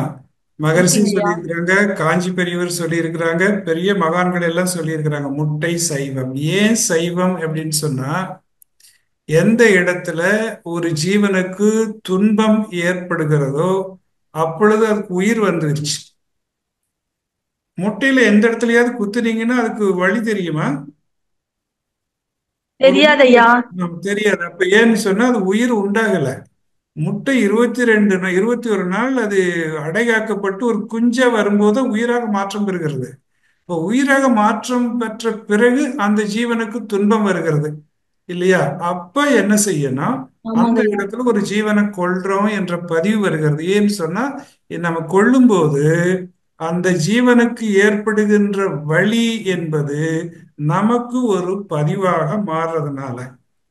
மகரிஷி ஓகேங்க ஐயா. சொல்லியிருக்கிறாங்க, காஞ்சி பெரியவர் சொல்லியிருக்கிறாங்க, பெரிய மகான்கள் எல்லாம் சொல்லியிருக்கிறாங்க முட்டை சைவம். ஏன் சைவம் அப்படின்னு சொன்னா, எந்த இடத்துல ஒரு ஜீவனுக்கு துன்பம் ஏற்படுகிறதோ அப்பொழுது அதுக்கு உயிர் வந்துருச்சு. முட்டையில எந்த இடத்துலயாவது குத்துனீங்கன்னா அதுக்கு வழி தெரியுமா? ஒரு தெரியாதையா. நமக்கு தெரியாது. அப்ப ஏன்னு சொன்னா அது உயிர் உண்டாகல. முட்டை 21 நாள் அது அடைகாக்கப்பட்டு ஒரு குஞ்சா வரும்போது உயிராக மாற்றம் பெறுகிறது. இப்போ உயிராக மாற்றம் பெற்ற பிறகு அந்த ஜீவனுக்கு துன்பம் வருகிறது இல்லையா? அப்ப என்ன செய்யணும், அந்த ஆமாங்க ஐயா. இடத்துல ஒரு ஜீவனை கொல்றோம் என்ற பதிவு வருகிறது. ஏன்னு சொன்னா நம்ம கொல்லும்போது அந்த ஜீவனுக்கு ஏற்படுகின்ற வலி என்பது நமக்கு ஒரு பதிவாக மாறுறதுனால.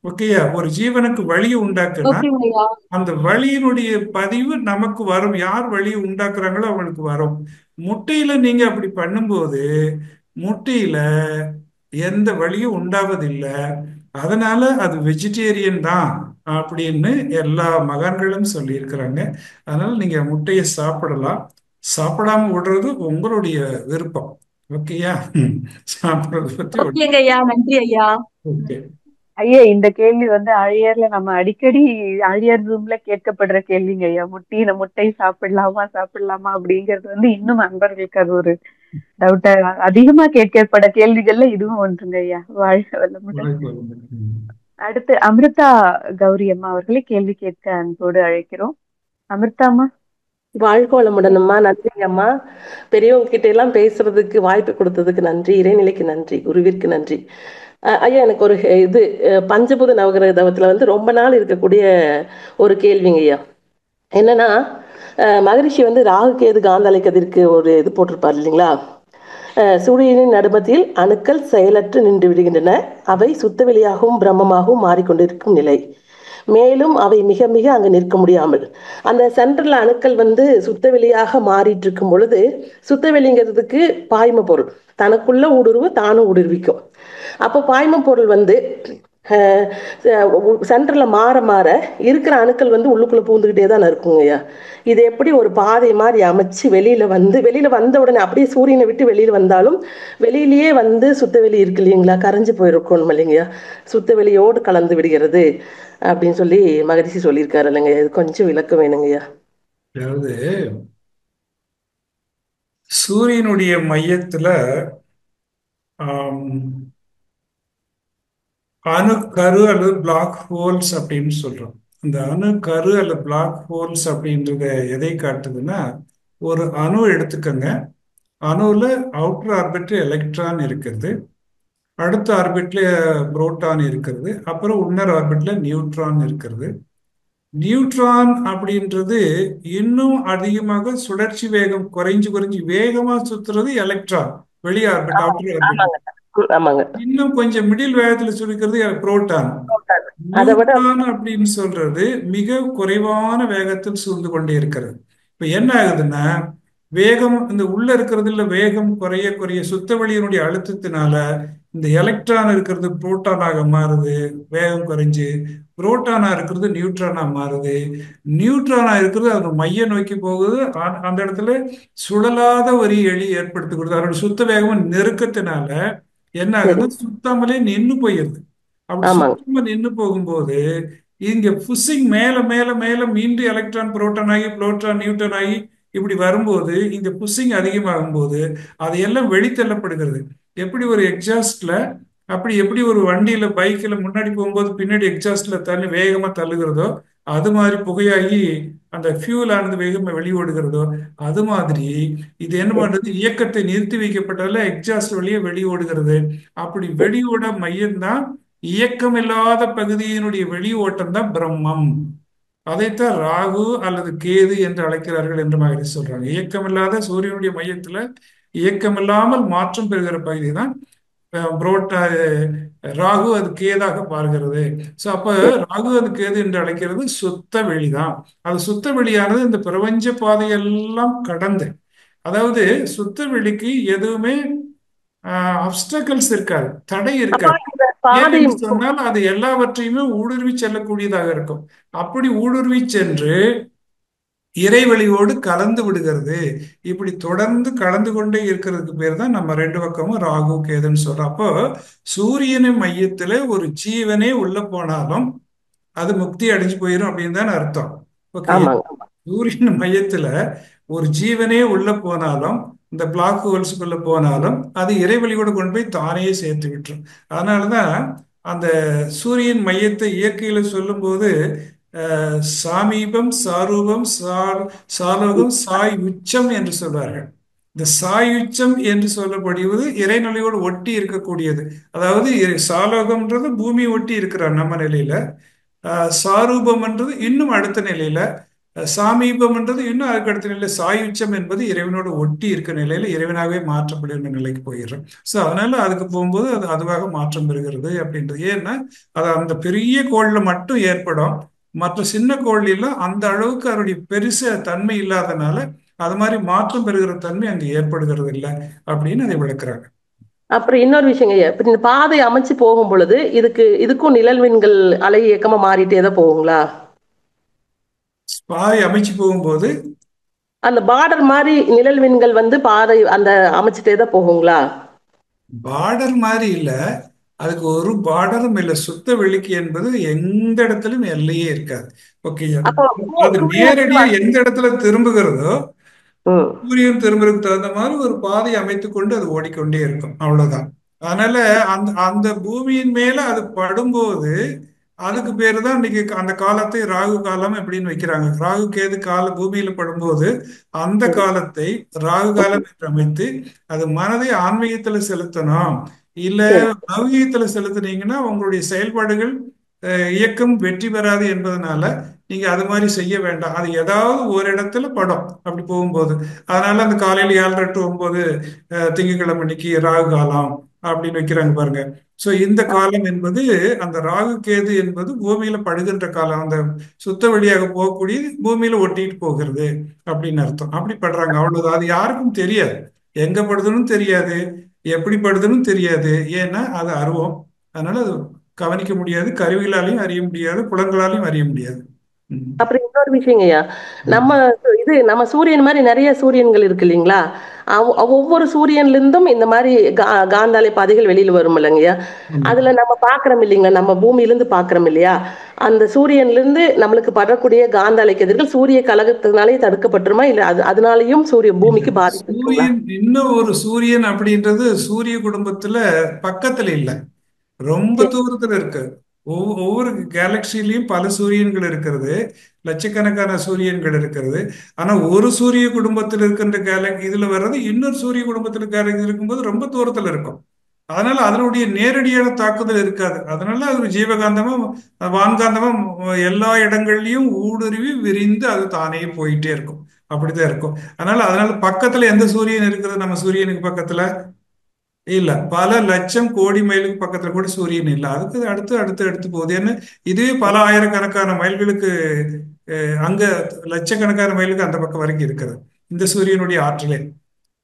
ஓகேயா? ஒரு ஜீவனுக்கு வலியை உண்டாக்குனா ஓகேங்க ஐயா. அந்த வலியினுடைய பதிவு நமக்கு வரும். யார் வலியை உண்டாக்குறாங்களோ அவங்களுக்கு வரும். முட்டையில நீங்க அப்படி பண்ணும்போது முட்டையில எந்த வலியும் உண்டாவதில்லை. அதனால அது வெஜிடேரியன் தான் அப்படின்னு எல்லா மகான்களும் சொல்லியிருக்கிறாங்க. அதனால நீங்க முட்டையை சாப்பிடலாம். சாப்பிடாம விடுறது உங்களுடைய விருப்பம். ஓகேயா? சாப்பிடுறத பத்தி ஓகேங்க ஐயா. நன்றி ஐயா. ஓகே. ஐயா, இந்த கேள்வி வந்து அழியர்ல நம்ம அடிக்கடி அழியர் ரூம்ல கேட்கப்படுற கேள்விங்க ஐயா. முட்டை சாப்பிடலாமா சாப்பிடலாமா அப்படிங்கிறது வந்து இன்னும் அன்பர்களுக்கு அது ஒரு டவுட்டா அதிகமா கேட்கப்பட கேள்விகள்ல இதுவும் ஒன்றுங்க ஐயா. வாழ்க வளமுடன். அடுத்து அமிர்தா கௌரி அம்மா அவர்களை கேள்வி கேட்க அன்போடு அழைக்கிறோம். அமிர்தா அம்மா. வாழ்க வளமுடன் அம்மா. நன்றி அம்மா. பெரியவங்க கிட்ட எல்லாம் பேசுறதுக்கு வாய்ப்பு கொடுத்ததுக்கு நன்றி. இறைநிலைக்கு நன்றி. குருவிற்கு நன்றி. ஐயா, எனக்கு ஒரு இது பஞ்சபூத நவகிரக தவத்துல வந்து ரொம்ப நாள் இருக்கக்கூடிய ஒரு கேள்விங்க ஐயா. என்னன்னா, மகரிஷி வந்து ராகு கேது காந்தாலை கதிருக்கு ஒரு இது போட்டிருப்பார் இல்லைங்களா? சூரியனின் நடுமத்தியில் அணுக்கள் செயலற்று நின்று விடுகின்றன. அவை சுத்தவெளியாகவும் பிரம்மமாகவும் மாறிக்கொண்டிருக்கும் நிலை. மேலும் அவை மிக மிக அங்கு நிற்க முடியாமல் அந்த சென்ட்ரல் அணுக்கள் வந்து சுத்தவெளியாக மாறிட்டு இருக்கும் பொழுது, சுத்தவெளிங்கிறதுக்கு பாய்ம பொருள் தனக்குள்ள ஊடுருவு தானும் ஊடுருவிக்கும். அப்போ பாய்ம பொருள் வந்து சென்டர்ல மாற மாற இருக்கிற அணுக்கள் வந்து உள்ளுக்குள்ள பூந்துக்கிட்டே தான் இருக்குங்கய்யா. இது எப்படி ஒரு பாதை மாதிரி அமைச்சு வெளியில வந்த உடனே அப்படியே சூரியனை விட்டு வெளியில வந்தாலும் வெளியிலேயே வந்து சுத்தவெளி இருக்கு இல்லைங்களா, கரைஞ்சு போயிருக்கணும் இல்லைங்கய்யா, சுத்தவெளியோடு கலந்து விடுகிறது அப்படின்னு சொல்லி மகரிஷி சொல்லியிருக்காரு இல்லைங்க. இது கொஞ்சம் விளக்கம் வேணுங்கய்யா. அதாவது சூரியனுடைய மையத்துல அணுக்கரு அல்லது பிளாக் ஹோல்ஸ் அப்படின்னு சொல்றோம். இந்த அணுக்கரு அல்லது பிளாக் ஹோல்ஸ் அப்படின்றத எதை காட்டுதுன்னா, ஒரு அணு எடுத்துக்கங்க. அணுவில் அவுட்டர் ஆர்பிட்ல எலக்ட்ரான் இருக்கிறது, அடுத்த ஆர்பிட்ல புரோட்டான் இருக்கிறது, அப்புறம் இன்னர் ஆர்பிட்ல நியூட்ரான் இருக்கிறது. நியூட்ரான் அப்படின்றது இன்னும் அதிகமாக சுழற்சி வேகம் குறைஞ்சு குறைஞ்சு வேகமா சுத்துறது எலக்ட்ரான், வெளி ஆர்பிட் அவுட்டர் ஆர்பிட். ஆமாங்க. இன்னும் கொஞ்சம் மிடில் வேகத்துல சுழிக்கிறது புரோட்டான். அதை விட நியூட்ரான் அப்படின்னு சொல்றது மிக குறைவான வேகத்தில் சூழ்ந்து கொண்டே இருக்கிறது. இப்ப என்ன ஆகுதுன்னா, வேகம் இந்த உள்ள இருக்கிறதுல வேகம் குறைய குறைய சுத்தவெளியினுடைய அழுத்தத்தினால இந்த எலக்ட்ரான் இருக்கிறது புரோட்டானாக மாறுது, வேகம் குறைஞ்சு. புரோட்டானா இருக்கிறது நியூட்ரானா மாறுது. நியூட்ரானா இருக்கிறது அது மைய நோக்கி போகுது. அந்த இடத்துல சுழலாத ஒரு எளி ஏற்படுத்தி கொடுது. அதோட சுத்த வேகம் நெருக்கத்தினால என்ன ஆகுதுன்னா சுத்தாமலே நின்று போயிருது. அப்படி சுத்தமா நின்று போகும்போது இங்க புஷிங் மேல மேல மேல மீண்டும் எலக்ட்ரான் புரோட்டான் ஆகி புரோட்டான் நியூட்டன் ஆகி இப்படி வரும்போது இங்க புஷிங் அதிகமாகும் போது அதையெல்லாம் வெளித்தள்ளப்படுகிறது. எப்படி ஒரு எக்ஸாஸ்ட்ல எப்படி ஒரு வண்டியில பைக்ல முன்னாடி போகும்போது பின்னாடி எக்ஸாஸ்ட்ல தள்ளி வேகமா தள்ளுகிறதோ, அது மாதிரி புகையாகி அந்த ஃபியூல் ஆனது வேகமா வெளியோடுகிறதோ, அது மாதிரி இது என்ன பண்றது, இயக்கத்தை நிறுத்தி வைக்கப்பட்டால எக்ஸாஸ்ட் வழியே வெளியோடுகிறது. அப்படி வெளியோட மையம்தான் இயக்கம் இல்லாத பகுதியினுடைய வெளி ஓட்டம் தான் பிரம்மம். அதைத்தான் ராகு அல்லது கேது என்று அழைக்கிறார்கள் என்று மாதிரி சொல்றாங்க. இயக்கமில்லாத சூரியனுடைய மையத்துல இயக்கமில்லாமல் மாற்றம் பெறுகிற பகுதி தான் ராகு, அது கேதாக பார்க்கிறது. ஸோ அப்ப ராகு அது கேது என்று அழைக்கிறது சுத்த வெளிதான். அது சுத்த வெளியானது இந்த பிரபஞ்ச பாதையெல்லாம் கடந்து, அதாவது சுத்த வெளிக்கு எதுவுமே அப்டக்கல்ஸ் இருக்காது, தடை இருக்காது. ஏன்னு சொன்னால் அது எல்லாவற்றையுமே ஊடுருவி செல்லக்கூடியதாக இருக்கும். அப்படி ஊடுருவி சென்று இறைவெளியோடு கலந்து விடுகிறது. இப்படி தொடர்ந்து கலந்து கொண்டே இருக்கிறதுக்கு பேர் தான் நம்ம ரெண்டு பக்கமும் ராகு கேதுன்னு சொல்றோம். அப்போ சூரியனின் மையத்துல ஒரு ஜீவனே உள்ள போனாலும் அது முக்தி அடைஞ்சு போயிடும் அப்படின்னு தானே அர்த்தம். ஓகே. ஆமாங்க. சூரியன் மையத்துல ஒரு ஜீவனே உள்ள போனாலும், இந்த பிளாக் ஹோல்ஸுக்குள்ள போனாலும் அது இறைவெளியோட கொண்டு போய் தானே சேர்த்து விட்டுரும். அதனாலதான் அந்த சூரியன் மையத்தை இயற்கையில சொல்லும்போது சாமீபம், சாரூபம், சாலோகம், சாய் உச்சம் என்று சொல்வார்கள். இந்த சாய் உச்சம் என்று சொல்லப்படுவது இறைநிலையோடு ஒட்டி இருக்கக்கூடியது. அதாவது சாலோகம்ன்றது பூமி ஒட்டி இருக்கிறார் நம்ம நிலையில, சாரூபம்ன்றது இன்னும் அடுத்த நிலையில, சாமீபம்ன்றது இன்னும் அதுக்கு அடுத்த நிலையில, சாய் உச்சம் என்பது இறைவனோட ஒட்டி இருக்க நிலையில இறைவனாகவே மாற்றப்படுகிற நிலைக்கு போயிடுறோம். ஸோ அதனால அதுக்கு போகும்போது அது அதுவாக மாற்றம் பெறுகிறது அப்படின்றது. ஏன்னா அது அந்த பெரிய கோள்ல மட்டும் ஏற்படும், மற்ற சின்ன கோள்லாம் அந்த அளவுக்கு அதனுடைய பெருச தன்மை இல்லாதனால அது மாதிரி மாற்றம் பெறுகிற தன்மை அங்கே ஏற்படுகிறது இல்லை அப்படின்னு அதை விளக்குறாங்க. அப்புறம் இன்னொரு விஷயங்க ஐயா, இப்ப இந்த பாதை அமைச்சு போகும் பொழுது இதுக்கும் நிழல்விண்கள் அலை இயக்கமா மாறிட்டே தான் போகுங்களா? பாதை அமைச்சு போகும்போது அந்த பார்டர் மாதிரி நிழல்விண்கள் வந்து பாதை அந்த அமைச்சிட்டே தான் போகுங்களா? பார்டர் மாதிரி இல்ல, அதுக்கு ஒரு பார்டரும் இல்லை. சுத்த வெளிக்கு என்பது எந்த இடத்துலயும் எல்லையே இருக்காது. ஓகேயா? அப்போ அது சூரியன் நேரடியா எந்த இடத்துல திரும்புகிறதோ ம், சூரியன் திரும்புறதுக்கு தகுந்த மாதிரி ஒரு பாதை அமைத்துக் கொண்டு அது ஓடிக்கொண்டே இருக்கும், அவ்வளவுதான். அதனால அந்த அந்த பூமியின் மேல அது படும்போது அதுக்கு பேரு தான் இன்னைக்கு அந்த காலத்தை ராகு காலம் அப்படின்னு வைக்கிறாங்க. ராகு கேது கால பூமியில படும்போது அந்த காலத்தை ராகு காலம் என்று அமைத்து அது மனதை ஆன்மீகத்துல செலுத்தணும். இல்ல சரி. லௌகீகத்துல செலுத்துனீங்கன்னா உங்களுடைய செயல்பாடுகள் இயக்கம் வெற்றி பெறாது என்பதனால நீங்க அது மாதிரி செய்ய வேண்டாம். அது ஏதாவது ஒரு இடத்துல படும் அப்படி போகும்போது. அதனால அந்த காலையில 7:30 to 9 திங்கட்கிழமை அன்னைக்கு ராகு காலம் அப்படின்னு வைக்கிறாங்க பாருங்க. சோ இந்த காலம் என்பது அந்த ராகு கேது என்பது பூமியில படுகின்ற காலம். அந்த சுத்த வழியாக போகக்கூடிய பூமியில ஒட்டிட்டு போகிறது அப்படின்னு அர்த்தம். அப்படி படுறாங்க, அவ்வளவுதான். அது யாருக்கும் தெரியாது, எங்க படுதுன்னு தெரியாது, எப்படி படுதுன்னு தெரியாது. ஏன்னா அது அருவம். அதனால அது கவனிக்க முடியாது, கருவிகளாலையும் அறிய முடியாது, புலன்களாலையும் அறிய முடியாது. ம். அப்புறம் இன்னொரு விஷயங்கய்யா, நம்ம நம்ம சூரியன் மாதிரி நிறைய சூரியன்கள் இருக்கு இல்லைங்களா? ஒவ்வொரு சூரியன்ல இருந்தும் இந்த மாதிரி காந்தாலை பாதைகள் வெளியில வரும் இல்லைங்கய்யா? அதுல நம்ம பாக்குறோம் இல்லைங்களா, நம்ம பூமியில இருந்து பாக்குறோம் இல்லையா? அந்த சூரியன்ல இருந்து நம்மளுக்கு படக்கூடிய காந்தாலை கதிர்கள் சூரிய கலகத்தினாலே தடுக்கப்பட்டுருமா, இல்ல அதனாலயும் பூமிக்கு பாதிப்பு இருக்குங்களா? சூரியன் இன்னும் ஒரு சூரியன் அப்படின்றது சூரிய குடும்பத்துல பக்கத்துல இல்லை, ரொம்ப சரி. தூரத்துல இருக்கு. ஒவ்வொரு கேலக்சிலையும் பல சூரியன்கள் இருக்கிறது, லட்சக்கணக்கான சூரியன்கள் இருக்கிறது. ஆனா ஒரு சூரிய குடும்பத்தில் இருக்கின்ற இதுல வர்றது இன்னொரு சூரிய குடும்பத்தில் கேலக்சி இருக்கும்போது ரொம்ப தூரத்துல இருக்கும். அதனால அதனுடைய நேரடியான தாக்குதல் இருக்காது. அதனால அது ஒரு ஜீவகாந்தமும் வான்காந்தமும் எல்லா இடங்கள்லயும் ஊடுருவி விரிந்து அது தானே போயிட்டே இருக்கும். அப்படித்தான் இருக்கும். அதனால பக்கத்துல எந்த சூரியன் இருக்கிறது நம்ம சூரியனுக்கு பக்கத்துல இல்ல, பல லட்சம் கோடி மைலுக்கு பக்கத்துல கூட சூரியன் இல்லை. அதுக்கு அடுத்து அடுத்து அடுத்து போகுது. ஏன்னா இதுவே பல ஆயிரக்கணக்கான மைல்களுக்கு அங்க லட்சக்கணக்கான மைலுக்கு அந்த பக்கம் வரைக்கும் இருக்கிறது இந்த சூரியனுடைய ஆற்றலே.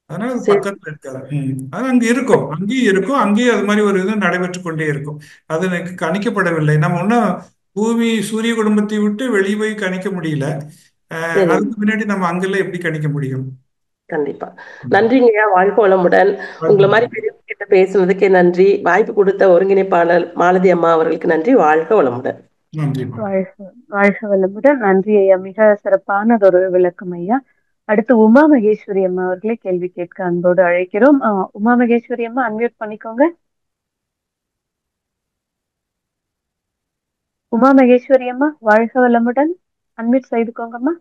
அதனால அது சரி. பக்கத்துல இருக்காது. அது அங்க இருக்கும், அங்கேயும் இருக்கும், அங்கேயும் அது மாதிரி ஒரு இது நடைபெற்று கொண்டே இருக்கும். அது எனக்கு கணிக்கப்படவில்லை. நம்ம ஒன்னும் பூமி சூரிய குடும்பத்தை விட்டு வெளியே போய் கணிக்க முடியல. சரி. அதுக்கு முன்னாடி நம்ம அங்கெல்லாம் எப்படி கணிக்க முடியும்? கண்டிப்பா. நன்றிங்கய்யா, வாழ்க வளமுடன். உங்களை மாதிரி பெரியவங்க கிட்ட பேசுனதுக்கே நன்றி. வாய்ப்பு கொடுத்த ஒருங்கிணைப்பாளர் மாலதி அம்மா அவர்களுக்கு நன்றி. வாழ்க வளமுடன். நன்றி. வாழ்க வளமுடன். நன்றி ஐயா, மிக சிறப்பானதொரு விளக்கம் ஐயா. அடுத்து உமா மகேஸ்வரி அம்மா அவர்களே கேள்வி கேட்க அன்போடு அழைக்கிறோம். உமா மகேஸ்வரி அம்மா அன்மியூட் பண்ணிக்கோங்க. உமா மகேஸ்வரி அம்மா வாழ்க வளமுடன், அன்மியூட் செய்துக்கோங்கம்மா.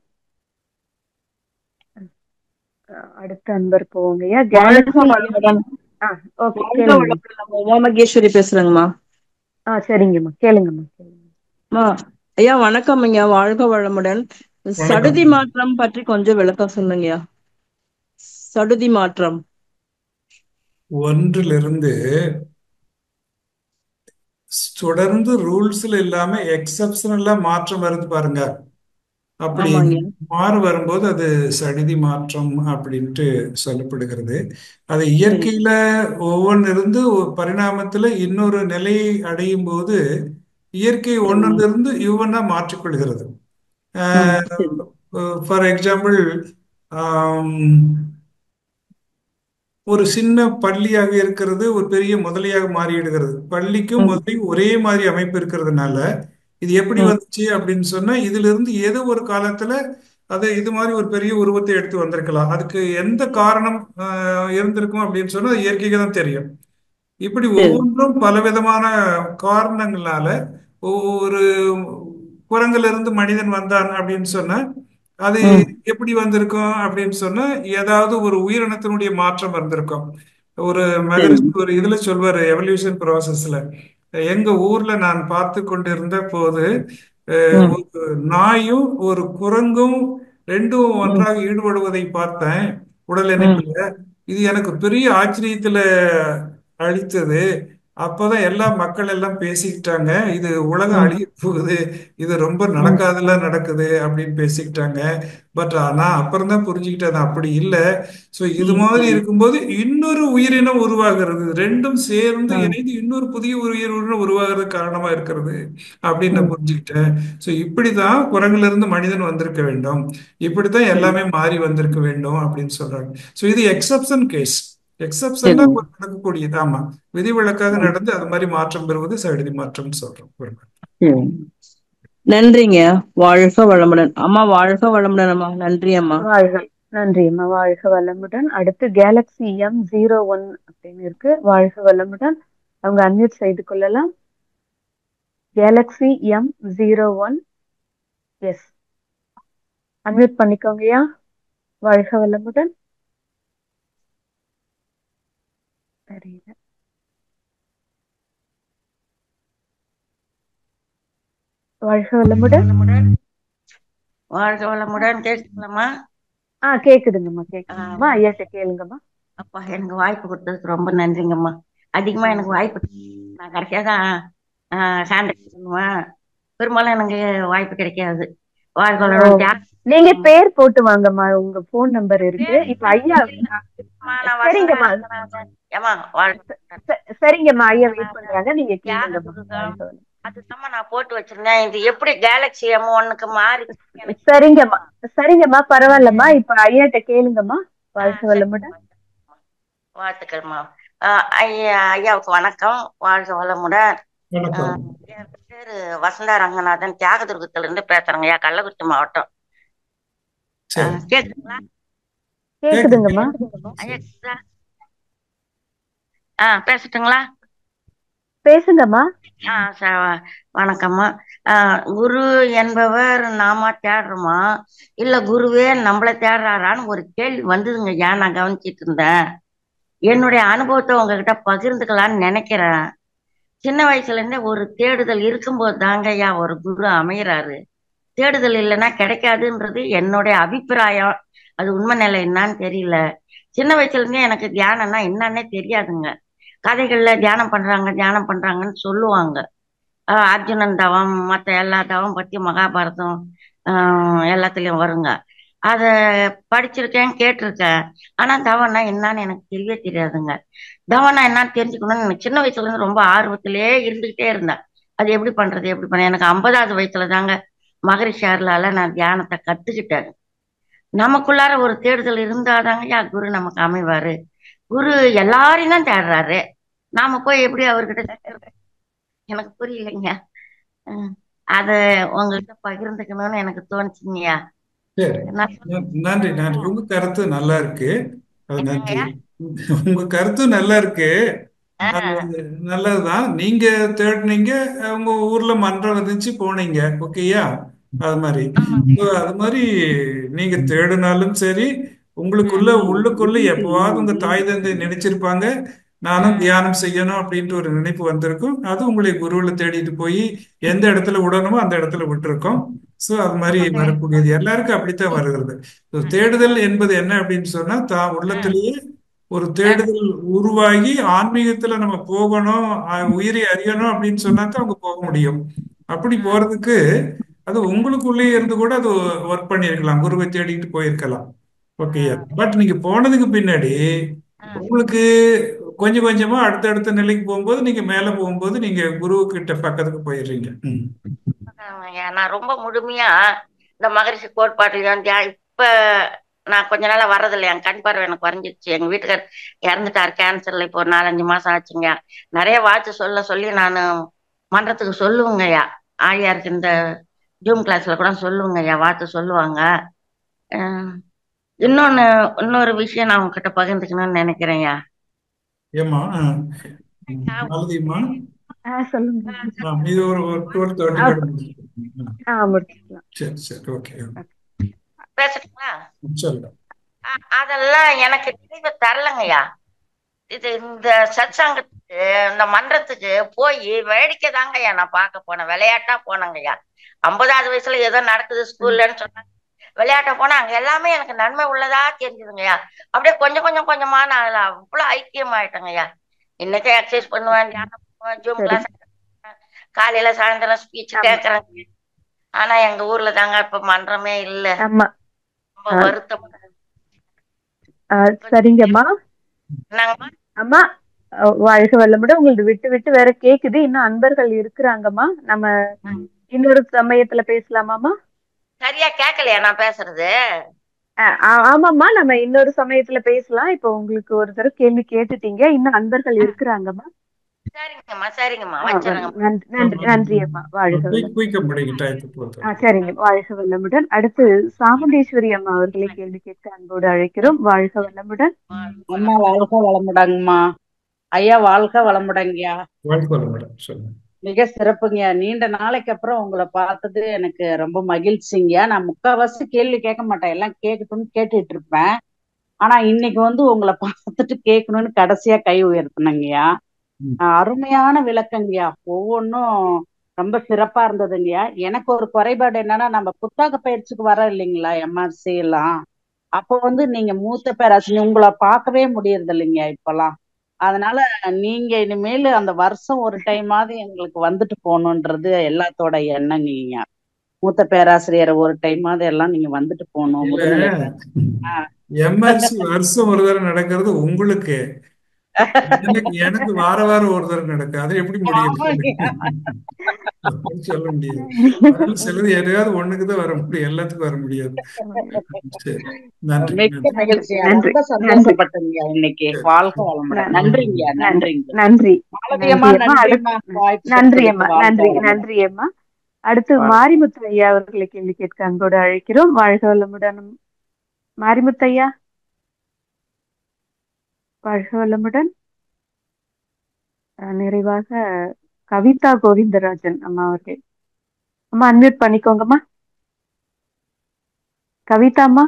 அடுத்த அன்பர் போவோங்க ஐயா. கேலக்ஸி. ஓகே, கேளுங்க. உமா மகேஸ்வரி பேசுறேங்கம்மா. சரிங்கம்மா, கேளுங்கம்மா. ஐயா வணக்கம் ஐயா, வாழ்க வளமுடன். சடுதி மாற்றம் பற்றி கொஞ்சம் விளக்கம் சொல்லுங்கய்யா. சடுதி மாற்றம் ஒன்றிலிருந்து தொடர்ந்து ரூல்ஸ்ல இல்லாம எக்ஸப்ஷனலா மாற்றம் வருது பாருங்க. அப்படி மாறு வரும்போது அது சடிதி மாற்றம் அப்படின்ட்டு சொல்லப்படுகிறது. அது இயற்கையில ஒவ்வொன்றிலிருந்து பரிணாமத்துல இன்னொரு நிலையை அடையும் போது இயற்கை ஒன்றிலிருந்து இவ்வொன்னா மாற்றிக்கொள்கிறது. ஃபார் எக்ஸாம்பிள், ஒரு சின்ன பள்ளியாக இருக்கிறது ஒரு பெரிய முதலையாக மாறிடுகிறது. பள்ளிக்கும் முதலையும் ஒரே மாதிரி அமைப்பு இருக்கிறதுனால இது எப்படி வந்துச்சு அப்படின்னு சொன்னா, இதுல இருந்து ஏதோ ஒரு காலத்துல அது இது மாதிரி ஒரு பெரிய உருவத்தை எடுத்து வந்திருக்கலாம். அதுக்கு எந்த காரணம் இருந்திருக்கும் அப்படின்னு சொன்னா அது இயற்கைக்கு தான் தெரியும். இப்படி ஒவ்வொன்றும் பலவிதமான காரணங்களால ஒரு குரங்குல இருந்து மனிதன் வந்தான் அப்படின்னு சொன்னா அது எப்படி வந்திருக்கும் அப்படின்னு சொன்னா ஏதாவது ஒரு உயிரினத்தினுடைய மாற்றம் வந்திருக்கும். ஒரு மகரிஷி ஒரு இதுல சொல்வாரு எவல்யூஷன் ப்ராசஸ்ல, எங்க ஊர்ல நான் பார்த்து கொண்டிருந்த போது ஒரு நாயும் ஒரு குரங்கும் ரெண்டும் ஒன்றாக ஈடுபடுவதை பார்த்தேன் உடல் இணைப்புல. இது எனக்கு பெரிய ஆச்சரியத்துல அளித்தது. அப்பதான் எல்லா மக்கள் எல்லாம் பேசிக்கிட்டாங்க, இது உலகம் அழிய போகுது, இது ரொம்ப நடக்காதெல்லாம் நடக்குது அப்படின்னு பேசிக்கிட்டாங்க. பட் ஆனா அப்புறம் தான் புரிஞ்சுக்கிட்டது அப்படி இல்லை. ஸோ இது மாதிரி இருக்கும்போது இன்னொரு உயிரினம் உருவாகிறது, ரெண்டும் சேர்ந்து இணைந்து இன்னொரு புதிய உயிரினம் உருவாகிறதுக்கு காரணமா இருக்கிறது அப்படின்னு நான் புரிஞ்சுக்கிட்டேன். ஸோ இப்படிதான் குரங்குல இருந்து மனிதன் வந்திருக்க வேண்டும், இப்படித்தான் எல்லாமே மாறி வந்திருக்க வேண்டும் அப்படின்னு சொல்றாங்க. ஸோ இது எக்ஸப்ஷன் கேஸ், எக்ஸப்ஷன்ல நடக்கக்கூடியது. ஆமா, விதிவிலக்காக நடந்து அது மாதிரி மாற்றம் பெறுவது சடுதி மாற்றம் சொல்றோம். நன்றிங்க. வாழ்க வளமுடன் அம்மா. வாழ்க வளமுடன் அம்மா. நன்றி அம்மா. நன்றி அம்மா. வாழ்க வளமுடன். அடுத்து கேலக்ஸி M01 அப்படின்னு இருக்கு. வாழ்க வளமுடன். அவங்க அன்மியூட் செய்து கொள்ளலாம். கேலக்ஸி M01, எஸ், அன்மியூட் பண்ணிக்கோங்கயா. வாழ்க வளமுடன். தெரியல. வாழ்க வளமுடன். வாழ்க வளமுடன். கேக்குதுங்களாம்மா? கேக்குதுங்கம்மா, கேக்குதுங்கம்மா. ஐயாட்ட கேளுங்கம்மா. அப்பா, எனக்கு வாய்ப்பு கொடுத்ததுக்கு ரொம்ப நன்றிங்கம்மா. அதிகமா எனக்கு வாய்ப்பு, நான் கடைசியா தான் கான்டாக்ட் பண்ணுவேன், பெரும்பாலும் எனக்கு வாய்ப்பு கிடைக்காது. வாழ்க வளமுடன். நீங்க பேர் போட்டு வாங்கம்மா, உங்க போன் நம்பர் இருக்கு. இப்ப ஐயா சரிங்கம்மா, சரிங்கம்மா, ஐயா வெயிட் பண்றாங்க, நீங்க கேளுங்கம்மா. அதுதான் நான் போட்டு வச்சிருந்தேன். இது எப்படி கேலக்ஸி M1க்கு மாறி? சரிங்கம்மா, சரிங்கம்மா, பரவாயில்லம்மா. இப்ப ஐயாட்ட கேளுங்கம்மா. வாழ்க வளமுடன். வாழ்த்துக்கள்மா. ஐயாவுக்கு வணக்கம். வாழ்க வளமுடன். என் பேரு வசந்தா ரங்கநாதன், தியாகதுர்கத்துல இருந்து பேசுறேங்க ஐயா, கள்ளக்குறிச்சி மாவட்டம். கேக்குதுங்களா? கேக்குதுங்கம்மா. பேசட்டுங்களா? பேசுங்கம்மா. வணக்கம்மா. குரு என்பவர் நாம தேடுறோமா, இல்ல குருவே நம்மள தேடுறாரான்னு ஒரு கேள்வி வந்ததுங்க ஐயா. நான் கவனிச்சிட்டு இருந்தேன். என்னுடைய அனுபவத்தை உங்ககிட்ட பகிர்ந்துக்கலான்னு நினைக்கிறேன். சின்ன வயசுல இருந்தே ஒரு தேடுதல் இருக்கும்போது தாங்க ஐயா ஒரு குரு அமைகிறாரு. தேடுதல் இல்லைன்னா கிடைக்காதுன்றது என்னுடைய அபிப்பிராயம். அது உண்மை நிலை என்னான்னு தெரியல. சின்ன வயசுல இருந்தே எனக்கு தியானம்னா என்னன்னே தெரியாதுங்க. கதைகள்ல தியானம் பண்றாங்கன்னு சொல்லுவாங்க. அர்ஜுனன் தவம், மற்ற எல்லா தவம் பத்தி மகாபாரதம் எல்லாத்துலயும் வருங்க. அத படிச்சிருக்கேன், கேட்டிருக்கேன். ஆனா தவம்னா என்னன்னு எனக்கு தெரியவே தெரியாதுங்க. தவம்னா என்னன்னு தெரிஞ்சுக்கணும்னு எனக்கு சின்ன வயசுல இருந்து ரொம்ப ஆர்வத்திலே இருந்துகிட்டே இருந்தேன். அது எப்படி பண்றது எனக்கு 50வது வயசுல தாங்க மகரிஷி அருளால நான் தியானத்தை கத்துக்கிட்டேன். நமக்குள்ளார ஒரு தேடுதல் இருந்தாதாங்க குரு நமக்கு அமைவாரு. குரு எல்லாரையும் தான் தேடுறாரு, நாம போய் எப்படி அவர்கிட்ட எனக்கு புரியலைங்க. அத உங்ககிட்ட பகிர்ந்துக்கணும்னு எனக்கு தோணுச்சுங்கய்யா. நன்றி, நன்றி. உங்க கருத்து நல்லா இருக்கு, அது நன்றி. உங்க கருத்து நல்லா இருக்கு, நல்லதுதான். நீங்க தேடினீங்க, உங்க ஊர்ல மன்றம் இருந்துச்சு, போனீங்க, ஓகேயா? அது மாதிரி நீங்க தேடினாலும் சரி, உள்ளுக்குள்ள எப்பவாவது உங்க தாய் தந்தை நினைச்சிருப்பாங்க, நானும் தியானம் செய்யணும் அப்படின்ட்டு ஒரு நினைப்பு வந்திருக்கும். அது உங்களை குருவில் தேடிட்டு போய் எந்த இடத்துல விடணுமோ அந்த இடத்துல விட்டுருக்கோம். ஸோ அது மாதிரி வரக்கூடியது எல்லாருக்கும் அப்படித்தான் வருகிறது. தேடுதல் என்பது என்ன அப்படின்னு சொன்னா, தான் உள்ளத்திலேயே ஒரு தேடுதல் உருவாகி ஆன்மீகத்துல நம்ம போகணும், உயிரை அறியணும் அப்படின்னு சொன்னா தான் அவங்க போக முடியும். அப்படி போறதுக்கு அது உங்களுக்குள்ளேயே இருந்து கூட அது ஒர்க் பண்ணியிருக்கலாம், குருவை தேடிட்டு போயிருக்கலாம், ஓகேயா? பட் நீங்க போனதுக்கு பின்னாடி உங்களுக்கு கொஞ்சம் கொஞ்சமா அடுத்தடுத்த நிலைக்கு போகும்போது, நீங்க மேல போகும்போது நீங்க குரு கிட்ட பக்கத்துக்கு போயிடுறீங்க. நான் ரொம்ப முழுமையா இந்த மகரிஷி கோட்பாட்டிலையும் இப்ப நான் கொஞ்ச நாளா வர்றதில்லை. என் கண் பார்வை எனக்கு குறைஞ்சிருச்சு. எங்க வீட்டுக்கார் இறந்துட்டார் கேன்சர்ல. இப்போ 4-5 மாசம் ஆச்சுங்க. நிறைய வாழ்த்து சொல்லி நான் மன்றத்துக்கு சொல்லுவேங்கய்யா. ஆழியாருக்கு இந்த ஜூம் கிளாஸ்ல கூட சொல்லுவாங்க ஐயா, வார்த்தை சொல்லுவாங்க. அஹ் இன்னொன்னு இன்னொரு விஷயம் நான் உங்ககிட்ட பகிர்ந்துக்கணும்னு நினைக்கிறேன்யா. ஏம்மா மாலதிம்மா சொல்லுங்க. இது ஒரு 12:35 முடிச்சுக்கோங்க. முடிச்சுக்கலாம். சரி ஓகே பேசட்டுங்களா? சொல்லுங்க. அதெல்லாம் எனக்கு நினைவு தரலங்கய்யா. இது இந்த சத்சங்கத்துக்கு இந்த மன்றத்துக்கு போய் வேடிக்கை தாங்கய்யா நான் பார்க்க போனேன். விளையாட்டா போனேங்கய்யா. 50வது வயசுல ஏதோ நடக்குது ஸ்கூல்லன்னு சொன்னாங்க. விளையாட்ட போனா அங்க எல்லாமே எனக்கு நன்மை உள்ளதா தெரிஞ்சுதுங்கய்யா. அப்படியே கொஞ்சம் கொஞ்சமா நான் அதுல அவ்வளவு ஐக்கியம் ஆயிட்டேங்கய்யா. இன்னைக்கு எக்ஸசைஸ் பண்ணுவேன், தியானம் பண்ணுவேன், ஜூம் கிளாஸ் காலையில சாயந்தரம் ஸ்பீச் கேட்கறேன். ஆனா எங்க ஊர்ல தாங்க இப்ப மன்றமே இல்ல. ரொம்ப வருத்தம். சரிங்கம்மா. என்னங்கம்மா? அம்மா வாழ்க வளமுடன். உங்களுக்கு விட்டு விட்டு வேற கேக்குது. இன்னும் அன்பர்கள் இருக்கிறாங்கம்மா. நம்ம இன்னொரு சமயத்துல பேசலாமாமா? சரியா கேட்கலையா நான் பேசுறது? ஆமாம்மா, நம்ம இன்னொரு சமயத்துல பேசலாம். இப்ப உங்களுக்கு ஒரு தடவை கேள்வி கேட்டுட்டீங்க. இன்னும் அன்பர்கள் இருக்கிறாங்கம்மா. சரிங்கம்மா வச்சிருங்க. நன்றி அம்மா. வாழ்க வளமுடன். சரிங்க, வாழ்க வளமுடன். அடுத்து சாமுண்டீஸ்வரி அம்மா அவர்களை கேள்வி கேட்க அன்போடு அழைக்கிறோம். வாழ்க வளமுடன். அம்மா வாழ்க வளமுடங்கம்மா. ஐயா வாழ்க வளமுடங்கய்யா. மிக சிறப்புங்கய்யா. நீண்ட நாளைக்கு அப்புறம் உங்களை பார்த்தது எனக்கு ரொம்ப மகிழ்ச்சிங்கய்யா. நான் முக்கால்வாசி கேள்வி கேட்க மாட்டேன், எல்லாம் கேட்கட்டும்னு கேட்டுட்டு இருப்பேன். ஆனா இன்னைக்கு உங்களை பார்த்துட்டு கேட்கணும்னு கடைசியா கை உயர்த்தினங்கய்யா. அருமையான விளக்கங்கய்யா. ஒவ்வொன்றும் ரொம்ப சிறப்பா இருந்ததுங்கய்யா. எனக்கு ஒரு குறைபாடு என்னன்னா, நம்ம புத்தக பயிற்சிக்கு வர இல்லைங்களா எம்ஆர்சி எல்லாம், அப்போ நீங்க மூத்த பேராசிரியர் உங்களை பார்க்கவே முடியறது இல்லைங்க இப்பெல்லாம். அதனால நீங்க இனிமேல் அந்த வருஷம் ஒரு டைமாவது எங்களுக்கு வந்துட்டு போகணுன்றது எல்லாத்தோட எண்ணங்கய்யா. மூத்த பேராசிரியர் ஒரு டைமாவது எல்லாம் நீங்க வந்துட்டு போகணும். எம்ஆர்சி வருஷம் ஒரு தடவை நடக்கிறது உங்களுக்கு, எனக்கு வாரம் ஒரு தடவை நடக்கு. அது எப்படி முடியும் சொல்ல முடியாது. சிலது எதையாவது ஒண்ணுக்குதான் வர முடியும், எல்லாத்துக்கும் வர முடியாது. மிக்க மகிழ்ச்சியா, ரொம்ப சந்தோஷப்பட்டீங்க இன்னைக்கு. வாழ்க வளமுடன். நன்றிங்க. நன்றி அம்மா. அடுத்து மாரிமுத்து ஐயா அவர்களை கேள்வி கேட்க அன்போடு அழைக்கிறோம். வாழ்க வளமுடன் மாரிமுத்து ஐயா. வாழ்க வளமுடன். நிறைவாக கவிதா கோவிந்தராஜன் அம்மா அவர்கள். அம்மா அன்மியூட் பண்ணிக்கோங்கம்மா. கவிதா அம்மா.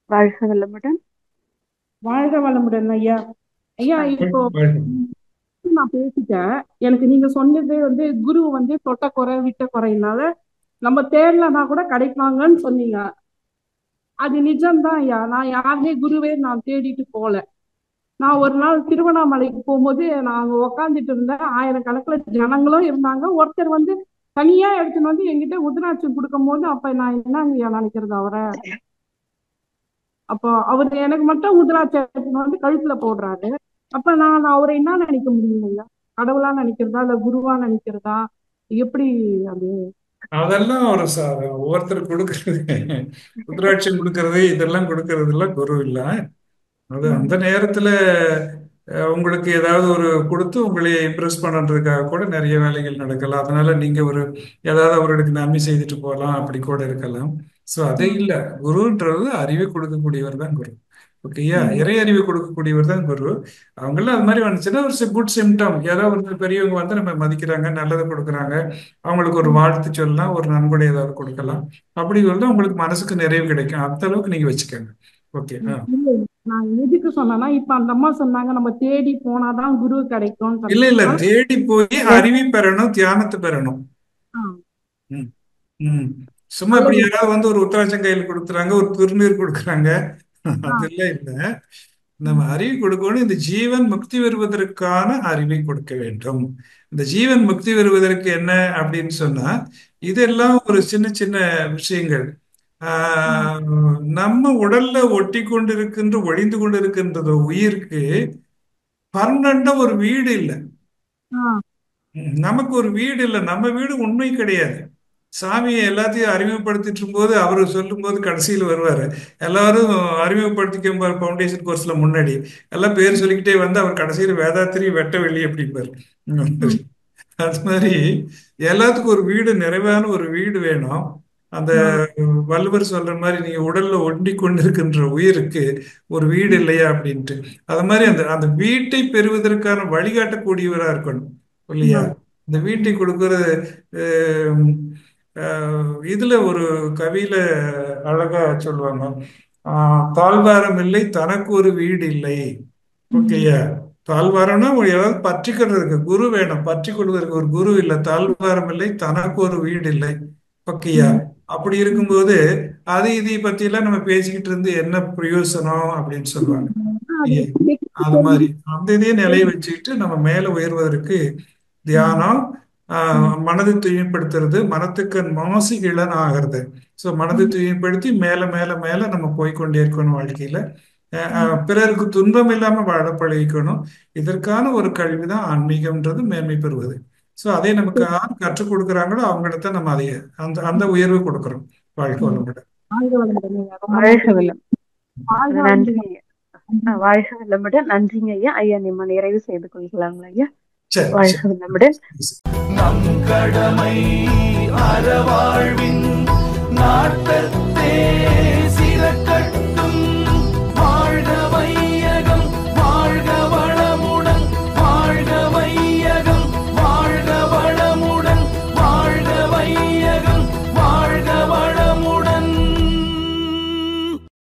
வாழ்க வளமுடன். வாழ்க வளமுடன் ஐயா. ஐயா இப்போ நான் பேசிட்டேன். எனக்கு நீங்க சொன்னது குரு தொட்ட குறை விட்ட குறையினால நம்ம தேடலனா கூட கிடைப்பாங்கன்னு சொன்னீங்க. அது நிஜம்தான் ஐயா. நான் யாருமே குருவே நான் தேடிட்டு போல. நான் ஒரு நாள் திருவண்ணாமலைக்கு போகும்போது நான் உக்காந்துட்டு இருந்தேன். 1000கணக்குல ஜனங்களும் இருந்தாங்க. ஒருத்தர் தனியா எடுத்துன்னு என்கிட்ட உதிராட்சம் கொடுக்கும் போது அப்ப நான் என்னங்கய்யா நினைக்கிறது அவரை, அப்போ அவரு எனக்கு மட்டும் உதிராட்சம் எடுத்துன்னு கழுத்துல போடுறாரு. அப்ப நான் அவரை என்ன நினைக்க முடியும் ஐயா? கடவுளா நினைக்கிறதா இல்ல குருவா நினைக்கிறதா? எப்படி அது? அதெல்லாம் ஒரு ஒவ்வொருத்தர் கொடுக்கறது, ருத்ராட்சம் கொடுக்கறது இதெல்லாம் கொடுக்கறது எல்லாம் குரு இல்ல. அது அந்த நேரத்துல உங்களுக்கு ஏதாவது ஒரு கொடுத்து உங்களை இம்ப்ரெஸ் பண்ணுறதுக்காக கூட நிறைய வேலைகள் நடக்கலாம். அதனால நீங்க ஏதாவது அவர்களுக்கு நன்மை செய்துட்டு போகலாம், அப்படி கூட இருக்கலாம். ஸோ அது இல்லை. குருன்றது அறிவை கொடுக்கக்கூடியவர் தான் குரு. ஓகேயா? இறை அறிவு கொடுக்கக்கூடியவர் தான் குரு. அவங்களாம் அது மாதிரி வந்துச்சுன்னா ஒரு குட் சிம்டம். யாராவது ஒரு பெரியவங்க நம்ம மதிக்கிறாங்க, நல்லதை கொடுக்குறாங்க, அவங்களுக்கு ஒரு வாழ்த்து சொல்லலாம், ஒரு நன்கொடை ஏதாவது கொடுக்கலாம். அப்படி உங்களுக்கு மனசுக்கு நிறைவு கிடைக்கும். அந்த அளவுக்கு நீங்க வச்சுக்கோங்க. ஓகே. நான் எதுக்கு சொன்னேன்னா, இப்ப அந்த அம்மா சொன்னாங்க நம்ம தேடி போனாதான் குரு கிடைக்கும். இல்ல தேடி போய் அறிவை பெறணும், தியானத்தை பெறணும். சும்மா இப்படி யாராவது ஒரு உத்தராட்சம் கையில் கொடுக்குறாங்க, ஒரு திருநீர் கொடுக்குறாங்க, அதெல்லாம் இல்ல. நம்ம அறிவு கொடுக்கணும். இந்த ஜீவன் முக்தி பெறுவதற்கான அறிவை கொடுக்க வேண்டும். இந்த ஜீவன் முக்தி பெறுவதற்கு என்ன அப்படின்னு சொன்னா, இதெல்லாம் ஒரு சின்ன சின்ன விஷயங்கள். நம்ம உடல்ல ஒட்டி கொண்டிருக்கின்ற ஒழிந்து கொண்டிருக்கின்றது உயிருக்கு பர்மனண்டா ஒரு வீடு இல்லை. நமக்கு ஒரு வீடு இல்லை. நம்ம வீடு உண்மை கிடையாது. சாமியை எல்லாத்தையும் அறிமுகப்படுத்திட்டு போது அவரு சொல்லும் போது கடைசியில் வருவாரு. எல்லாரும் அறிமுகப்படுத்திக்க பவுண்டேஷன் கோர்ஸ்ல முன்னாடி எல்லாம் பேர் சொல்லிக்கிட்டே அவர் கடைசியில் வேதாத்திரி வெட்ட வெள்ளி அப்படிம்பாரு. அது மாதிரி எல்லாத்துக்கும் ஒரு வீடு, நிறைவான ஒரு வீடு வேணும். அந்த வள்ளுவர் சொல்ற மாதிரி நீங்க உடல்ல ஒண்டி கொண்டிருக்கின்ற உயிருக்கு ஒரு வீடு இல்லையா அப்படின்ட்டு, அது மாதிரி அந்த அந்த வீட்டை பெறுவதற்கான வழிகாட்டக்கூடியவரா இருக்கணும் இல்லையா? இந்த வீட்டை கொடுக்கறது. இதுல ஒரு கவியில அழகா சொல்லுவாங்க, தாழ்வாரம் இல்லை தனக்கு ஒரு வீடு இல்லை. ஓகேயா? தாழ்வாரம்னா ஏதாவது பற்றிக்கிறதுக்கு குரு வேணும், பற்றி கொள்வதற்கு ஒரு குரு இல்லை. தாழ்வாரம் இல்லை தனக்கு ஒரு வீடு இல்லை. ஓகேயா? அப்படி இருக்கும்போது அது இதை பத்தி எல்லாம் நம்ம பேசிக்கிட்டு இருந்து என்ன பிரயோசனம் அப்படின்னு சொல்லுவாங்க. அது மாதிரி அந்த இதையே நிலையை வச்சுக்கிட்டு நம்ம மேல உயர்வதற்கு தியானம், மனதை தூய்மைப்படுத்துறது, மனத்துக்கு மாசு இளன் ஆகிறது. ஸோ மனதை தூய்மைப்படுத்தி மேல மேல மேல நம்ம போய்கொண்டே இருக்கணும் வாழ்க்கையில. பிறருக்கு துன்பம் இல்லாம வாழ பழகிக்கணும். இதற்கான ஒரு கல்விதான் ஆன்மீகம்ன்றது, மேன்மை பெறுவது. ஸோ அதை நமக்கு யார் கற்றுக் கொடுக்குறாங்களோ அவங்கள்ட்ட நம்ம அதை அந்த அந்த உயர்வு கொடுக்குறோம். வாழ்க்கை வளமுடன். நன்றி. வாழ்க வளமுடன். நன்றிங்க ஐயா. ஐயா நம்ம நிறைவு செய்து கொள்கலாங்களா ஐயா? வாழ்க வளமுடன். நம் கடமை அறவாழ்வின் நாட்டத்தே சிறக்க